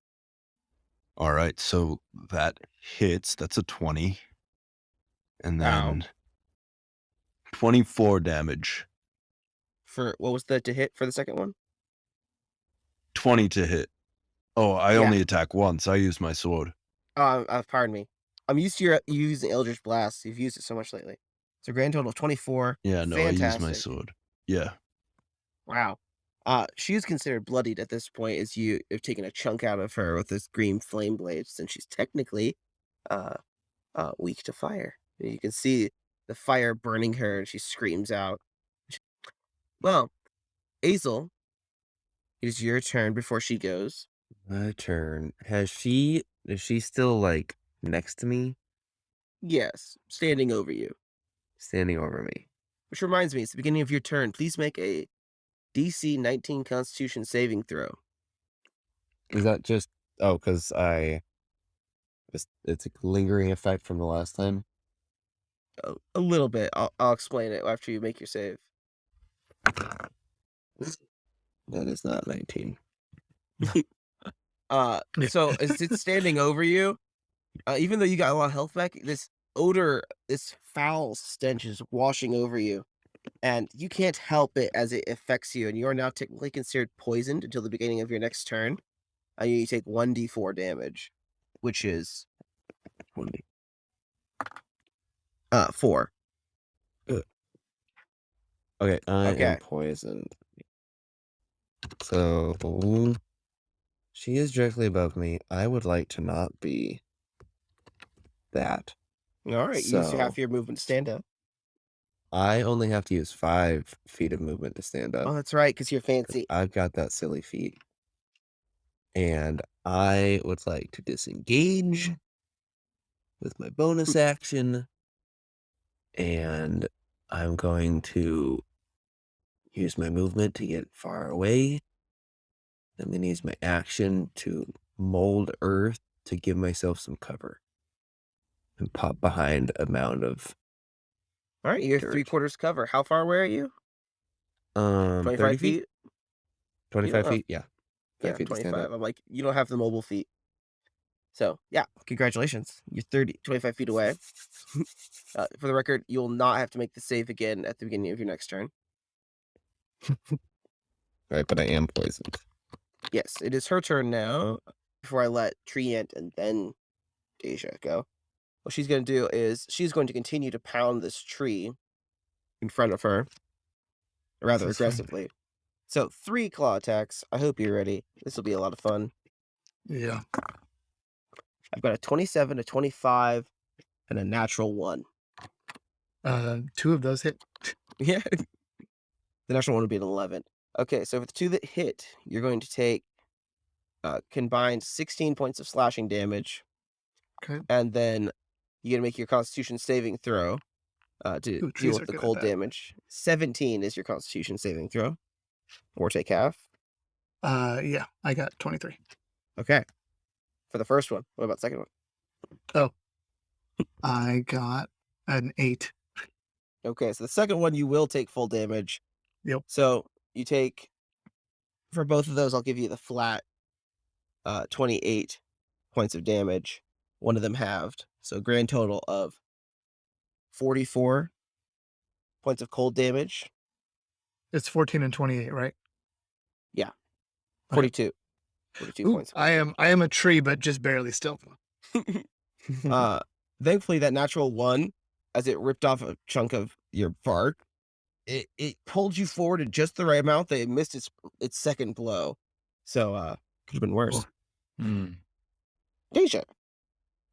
All right, so that hits. That's a 20. And Ow. then 24 damage. For what was the to hit for the second one? 20 to hit. Oh, I Yeah. only attack once. I use my sword. Pardon me. I'm used to you using Eldritch Blast. You've used it so much lately. So grand total of 24. Yeah, no, Fantastic. I use my sword. Yeah. Wow. She is considered bloodied at this point, as you have taken a chunk out of her with this green flame blade, since she's technically weak to fire. You can see the fire burning her, and she screams out. Well, Azel, it is your turn before she goes. My turn. Is she still like next to me? Yes, standing over you. Standing over me. Which reminds me, it's the beginning of your turn. Please make a DC 19 Constitution saving throw. Is that just because it's a lingering effect from the last time? A little bit. I'll explain it after you make your save. That is not 19. So as it's standing over you, even though you got a lot of health back, this odor, this foul stench is washing over you, and you can't help it as it affects you, and you are now technically considered poisoned until the beginning of your next turn. And you take 1d4 damage, which is 4. Okay, I Okay. am poisoned. So she is directly above me. I would like to not be that. All right, you use So- half your movement to stand up. I only have to use 5 feet of movement to stand up. Oh, that's right, because you're fancy. I've got that silly feat. And I would like to disengage with my bonus action. And I'm going to use my movement to get far away. I'm going to use my action to mold earth to give myself some cover. And pop behind a mound of All right, you're dirt. 3/4 cover. How far away are you? 25 30 feet? 25 know, feet? Yeah. 5 Yeah, feet to stand 25. up. I'm like, you don't have the mobile feet. So, yeah, congratulations. You're 25 feet away. For the record, you'll not have to make the save again at the beginning of your next turn. Right, but I am poisoned. Yes, it is her turn now. Before I let Treant and then Deja go, what she's going to do is she's going to continue to pound this tree in front of her, rather This is fun. aggressively. So 3 claw attacks. I hope you're ready. This will be a lot of fun. Yeah. I've got a 27, a 25, and a natural 1. 2 of those hit. Yeah. The natural 1 would be an 11. Okay, so for the 2 that hit, you're going to take combined 16 points of slashing damage. Okay. And then you're going to make your Constitution saving throw to deal trees with are the good at cold that. damage. 17 is your Constitution saving throw. Or take half. Yeah, I got 23. Okay. For the first one. What about the second one? I got an 8. Okay, so the second one, you will take full damage. Yep. So you take, for both of those, I'll give you the flat 28 points of damage. One of them halved. So grand total of 44 points of cold damage. It's 14 and 28, right? 42. 42 Ooh, points. I am a tree, but just barely still. Thankfully, that natural 1, as it ripped off a chunk of your bark, it pulled you forward at just the right amount that it missed its second blow. So, could have been worse. Deja.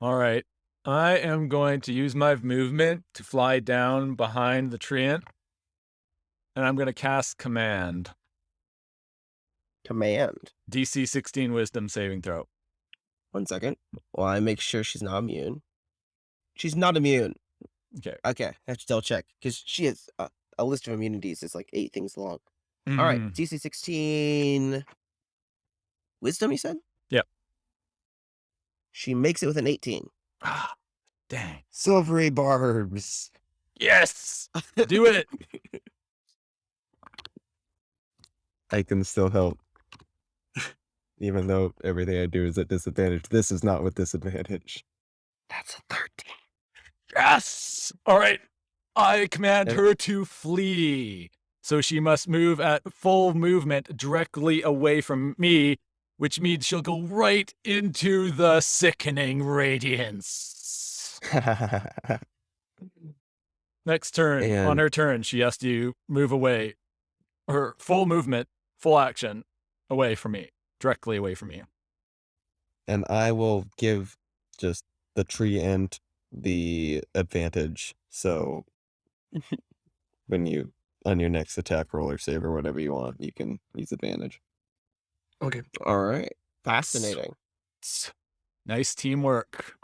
All right. I am going to use my movement to fly down behind the treant. And I'm going to cast Command. Command. DC 16 Wisdom saving throw. 1 second. While I make sure she's not immune. She's not immune. Okay. Okay, I have to double check because she has a list of immunities. It's like 8 things long. Mhm. All right, DC 16 Wisdom, you said? Yep. She makes it with an 18. Ah, dang. Silvery barbs. Yes! Do it! I can still help. Even though everything I do is at disadvantage. This is not with disadvantage. That's a 13. Yes! All right. I command her to flee. So she must move at full movement directly away from me, which means she'll go right into the Sickening Radiance. Next turn. On And- her turn, she has to move away. Her full movement, full action, away from me. Directly away from me. And I will give just the tree ant the advantage. So when you, on your next attack roll or save or whatever you want, you can use advantage. Okay. All right. Fascinating. Nice teamwork.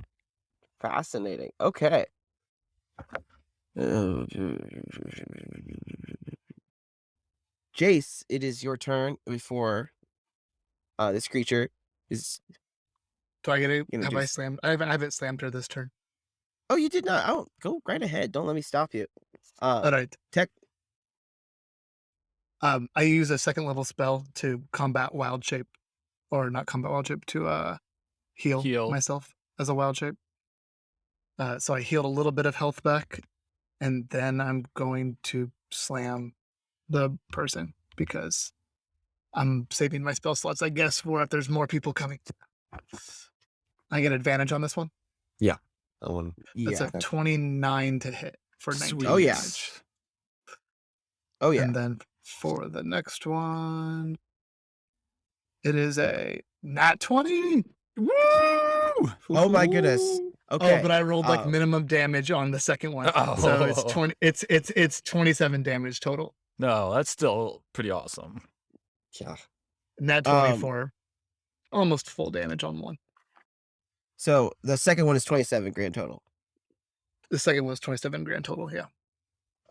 Fascinating. Okay. Jace, it is your turn before this creature is. Do I get it? Gonna Have do I s- slammed? I haven't slammed her this turn. Oh, you did not. Oh, go right ahead. Don't let me stop you. All right. Tech. I use a second level spell to combat wild shape, or not combat wild shape, to heal myself as a wild shape. So I healed a little bit of health back, and then I'm going to slam the person because I'm saving my spell slots, I guess, for if there's more people coming. I get advantage on this one. That one. That's Yeah. a 29 to hit for 19 Sweet. Oh, yeah. damage. Oh yeah. And then for the next one, it is a nat 20. Woo! Oh my goodness. Okay. Oh, but I rolled like Oh. minimum damage on the second one. So it's 20 it's 27 damage total. No, that's still pretty awesome. Yeah. Nat 24. Almost full damage on one. So the second one is 27 grand total. The second was 27 grand total, yeah.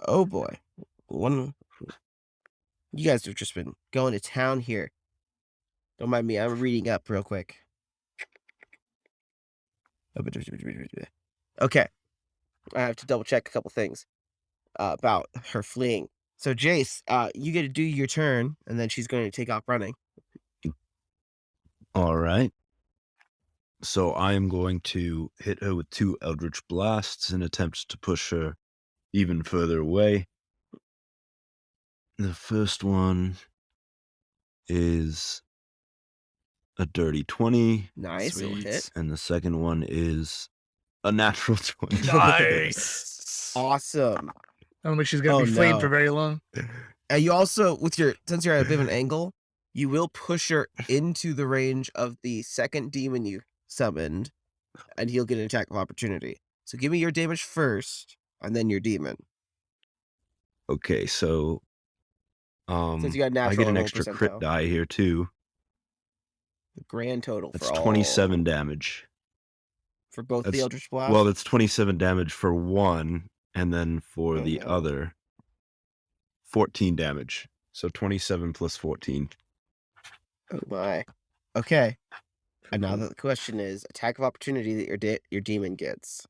Oh boy. One. You guys have just been going to town here. Don't mind me. I'm reading up real quick. Okay. I have to double check a couple things about her fleeing. So Jace, you get to do your turn, and then she's going to take off running. All right. So I am going to hit her with 2 Eldritch Blasts in attempts to push her even further away. The first one is a dirty 20, Nice. It'll Sweet. hit. and the second one is a natural 20. Nice. Awesome. I don't think she's gonna Oh, be fleeing no. for very long. And you also, since you're at a bit of an angle, you will push her into the range of the second demon you summoned, and he'll get an attack of opportunity. So give me your damage first, and then your demon. Okay, so Since you got natural, I get an roll extra percentile. crit die here too. The grand total That's for all 27 damage. for both the That's- Eldritch Blast. Well, that's 27 damage for one, and then for the other, 14 damage. So 27 plus 14. Oh my. Okay. And now the question is attack of opportunity that your demon gets.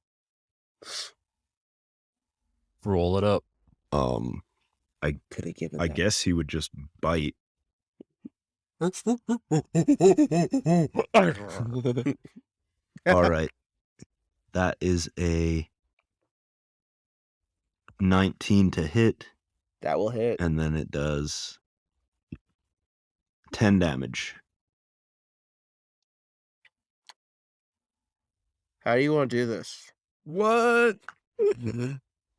Roll it up. Could have given I that. guess he would just bite. All right. That is a 19 to hit, That will hit. and then it does 10 damage. How do you want to do this? What?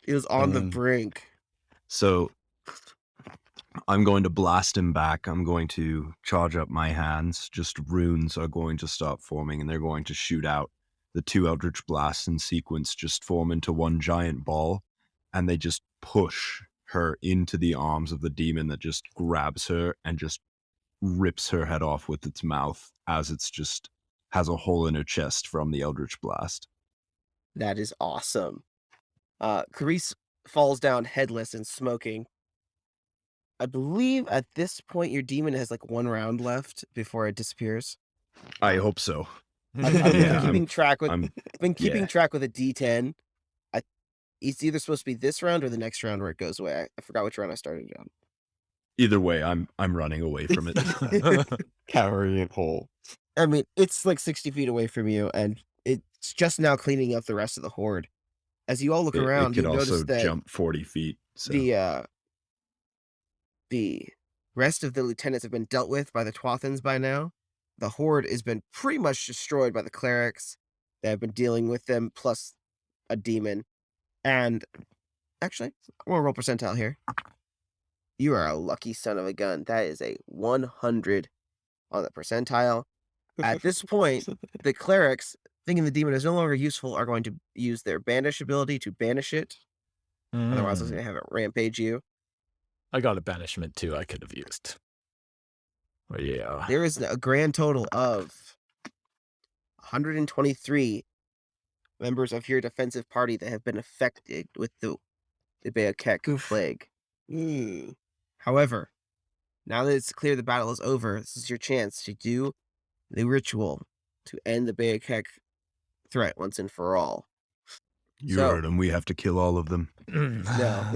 He was on the brink. So I'm going to blast him back. I'm going to charge up my hands. Just runes are going to start forming, and they're going to shoot out. The 2 Eldritch Blasts in sequence just form into one giant ball, and they just push her into the arms of the demon that just grabs her and just rips her head off with its mouth as it's just has a hole in her chest from the Eldritch Blast. That is awesome. Carice falls down headless and smoking. I believe at this point your demon has like 1 round left before it disappears. I hope so. I've Yeah, been keeping track with I'm keeping yeah. track with a D10. It's either supposed to be this round or the next round where it goes away. I forgot which round I started on. Either way, I'm running away from it. Cowering hole. I mean, it's like 60 feet away from you, and it's just now cleaning up the rest of the horde. as you all look It around, you could notice also that jump 40 feet. So. The rest of the lieutenants have been dealt with by the Twathans by now. The Hoard has been pretty much destroyed by the clerics that have been dealing with them, plus a demon. And actually, I'm gonna roll percentile here. You are a lucky son of a gun. That is a 100 on the percentile. At this point, the clerics, thinking the demon is no longer useful, are going to use their banish ability to banish it. Otherwise, it's going to have it rampage you. I got a banishment too I could have used. Oh, yeah. There is a grand total of 123 members of your defensive party that have been affected with the Beyakek plague. However, now that it's clear the battle is over, this is your chance to do the ritual to end the Beyakek threat once and for all. You heard him. We have to kill all of them. No.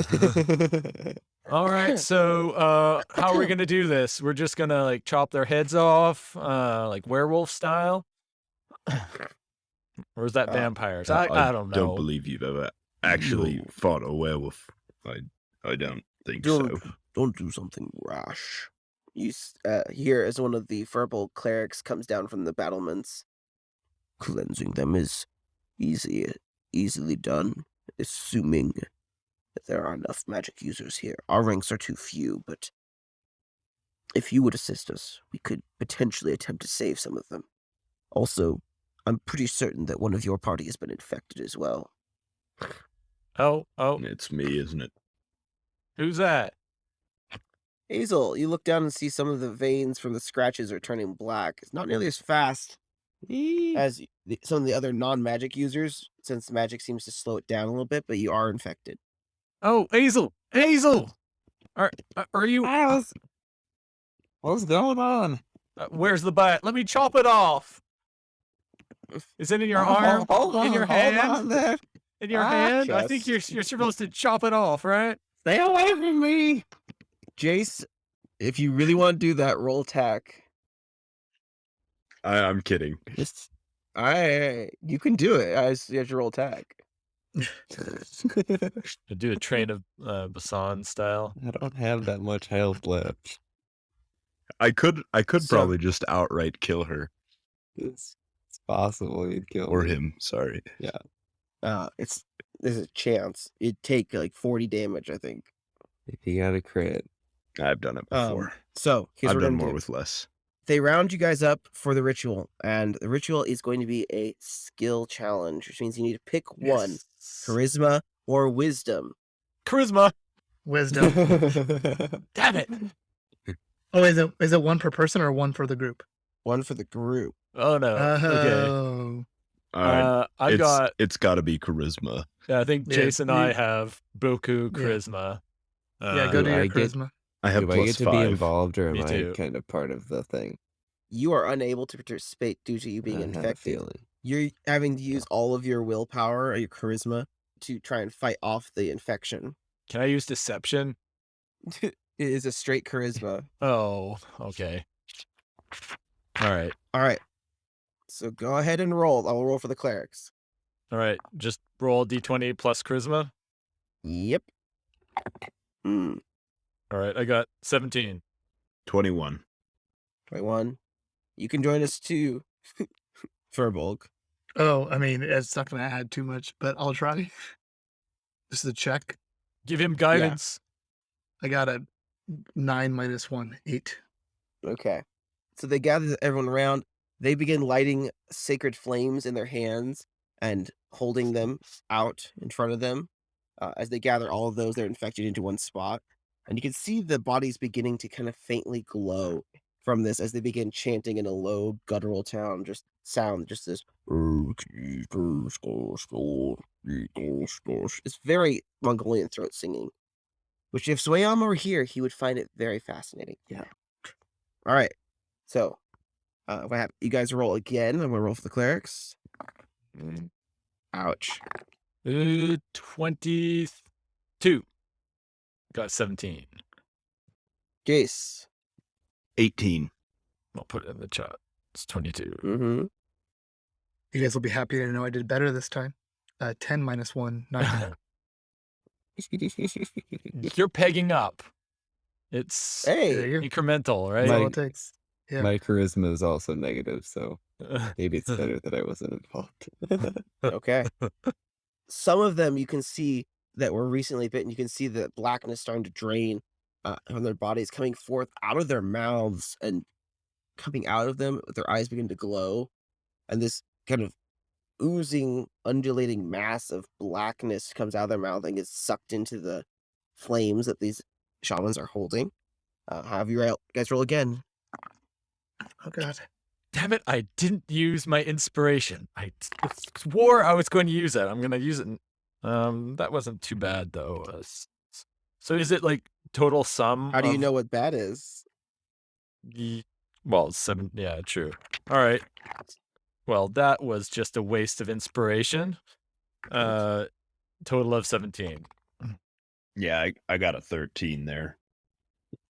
All right, so how are we gonna do this? We're just gonna like chop their heads off, like werewolf style, or is that vampires? I don't know. Don't believe you've ever actually fought a werewolf. I don't think so. Don't do something rash. You hear as one of the verbal clerics comes down from the battlements. Cleansing them is easily done, assuming that there are enough magic users here. Our ranks are too few, but if you would assist us, we could potentially attempt to save some of them. Also, I'm pretty certain that one of your party has been infected as well. Oh. It's me, isn't it? Who's that? Hazel, you look down and see some of the veins from the scratches are turning black. It's not nearly as fast as some of the other non-magic users, since magic seems to slow it down a little bit, but you are infected. Oh, Hazel! Are you? What's going on? Where's the bite? Let me chop it off. Is it in your arm? In your hand? In your hand? I think you're supposed to chop it off, right? Stay away from me. Jace, if you really want to do that, roll attack. I'm kidding. You can do it. You have to roll attack. To do a train of Bassan style. I don't have that much health left. I could probably just outright kill her. It's possible you'd kill or me. him. Sorry. Yeah. There's a chance. It'd take like 40 damage, I think. If you got a crit. I've done it before. So here's I've what done I'm more doing. with less. They round you guys up for the ritual, and the ritual is going to be a skill challenge, which means you need to pick one: charisma or wisdom. Charisma. Wisdom. Damn it. Oh, is it one per person or one for the group? One for the group. Oh no. Okay. Oh. I got. It's got to be charisma. Yeah, I think Yeah, Jason and I have Boku charisma. Yeah, go to your I get- charisma. I have Do I get plus to be 5. involved, or Me am I too. kind of part of the thing? You are unable to participate due to you being I have a infected. feeling. You're having to use all of your willpower or your charisma to try and fight off the infection. Can I use deception? It is a straight charisma. Oh, okay. All right. So go ahead and roll. I will roll for the clerics. All right. Just roll d20 plus charisma. Yep. All right. I got 17. 21. 21. You can join us too, Furbolg. Oh, I mean, it's not going to add too much, but I'll try. This is a check. Give him guidance. I got a 9 minus 1, 8. Okay. So they gather everyone around. They begin lighting sacred flames in their hands and holding them out in front of them. As they gather all of those, they're infected into one spot. And you can see the bodies beginning to kind of faintly glow from this as they begin chanting in a low guttural just this. It's very Mongolian throat singing, which if Swayam were here, he would find it very fascinating. Yeah. All right. So, you guys roll again. I'm going to roll for the clerics. Ouch. 22. Got 17. Jace. 18. I'll put it in the chat. It's 22. Mm-hmm. You guys will be happy to know I did better this time. 10 minus 1, 9. You're pegging up. It's There Hey, you go. incremental, That's right? all it takes. Yeah. My charisma is also negative, so maybe it's better that I wasn't involved. okay. Some of them you can see that were recently bitten. You can see the blackness starting to drain from their bodies, coming forth out of their mouths and coming out of them. Their eyes begin to glow, and this kind of oozing, undulating mass of blackness comes out of their mouth and gets sucked into the flames that these shamans are holding. Have you guys roll again? Oh, God. Damn it, I didn't use my inspiration. I swore I was going to use it. I'm going to use it. That wasn't too bad, though. So is it like total sum? How do you know what bad is? Well, 7. Yeah, true. All right. Well, that was just a waste of inspiration. Total of 17. Yeah, I got a 13 there.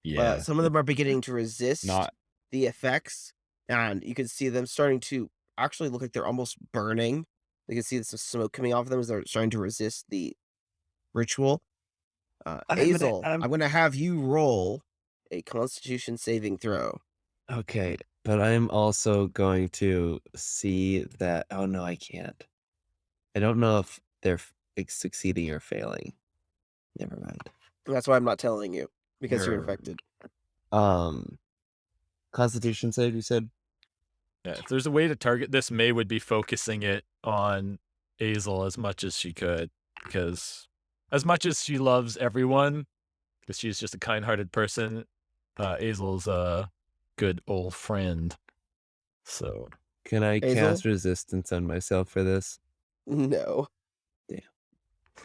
Yeah. Some of them are beginning to resist Not the effects, and you can see them starting to actually look like they're almost burning. You can see some smoke coming off of them as they're starting to resist the ritual. Azel, I'm going to have you roll a Constitution saving throw. Okay, but I'm also going to see that. Oh no, I can't. I don't know if they're succeeding or failing. Never mind. That's why I'm not telling you, because you're Grr. infected. Constitution save, you said? Yeah, if there's a way to target this, May would be focusing it on Azel as much as she could, because as much as she loves everyone, because she's just a kind-hearted person, Azel's a good old friend. So Can I Hazel? cast resistance on myself for this? No.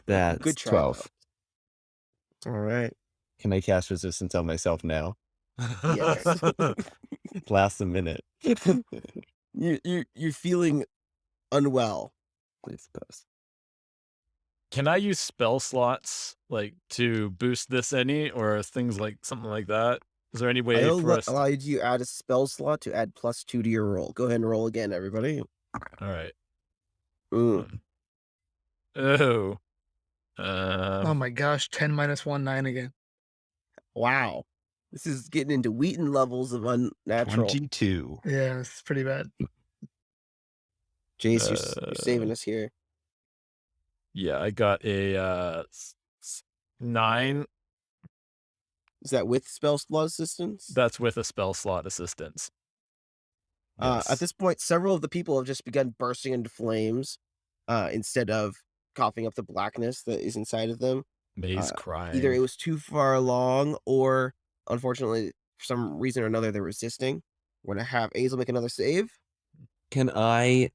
That's Good try, 12. All right. Can I cast resistance on myself now? Yes. Lasts a minute. You're feeling unwell. I suppose. Can I use spell slots like to boost this any, or things like something like that? Is there any way I'll for us? allow you to add a spell slot to add +2 to your roll. Go ahead and roll again, everybody. All right. Ooh. Oh. Oh, my gosh. 10 minus 1, 9 again. Wow. This is getting into Wheaton levels of unnatural. 22. Yeah, it's pretty bad. Jace, you're saving us here. Yeah, I got a 9. Is that with spell slot assistance? That's with a spell slot assistance. Yes. At this point, several of the people have just begun bursting into flames instead of coughing up the blackness that is inside of them. May's crying. Either it was too far along or, unfortunately, for some reason or another, they're resisting. We're going to have Azel make another save. Can I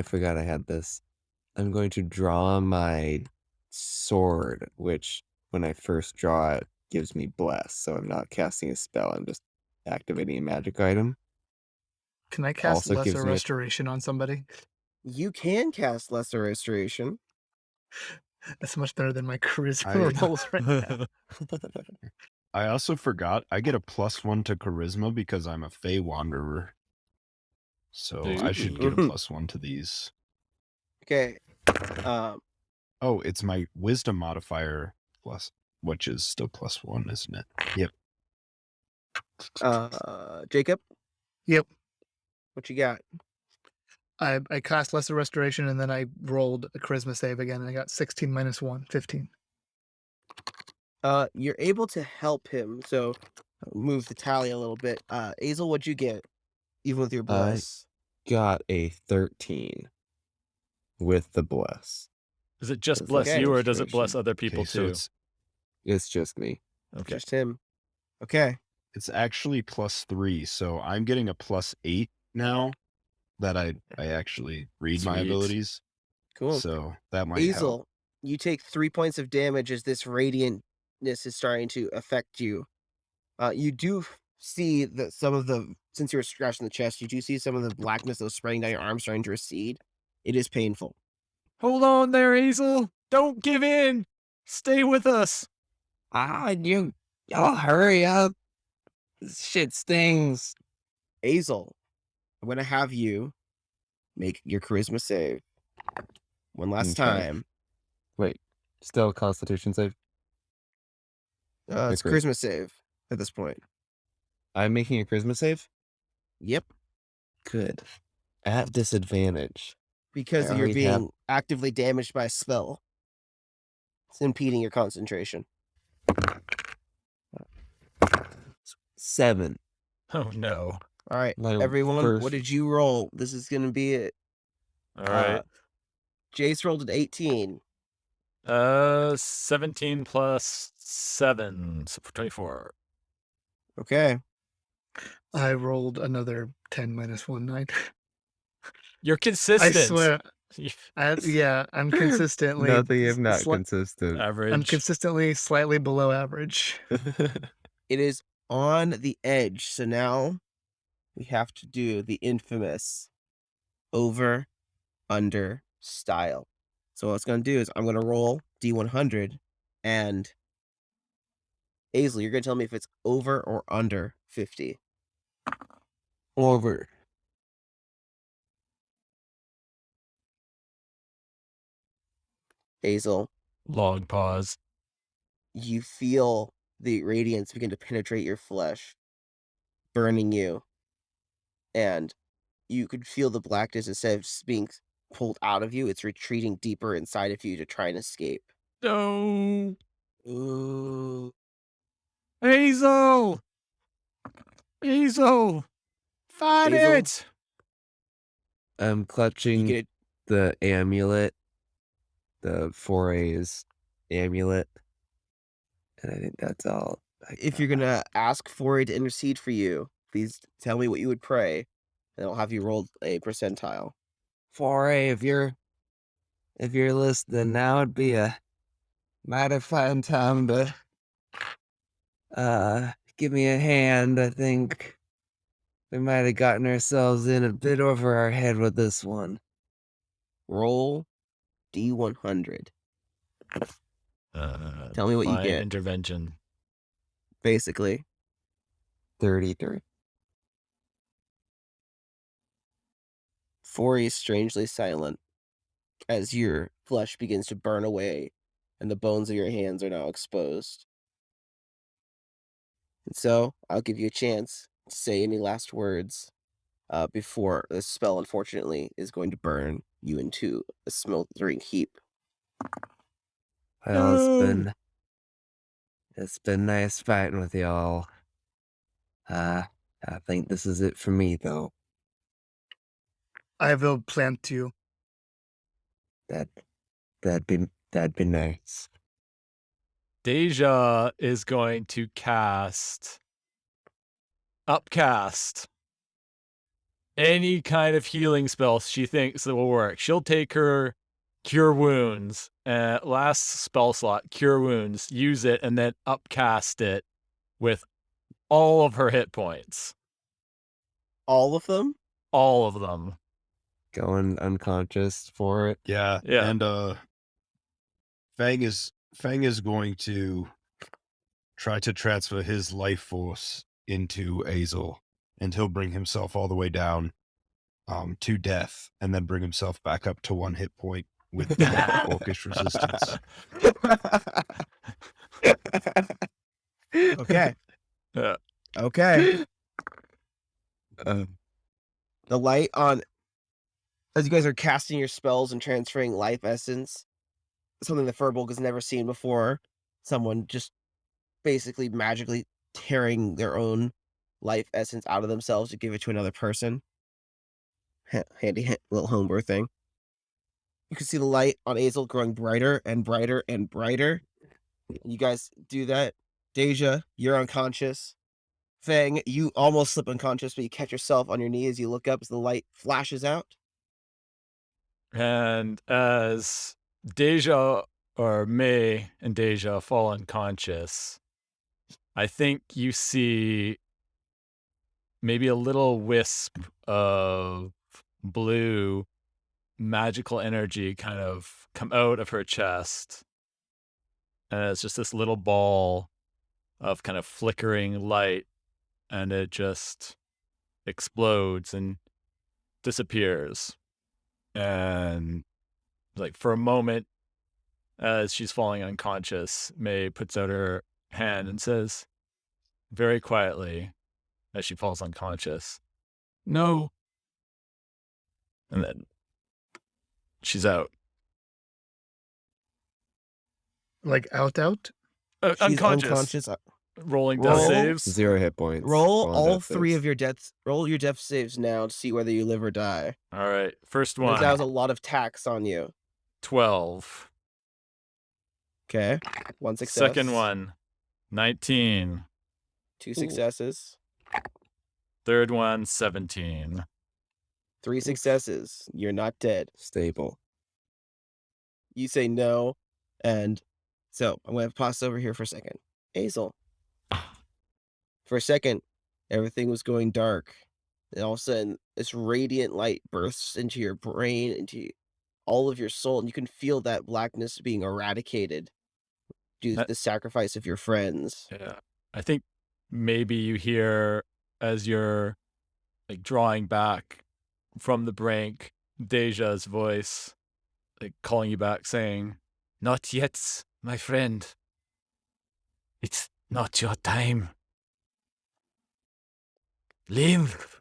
forgot I had this. I'm going to draw my sword, which when I first draw it gives me bless. So I'm not casting a spell. I'm just activating a magic item. Can I cast Also gives Lesser me a- Restoration on somebody? You can cast Lesser Restoration. That's much better than my charisma rolls right now. I also forgot I get a +1 to charisma because I'm a Fey Wanderer. So I should get a +1 to these. Okay. Oh, it's my wisdom modifier plus, which is still +1, isn't it? Yep. Jacob? Yep. What you got? I cast Lesser Restoration, and then I rolled a charisma save again, and I got 16 minus 1, 15. You're able to help him, so move the tally a little bit. Azel, what'd you get? Even with your bless. Got a 13 with the bless. Does it just That's bless okay. you, or does it bless Restoration. other people Okay, so too? It's just me. Okay. Just him. Okay. it's actually +3, so I'm getting a +8 now that I actually read my Sweet. abilities. Cool. So that might Azel, help. you take 3 points of damage as this radiantness is starting to affect you. You do see that some of the, since you were scratching the chest, you do see some of the blackness that was spreading down your arm starting to recede. It is painful. Hold on there, Azel. Don't give in. Stay with us. Y'all hurry up. This shit stings. Azel, I'm going to have you make your charisma save. One last Okay. time. Wait, still Constitution save? Wait, still Constitution save? It's Great. charisma save at this point. I'm making a charisma save? Yep. Good. At disadvantage. Because I you're already have- being actively damaged by a spell. It's impeding your concentration. 7. Oh no. All right, My everyone, first- what did you roll? This is going to be it. All right. Jace rolled an 18. 17 plus 7, so 24. Okay. I rolled another 10 minus 1 9. You're I consistent. swear. I'm consistently Nothing if not sli- consistent. Average. I'm consistently slightly below average. It is on the edge. So now we have to do the infamous over, under style. So what it's going to do is I'm going to roll D100 and Aisle, you're going to tell me if it's over or under 50. Over. Aisle, Log pause. you feel the radiance begin to penetrate your flesh, burning you. And you could feel the blackness instead of being pulled out of you, it's retreating deeper inside of you to try and escape. No. Ooh. Hazel. Hazel. Fight Hazel? it. I'm You clutching get the amulet, the 4A's amulet, and I think that's all. If you're gonna ask Foray to intercede for you, please tell me what you would pray, and I'll have you roll a percentile. 4A, if you're listening, now would be a mighty fine time to give me a hand. I think we might have gotten ourselves in a bit over our head with this one. Roll D100. Tell me what you Fine get. intervention. Basically, 33. Foray is strangely silent as your flesh begins to burn away, and the bones of your hands are now exposed. And so, I'll give you a chance to say any last words before this spell, unfortunately, is going to burn you into a smoldering heap. Well, No. it's been nice fighting with y'all. I think this is it for me, though. I will plant you. That'd be nice. Deja is going to cast Upcast. Any kind of healing spell she thinks that will work. She'll take her Cure Wounds, last spell slot, Cure Wounds, use it, and then upcast it with all of her hit points. All of them? All of them. Going unconscious for it. Yeah. Yeah. And Fang is going to try to transfer his life force into Aisle, and he'll bring himself all the way down to death, and then bring himself back up to 1 hit point with orcish resistance. Okay. Yeah. Okay. Um, The light on, as you guys are casting your spells and transferring life essence, something the Furbolg has never seen before. Someone just basically magically tearing their own life essence out of themselves to give it to another person. Handy little homebrew thing. You can see the light on Aisle growing brighter and brighter and brighter. You guys do that. Deja, you're unconscious. Fang, you almost slip unconscious, but you catch yourself on your knee as you look up as the light flashes out. And as Deja or May and Deja fall unconscious, I think you see maybe a little wisp of blue magical energy kind of come out of her chest. And it's just this little ball of kind of flickering light, and it just explodes and disappears. And Like for a moment, as she's falling unconscious, May puts out her hand and says, very quietly, as she falls unconscious, "No." And then she's out. Like out. She's Unconscious. Rolling death Roll. saves. 0 hit points. Roll on all death three saves. of your deaths. Roll your death saves now to see whether you live or die. All right. First Because one, that was a lot of tax on you. 12. Okay. One success. Second one, 19. 2 successes. Third one, 17. 3 successes. You're not dead. Stable. You say no, and so I'm going to pause over here for a second. Hazel. For a second, everything was going dark, and all of a sudden, this radiant light bursts into your brain, into all of your soul, and you can feel that blackness being eradicated due to the sacrifice of your friends. Yeah. I think maybe you hear, as you're like drawing back from the brink, Deja's voice, like calling you back, saying, "Not yet, my friend. It's not your time. Live."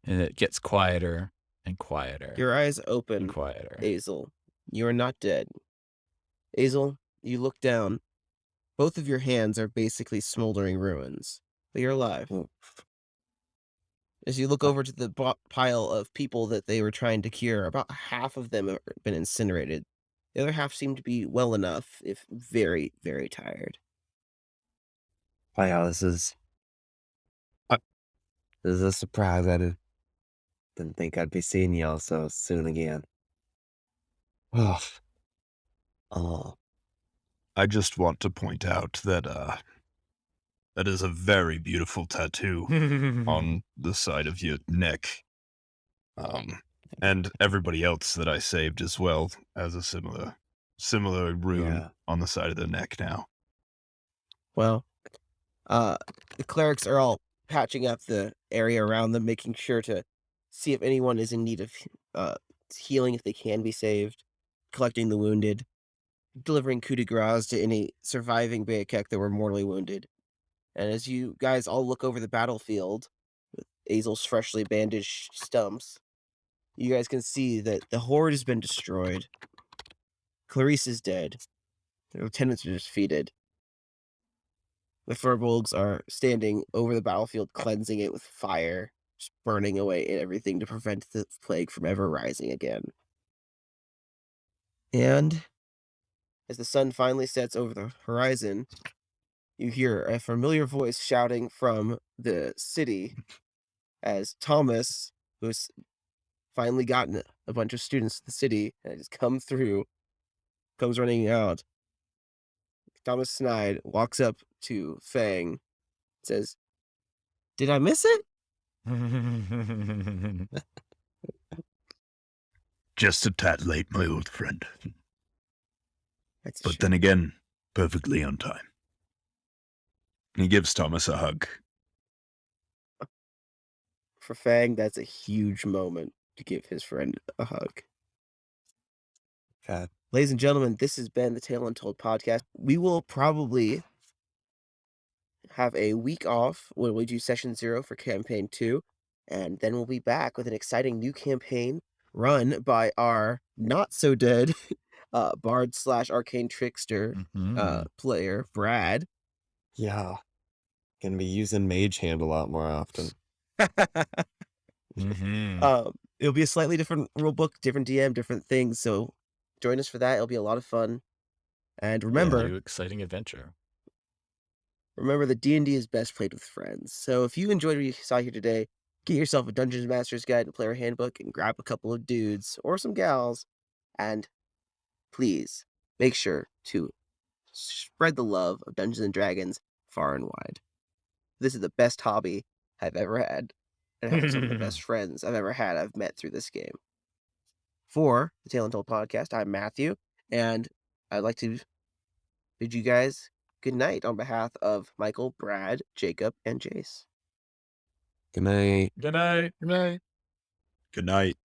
And it gets quieter and quieter Your eyes and open, quieter. Hazel. You are not dead. Hazel, you look down. Both of your hands are basically smoldering ruins, but you're alive. As you look over to the pile of people that they were trying to cure, about half of them have been incinerated. The other half seem to be well enough, if very, very tired. Wow, this is a surprise. I didn't think I'd be seeing y'all so soon again. Oh, I just want to point out that that is a very beautiful tattoo on the side of your neck. And everybody else that I saved as well has a similar rune Yeah. on the side of the neck now. Well, the clerics are all patching up the area around them, making sure to see if anyone is in need of healing, if they can be saved, collecting the wounded, delivering coup de grace to any surviving Beyakek that were mortally wounded. And as you guys all look over the battlefield with Hazel's freshly bandaged stumps, you guys can see that the Hoard has been destroyed. Clarice is dead. The lieutenants are defeated. The Furbolgs are standing over the battlefield, cleansing it with fire, just burning away everything to prevent the plague from ever rising again. And as the sun finally sets over the horizon, you hear a familiar voice shouting from the city as Thomas, who's finally gotten a bunch of students to the city and has come through, comes running out. Thomas Snide walks up to Fang, says, "Did I miss it?" Just a tad late, my old friend. That's a But shame. then again, perfectly on time. He gives Thomas a hug. For Fang, that's a huge moment to give his friend a hug. God. Ladies and gentlemen, this has been the Tale Untold podcast. We will probably have a week off when we do session 0 for campaign 2, and then we'll be back with an exciting new campaign run by our not so dead bard / arcane trickster player, Brad. Yeah. Gonna be using Mage Hand a lot more often. It'll be a slightly different rulebook, different DM, different things. So join us for that. It'll be a lot of fun. And remember, new exciting adventure. remember that D&D is best played with friends. So if you enjoyed what you saw here today, get yourself a Dungeons Master's Guide and Player Handbook and grab a couple of dudes or some gals. And please make sure to spread the love of Dungeons and Dragons far and wide. This is the best hobby I've ever had, and have some of the best friends I've ever had I've met through this game. For the Tale Untold podcast, I'm Matthew, and I'd like to bid you guys good night on behalf of Michael, Brad, Jacob, and Jace. Good night. Good night. Good night. Good night.